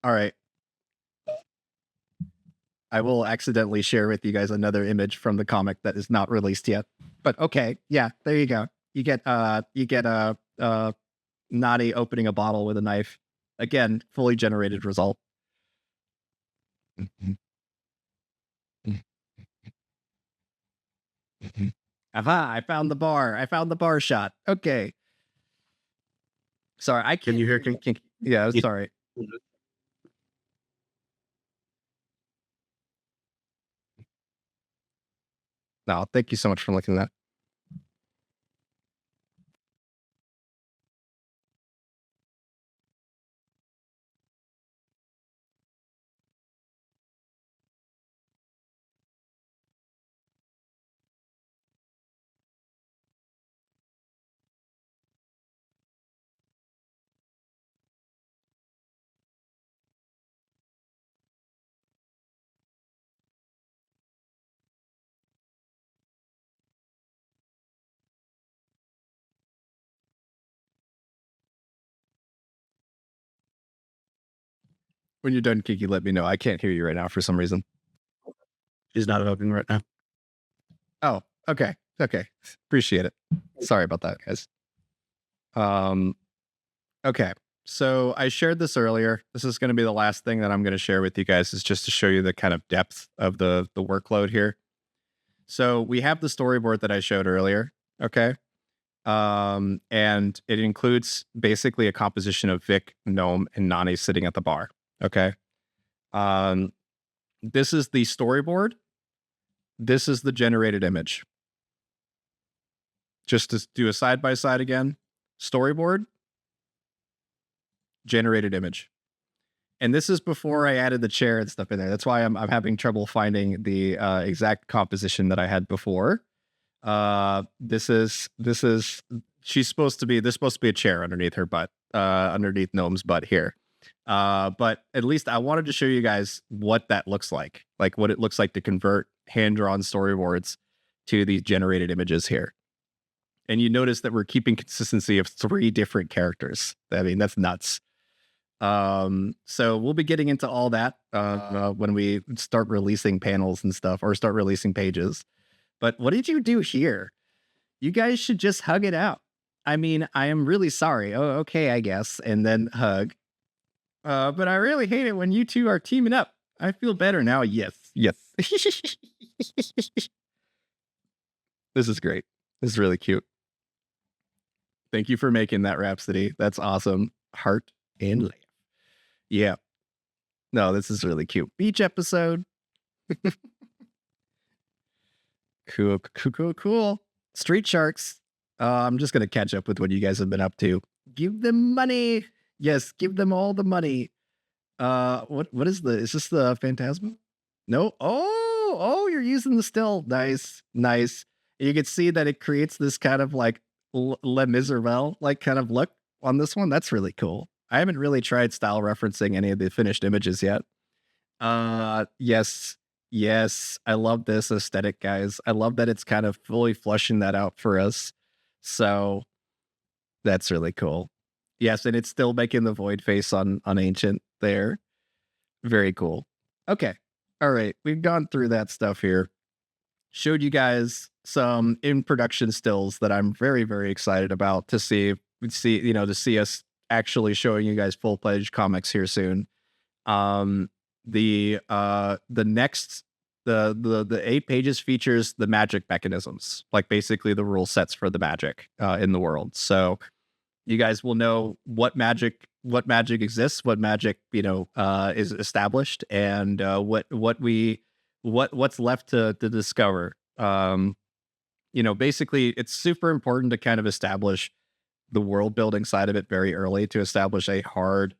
All right. I will accidentally share with you guys another image from the comic that is not released yet. But okay, yeah, there you go. You get Naughty opening a bottle with a knife. Again, fully generated result. Aha, I found the bar. I found the bar shot. Okay. Sorry, I can't. Can you hear Yeah, Yeah. sorry. No, thank you so much for looking at that. When you're done, Kiki, let me know. I can't hear you right now for some reason. She's not open right now. Oh, okay. Okay. Appreciate it. Sorry about that, guys. Okay. So I shared this earlier. This is going to be the last thing that I'm going to share with you guys, is just to show you the kind of depth of the workload here. So we have the storyboard that I showed earlier. Okay. And it includes basically a composition of Vic, Gnome, and Nani sitting at the bar. Okay. This is the storyboard. This is the generated image. Just to do a side by side again, storyboard, generated image. And this is before I added the chair and stuff in there. That's why I'm having trouble finding the exact composition that I had before. This is there's supposed to be a chair underneath her butt, underneath Gnome's butt here. But at least I wanted to show you guys what that looks like what it looks like to convert hand-drawn storyboards to these generated images here. And you notice that we're keeping consistency of 3 different characters. I mean, that's nuts. So we'll be getting into all that when we start releasing panels and stuff, or start releasing pages. But what did you do here? You guys should just hug it out. I mean, I am really sorry. Oh, okay, I guess. And then hug. But I really hate it when you two are teaming up. I feel better now. Yes. Yes. This is great. This is really cute. Thank you for making that, Rhapsody. That's awesome. Heart and laugh. Yeah. No, this is really cute. Beach episode. Cool. Street Sharks. I'm just going to catch up with what you guys have been up to. Give them money. Yes, give them all the money. What is this the Phantasma? No. Oh, you're using the still. Nice. You can see that it creates this kind of like Les Miserables like kind of look on this one. That's really cool. I haven't really tried style referencing any of the finished images yet. Yes. I love this aesthetic, guys. I love that it's kind of fully flushing that out for us. So that's really cool. Yes, and it's still making the void face on Ancient there. Very cool. Okay. All right. We've gone through that stuff here. Showed you guys some in production stills that I'm very, very excited about to see us actually showing you guys full-fledged comics here soon. The 8 pages features the magic mechanisms, like basically the rule sets for the magic in the world. So you guys will know what magic exists, what magic is established, and what's left to discover. Basically, it's super important to kind of establish the world building side of it very early, to establish a hard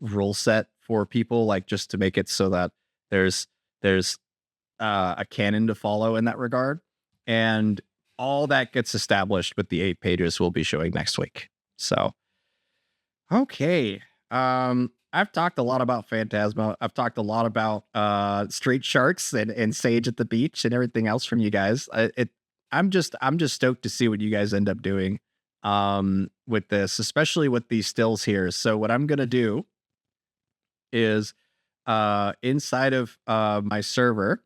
rule set for people, like just to make it so that there's a canon to follow in that regard. And all that gets established with the 8 pages we'll be showing next week. So, okay. I've talked a lot about Phantasma. I've talked a lot about Street Sharks and Sage at the Beach and everything else from you guys. I'm just stoked to see what you guys end up doing with this, especially with these stills here. So what I'm gonna do is inside of my server,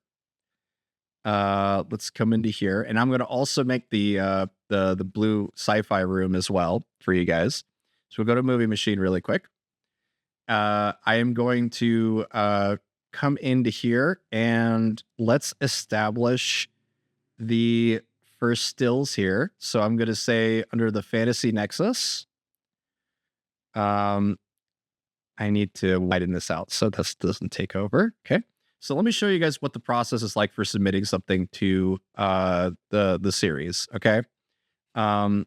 let's come into here, and I'm gonna also make the blue sci-fi room as well for you guys. So we'll go to Movie Machine really quick. I am going to come into here and let's establish the first stills here. So I'm going to say under the Fantasy Nexus, I need to widen this out so this doesn't take over. Okay. So let me show you guys what the process is like for submitting something to the series. Okay. On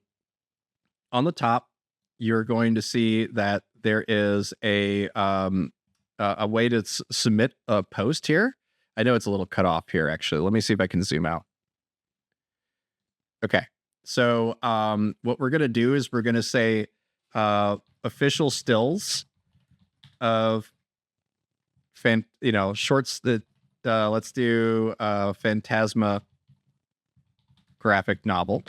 the top, you're going to see that there is a way to submit a post here. I know it's a little cut off here, actually. Let me see if I can zoom out. Okay. So what we're going to do is we're going to say official stills of shorts that let's do Phantasma graphic novel.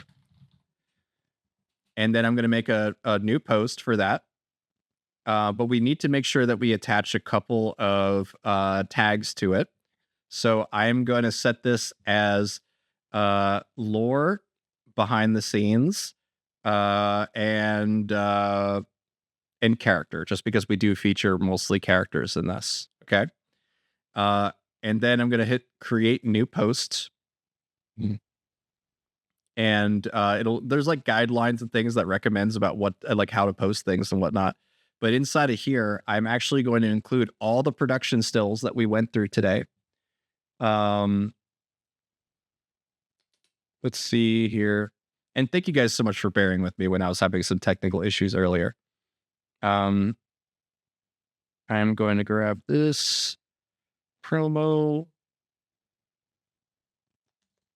And then I'm going to make a new post for that. But we need to make sure that we attach a couple of tags to it. So I'm going to set this as lore, behind the scenes, and character, just because we do feature mostly characters in this. Okay. And then I'm gonna hit create new post. And there's like guidelines and things that recommends about what like how to post things and whatnot. But inside of here, I'm actually going to include all the production stills that we went through today. Let's see here. And thank you guys so much for bearing with me when I was having some technical issues earlier. I'm going to grab this promo.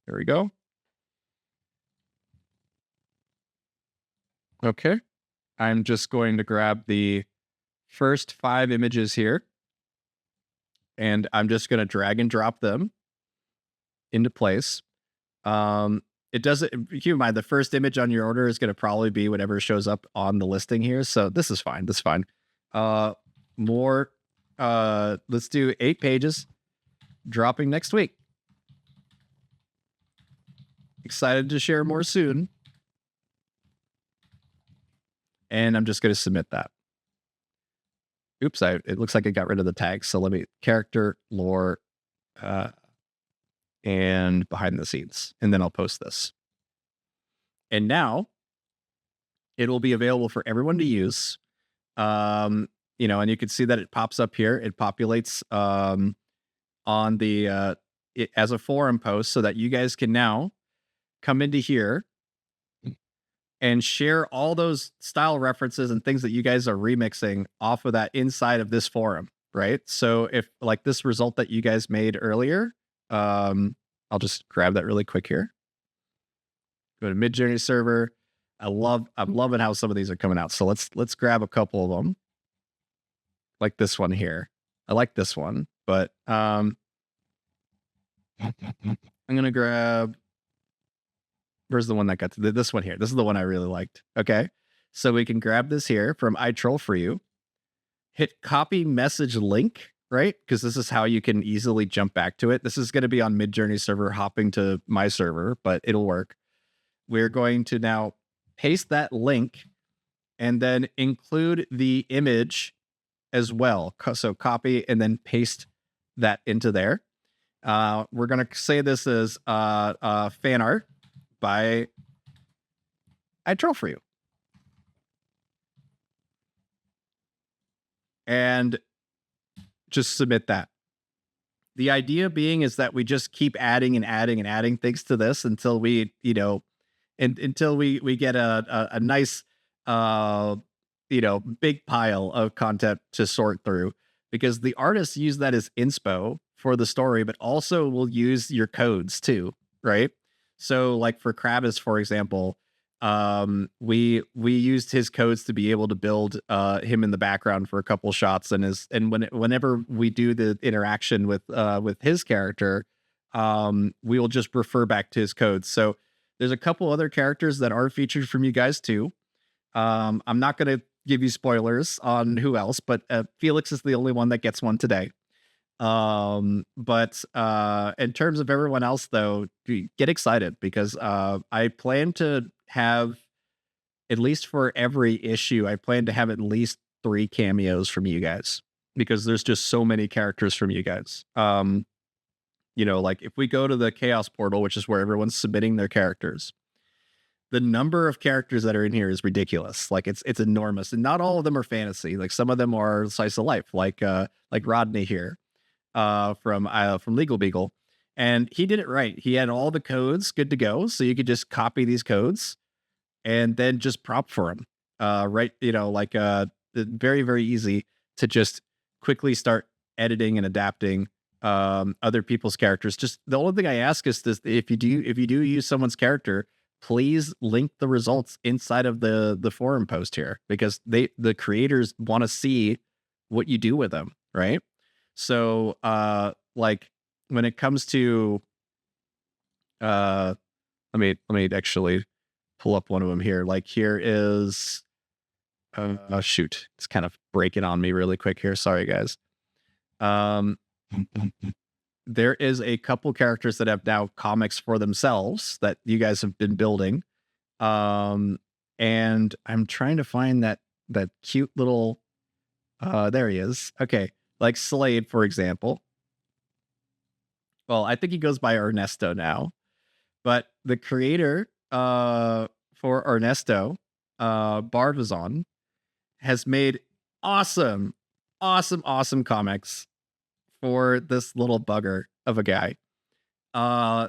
There we go. Okay. I'm just going to grab the first 5 images here, and I'm just going to drag and drop them into place. It doesn't, keep in mind, the first image on your order is going to probably be whatever shows up on the listing here. So this is fine. This is fine. Let's do 8 pages dropping next week. Excited to share more soon. And I'm just going to submit that. Oops, it looks like I got rid of the tags. So let me character, lore, and behind the scenes, and then I'll post this. And now it will be available for everyone to use. And you can see that it pops up here. It populates on the as a forum post, so that you guys can now come into here and share all those style references and things that you guys are remixing off of that inside of this forum, right? So if like this result that you guys made earlier, I'll just grab that really quick here. Go to Midjourney server. I'm loving how some of these are coming out. So let's grab a couple of them. Like this one here. I like this one, but I'm gonna grab, where's the one that got to this one here? This is the one I really liked. Okay. So we can grab this here from I Troll For You. Hit copy message link, right? Because this is how you can easily jump back to it. This is going to be on Midjourney server hopping to my server, but it'll work. We're going to now paste that link and then include the image as well. So copy and then paste that into there. We're going to say this is fan art by I Troll For You. And just submit that. The idea being is that we just keep adding and adding and adding things to this until we, until we get a nice, big pile of content to sort through, because the artists use that as inspo for the story, but also will use your codes too, right? So like for Kravis, for example, we used his codes to be able to build him in the background for a couple shots, whenever we do the interaction with his character, we will just refer back to his codes. So there's a couple other characters that are featured from you guys too. I'm not going to give you spoilers on who else, but Felix is the only one that gets one today. But in terms of everyone else, though, get excited, because I plan to have, at least for every issue, I plan to have at least 3 cameos from you guys, because there's just so many characters from you guys. Like if we go to the Chaos portal, which is where everyone's submitting their characters, the number of characters that are in here is ridiculous. Like it's enormous, and not all of them are fantasy. Like some of them are slice of life, like Rodney here, from Legal Beagle, and he did it right. He had all the codes good to go, so you could just copy these codes and then just prompt for them. Right, very, very easy to just quickly start editing and adapting other people's characters. Just the only thing I ask is this: if you do use someone's character, please link the results inside of the forum post here, because the creators want to see what you do with them, right? So like when it comes to let me actually pull up one of them here. Like here is shoot, it's kind of breaking on me really quick here. Sorry guys. there is a couple characters that have now comics for themselves that you guys have been building. And I'm trying to find that cute little there he is. Okay. Like Slade, for example. Well, I think he goes by Ernesto now. But the creator for Ernesto, Barbazon, has made awesome, awesome comics for this little bugger of a guy.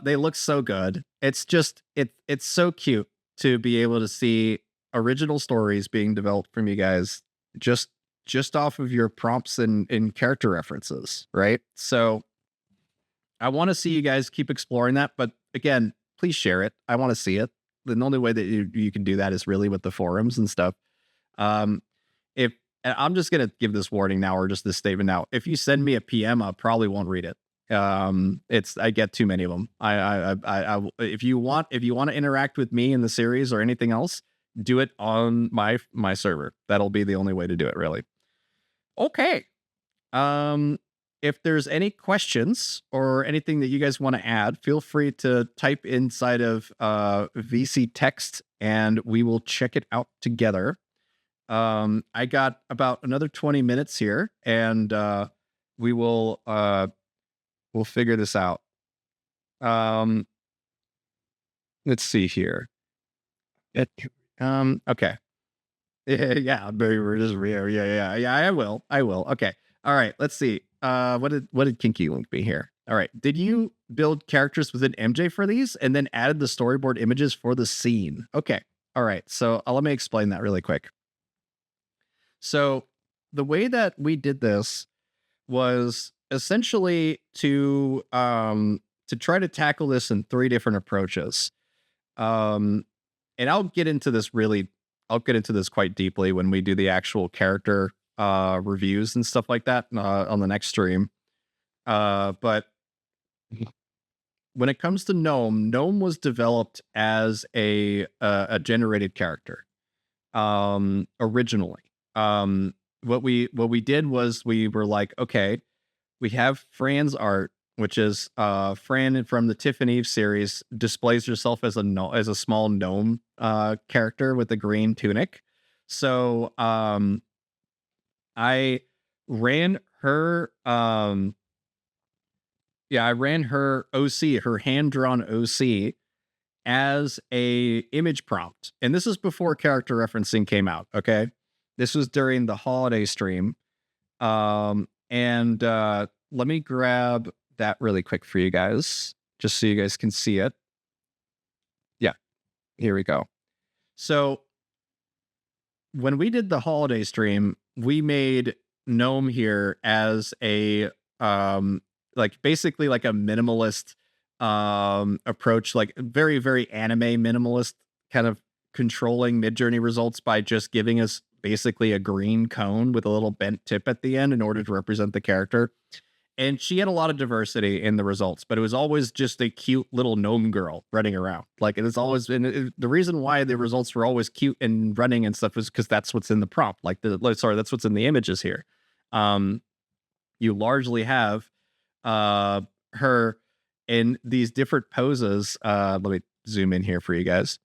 They look so good. It's just it's so cute to be able to see original stories being developed from you guys just off of your prompts and character references, right? So I want to see you guys keep exploring that, but again, please share it. I want to see it. The only way that you can do that is really with the forums and stuff. If and I'm just gonna give this warning now, or just this statement now. If you send me a PM, I probably won't read it. It's I get too many of them. If you want to interact with me in the series or anything else, do it on my server. That'll be the only way to do it, really. Okay. If there's any questions or anything that you guys want to add, feel free to type inside of VC text and we will check it out together. I got about another 20 minutes here and we will we'll figure this out. Let's see here. Okay. Yeah, we're just yeah. I will. Okay. All right. Let's see. What did Kinky Link be here? All right. Did you build characters within MJ for these and then added the storyboard images for the scene? Okay. All right. So let me explain that really quick. So the way that we did this was essentially to try to tackle this in 3 different approaches. And I'll get into this quite deeply when we do the actual character reviews and stuff like that on the next stream. But when it comes to Gnome was developed as a generated character originally. What we did was we were like, okay, we have Fran's art, which is Fran from the Tiff and Eve series displays herself as a small gnome character with a green tunic. So I ran her I ran her OC, her hand-drawn OC as a image prompt. And this is before character referencing came out, okay? This was during the holiday stream. Let me grab that really quick for you guys, just so you guys can see it. Yeah, here we go. So when we did the holiday stream, we made Gnome here as a basically like a minimalist approach, like very, very anime minimalist, kind of controlling Mid-Journey results by just giving us basically a green cone with a little bent tip at the end in order to represent the character. And she had a lot of diversity in the results, but it was always just a cute little gnome girl running around. Like it was always, and the reason why the results were always cute and running and stuff is because that's what's in the prompt. That's what's in the images here. You largely have her in these different poses. Let me zoom in here for you guys.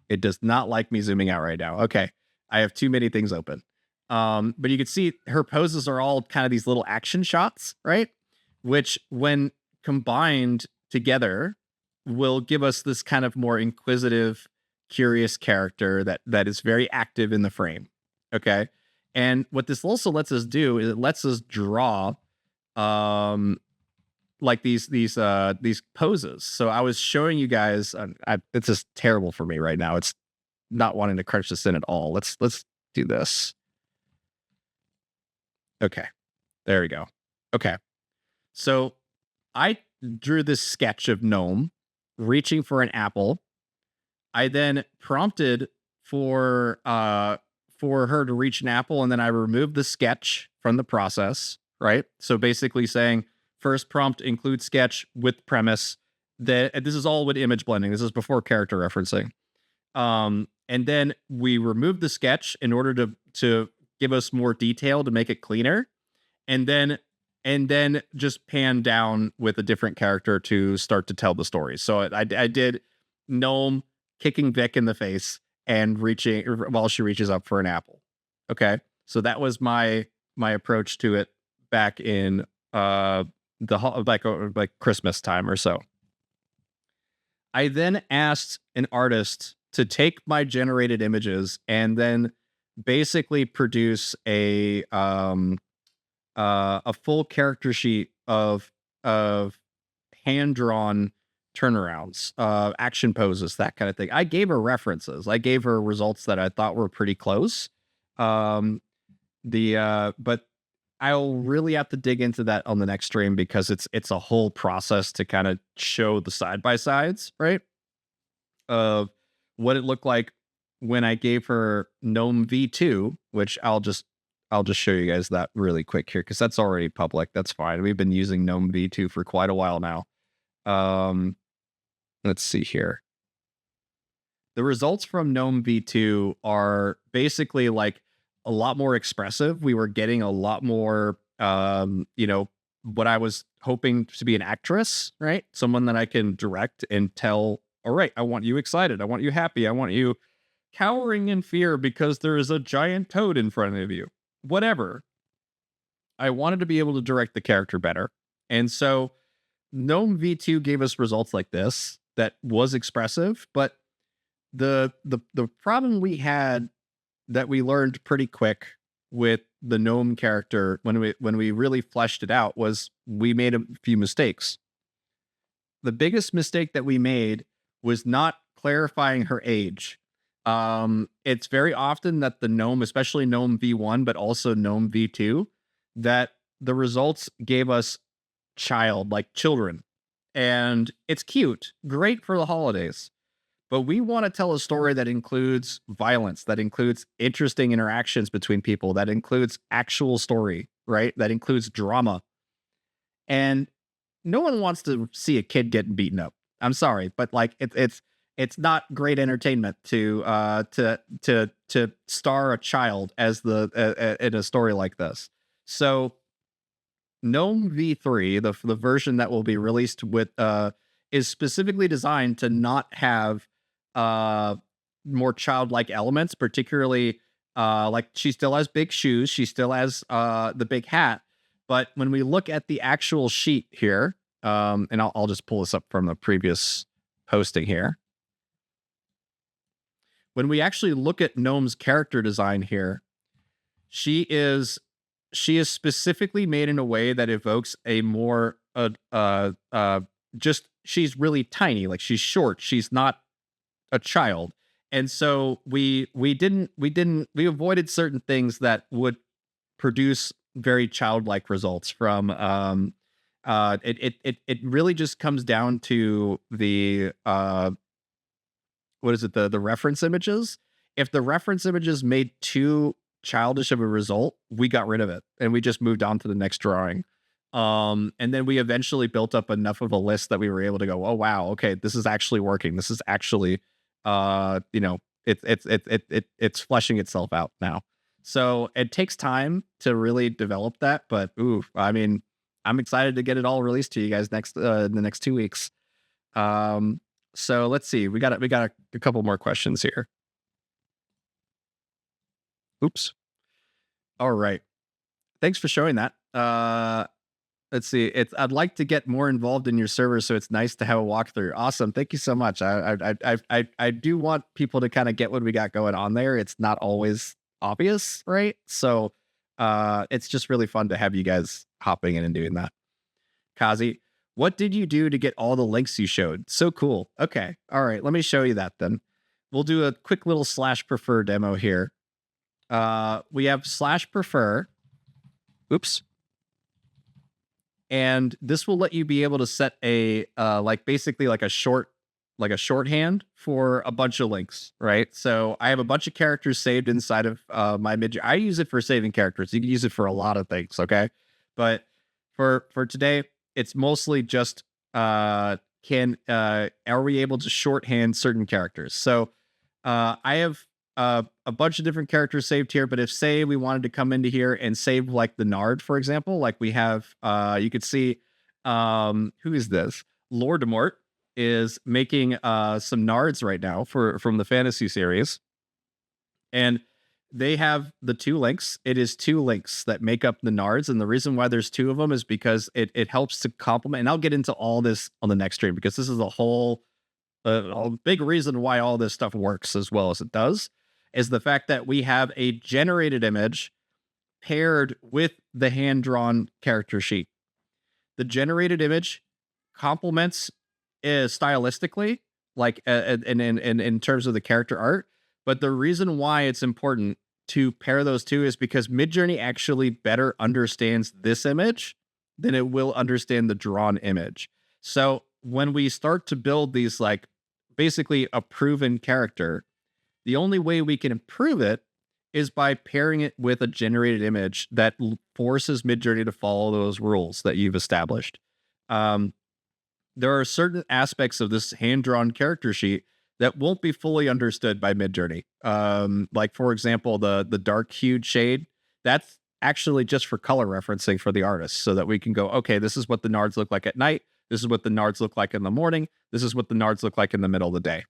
It does not like me zooming out right now. Okay. I have too many things open. But you can see her poses are all kind of these little action shots, right? Which when combined together will give us this kind of more inquisitive, curious character that is very active in the frame. Okay. And what this also lets us do is it lets us draw like these poses. So I was showing you guys, it's just terrible for me right now. It's not wanting to crunch this in at all. Let's do this. Okay, there we go. Okay, so I drew this sketch of Gnome reaching for an apple. I then prompted for her to reach an apple, and then I removed the sketch from the process, right? So basically saying, first prompt include sketch with premise. That this is all with image blending. This is before character referencing. And then we removed the sketch in order to give us more detail to make it cleaner. And then and then just pan down with a different character to start to tell the story. So I did Gnome kicking Vic in the face and reaching while she reaches up for an apple. Okay, so that was my approach to it back in like Christmas time or so. I then asked an artist to take my generated images and then basically produce a full character sheet of hand drawn turnarounds, action poses, that kind of thing. I gave her references. I gave her results that I thought were pretty close. Um, but I'll really have to dig into that on the next stream because it's a whole process to kind of show the side by sides, right? Of what it looked like when I gave her Gnome V2, which I'll just show you guys that really quick here because that's already public. That's fine. We've been using Gnome V2 for quite a while now. Let's see here. The results from Gnome V2 are basically like a lot more expressive. We were getting a lot more, what I was hoping to be an actress, right? Someone that I can direct and tell, all right, I want you excited. I want you happy. I want you cowering in fear because there is a giant toad in front of you. Whatever. I wanted to be able to direct the character better. And so Gnome V2 gave us results like this that was expressive, but the problem we had that we learned pretty quick with the gnome character when we really fleshed it out was we made a few mistakes. The biggest mistake that we made was not clarifying her age. It's very often that the gnome, especially gnome V1, but also gnome V2, that the results gave us child, like children. And it's cute, great for the holidays. But we want to tell a story that includes violence, that includes interesting interactions between people, that includes actual story, right? That includes drama. And no one wants to see a kid getting beaten up. I'm sorry, but like it's not great entertainment to star a child as in a story like this. So Gnome V3, the version that will be released with is specifically designed to not have more childlike elements, particularly like she still has big shoes, she still has the big hat, but when we look at the actual sheet here, and I'll just pull this up from the previous posting here. When we actually look at Gnome's character design here, she is specifically made in a way that evokes a more just she's really tiny, like she's short, she's not a child. And so we avoided certain things that would produce very childlike results from it really just comes down to the what is it, the reference images. If the reference images made too childish of a result, we got rid of it and we just moved on to the next drawing. And then we eventually built up enough of a list that we were able to go, oh wow, okay, this is actually working. This is actually it's fleshing itself out now. So it takes time to really develop that, but I mean, I'm excited to get it all released to you guys in the next 2 weeks. So let's see. We got a couple more questions here. Oops. All right. Thanks for showing that. Let's see. I'd like to get more involved in your server, so it's nice to have a walkthrough. Awesome. Thank you so much. I do want people to kind of get what we got going on there. It's not always obvious, right? So it's just really fun to have you guys hopping in and doing that. Kazi, what did you do to get all the links you showed? So cool. Okay. All right. Let me show you that then. We'll do a quick little /prefer demo here. We have /prefer. Oops. And this will let you be able to set a basically like a shorthand for a bunch of links, right? So I have a bunch of characters saved inside of my mid. I use it for saving characters. You can use it for a lot of things, okay? But for today, it's mostly just are we able to shorthand certain characters? So I have a bunch of different characters saved here, but if say we wanted to come into here and save like the Nard, for example, like we have, you could see, who is this? Lordemort is making some Nards right now from the fantasy series, and they have the 2 links. It is 2 links that make up the Nards, and the reason why there's 2 of them is because it helps to complement. And I'll get into all this on the next stream because this is a big reason why all this stuff works as well as it does, is the fact that we have a generated image paired with the hand-drawn character sheet. The generated image complements stylistically, like in terms of the character art. But the reason why it's important to pair those 2 is because Midjourney actually better understands this image than it will understand the drawn image. So when we start to build these, like, basically a proven character, the only way we can improve it is by pairing it with a generated image that forces Midjourney to follow those rules that you've established. There are certain aspects of this hand-drawn character sheet that won't be fully understood by Midjourney. Like, for example, the dark hued shade, that's actually just for color referencing for the artist, so that we can go, okay, this is what the Nards look like at night. This is what the Nards look like in the morning. This is what the Nards look like in the middle of the day.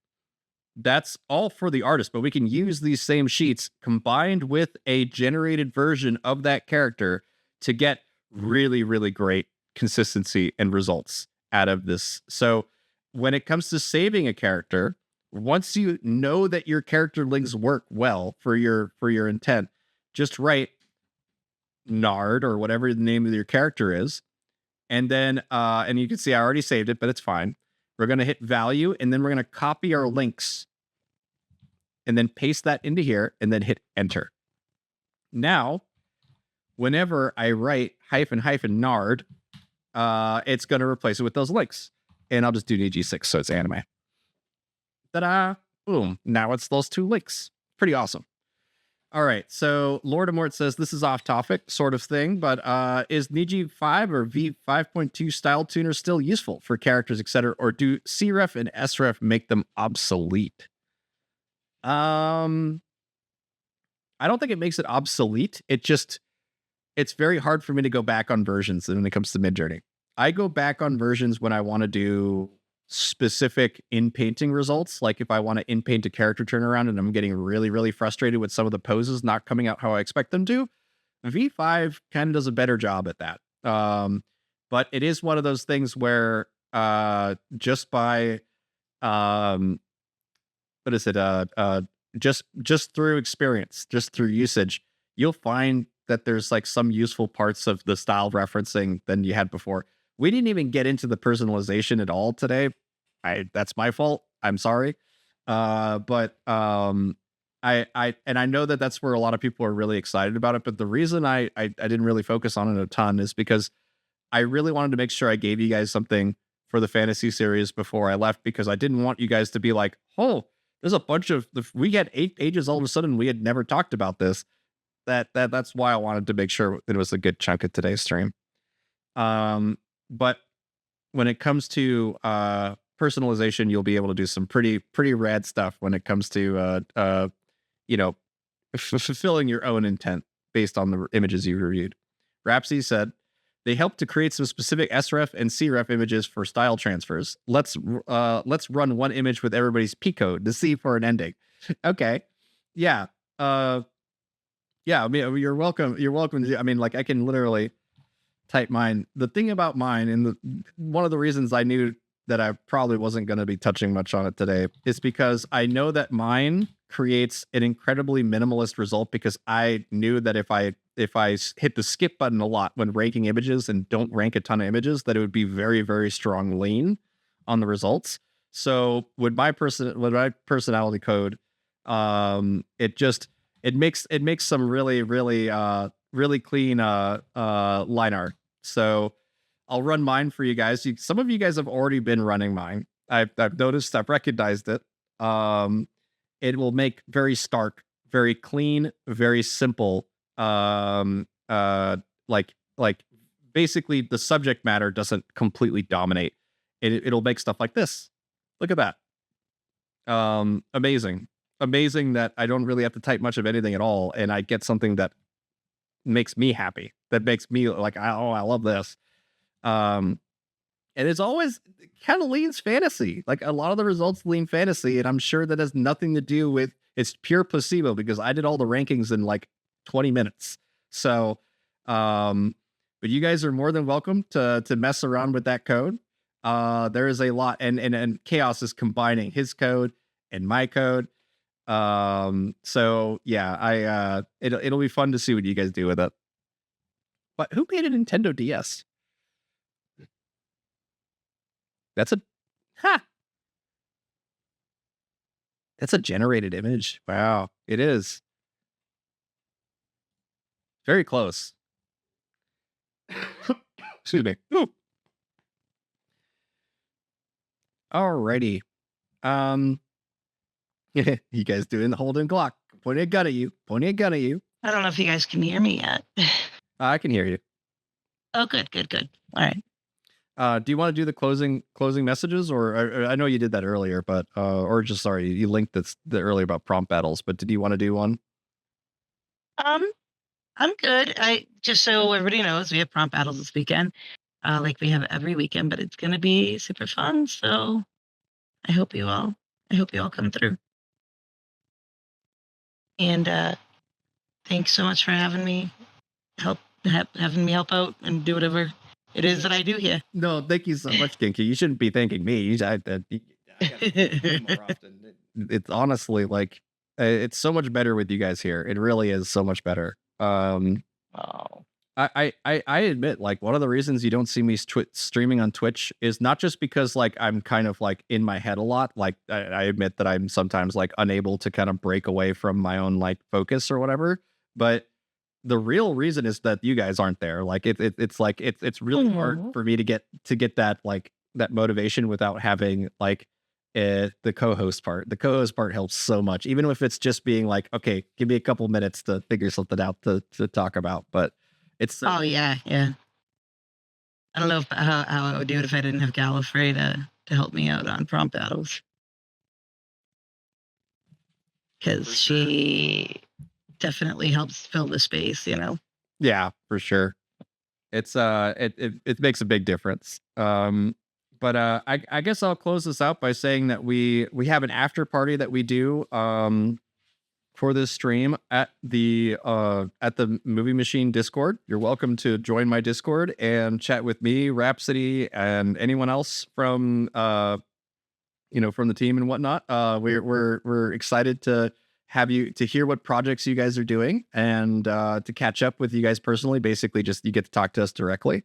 That's all for the artist, but we can use these same sheets combined with a generated version of that character to get really, really great consistency and results out of this. So when it comes to saving a character, once you know that your character links work well for your intent, just write Nard or whatever the name of your character is. And then, and you can see I already saved it, but it's fine. We're going to hit value, and then we're going to copy our links and then paste that into here and then hit enter. Now, whenever I write --Nard, it's going to replace it with those links. And I'll just do DG6 so it's anime. Ta-da! Boom. Now it's those 2 links. Pretty awesome. All right, so Lordemort says this is off topic sort of thing, but is Niji 5 or V5.2 style tuner still useful for characters, etc., or do CREF and SREF make them obsolete? I don't think it makes it obsolete. It's very hard for me to go back on versions when it comes to Midjourney. I go back on versions when I want to do specific in-painting results. Like if I want to in-paint a character turnaround and I'm getting really, really frustrated with some of the poses not coming out how I expect them to, V5 kind of does a better job at that. But it is one of those things where just by what is it? Just through experience, just through usage, you'll find that there's like some useful parts of the style referencing than you had before. We didn't even get into the personalization at all today. That's my fault. I'm sorry. But I know that that's where a lot of people are really excited about it. But the reason I didn't really focus on it a ton is because I really wanted to make sure I gave you guys something for the fantasy series before I left, because I didn't want you guys to be like, oh, there's a bunch of, we had 8 pages all of a sudden. We had never talked about this. That's why I wanted to make sure it was a good chunk of today's stream. But when it comes to personalization, you'll be able to do some pretty rad stuff when it comes to fulfilling your own intent based on the images you reviewed. Rhapsody said they help to create some specific SREF and CREF images for style transfers. Let's run one image with everybody's P code to see for an ending. Okay, yeah. Yeah, I mean, you're welcome. You're welcome. I mean, like, I can literally type mine. The thing about mine, and one of the reasons I knew that I probably wasn't going to be touching much on it today is because I know that mine creates an incredibly minimalist result, because I knew that if I hit the skip button a lot when ranking images and don't rank a ton of images, that it would be very, very strong lean on the results. So with my personality code, it makes some really clean line art. So I'll run mine for you guys. Some of you guys have already been running mine. I've noticed, I've recognized it. It will make very stark, very clean, very simple. Like basically the subject matter doesn't completely dominate. It'll make stuff like this. Look at that. Amazing. amazing that I don't really have to type much of anything at all, and I get something that makes me happy. That makes me like, I love this. Um, and it's always kind of leans fantasy. Like a lot of the results lean fantasy, and I'm sure that has nothing to do with it's pure placebo because I did all the rankings in like 20 minutes. So, but you guys are more than welcome to mess around with that code. There is a lot, and Chaos is combining his code and my code. So yeah, it'll be fun to see what you guys do with it. But who made a Nintendo DS? That's a that's a generated image. Wow, it is. Very close. Excuse me. Ooh. Alrighty. You guys doing the holding clock. Pointing a gun at you. Pointing a gun at you. I don't know if you guys can hear me yet. I can hear you. Oh, good. All right. Do you want to do the closing messages, or I know you did that earlier, but or just sorry, you linked this the earlier about prompt battles, but did you want to do one? I'm good. I just so everybody knows, we have prompt battles this weekend, like we have every weekend, but it's gonna be super fun. So I hope you all come through. And thanks so much for having me having me help out and do whatever it is that I do here. No, thank you so much, Kinky. You shouldn't be thanking me. I gotta do it more often. It's honestly like it's so much better with you guys here. It really is so much better. Oh. I admit, like, one of the reasons you don't see me streaming on Twitch is not just because like I'm kind of like in my head a lot. Like I admit that I'm sometimes like unable to kind of break away from my own like focus or whatever. But the real reason is that you guys aren't there. Like it's like it's really hard for me to get that like that motivation without having like the co-host part. The co-host part helps so much, even if it's just being like, okay, give me a couple minutes to figure something out to talk about. But it's Oh yeah. I don't know how I would do it if I didn't have Gallifrey to help me out on prompt battles, because she definitely helps fill the space. Yeah, for sure. It's it makes a big difference. But I guess I'll close this out by saying that we have an after party that we do for this stream at the Movie Machine Discord. You're welcome to join my Discord and chat with me, Rhapsody, and anyone else from from the team and whatnot. We're excited to have you to hear what projects you guys are doing and to catch up with you guys personally. Basically, just you get to talk to us directly.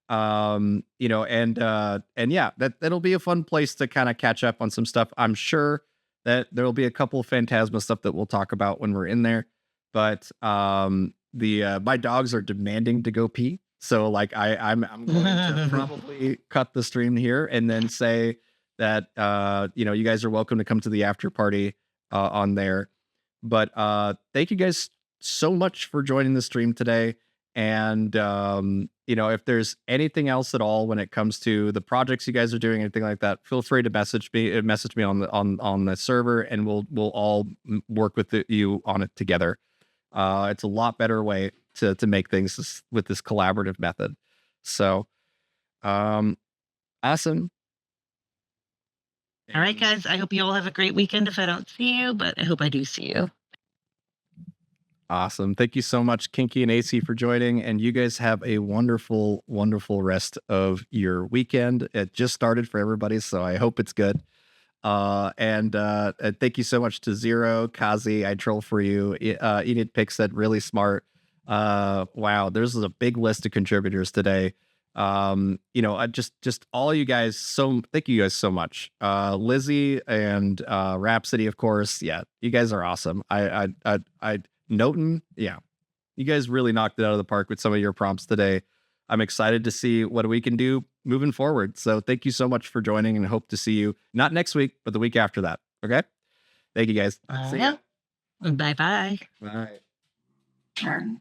And yeah, that'll be a fun place to kind of catch up on some stuff. I'm sure that there'll be a couple of Phantasma stuff that we'll talk about when we're in there, but my dogs are demanding to go pee, so like I'm going to probably cut the stream here and then say that you guys are welcome to come to the after party on there. But thank you guys so much for joining the stream today. And if there's anything else at all when it comes to the projects you guys are doing, anything like that, feel free to message me on the server, and we'll all work with you on it together. It's a lot better way to make things with this collaborative method. So, awesome. All right, guys. I hope you all have a great weekend if I don't see you, but I hope I do see you. Awesome. Thank you so much, Kinky and AC, for joining. And you guys have a wonderful, wonderful rest of your weekend. It just started for everybody, so I hope it's good. And thank you so much to Zero, Kazi, I Troll for You, Enid Pick said, really smart. Wow, there's a big list of contributors today. I just all you guys, thank you guys so much. Lizzie and Rhapsody, of course. Yeah, you guys are awesome. I Noten, yeah, you guys really knocked it out of the park with some of your prompts today. I'm excited to see what we can do moving forward. So thank you so much for joining, and hope to see you not next week, but the week after that. Okay. Thank you guys. See ya. Bye-bye. Bye. Turn.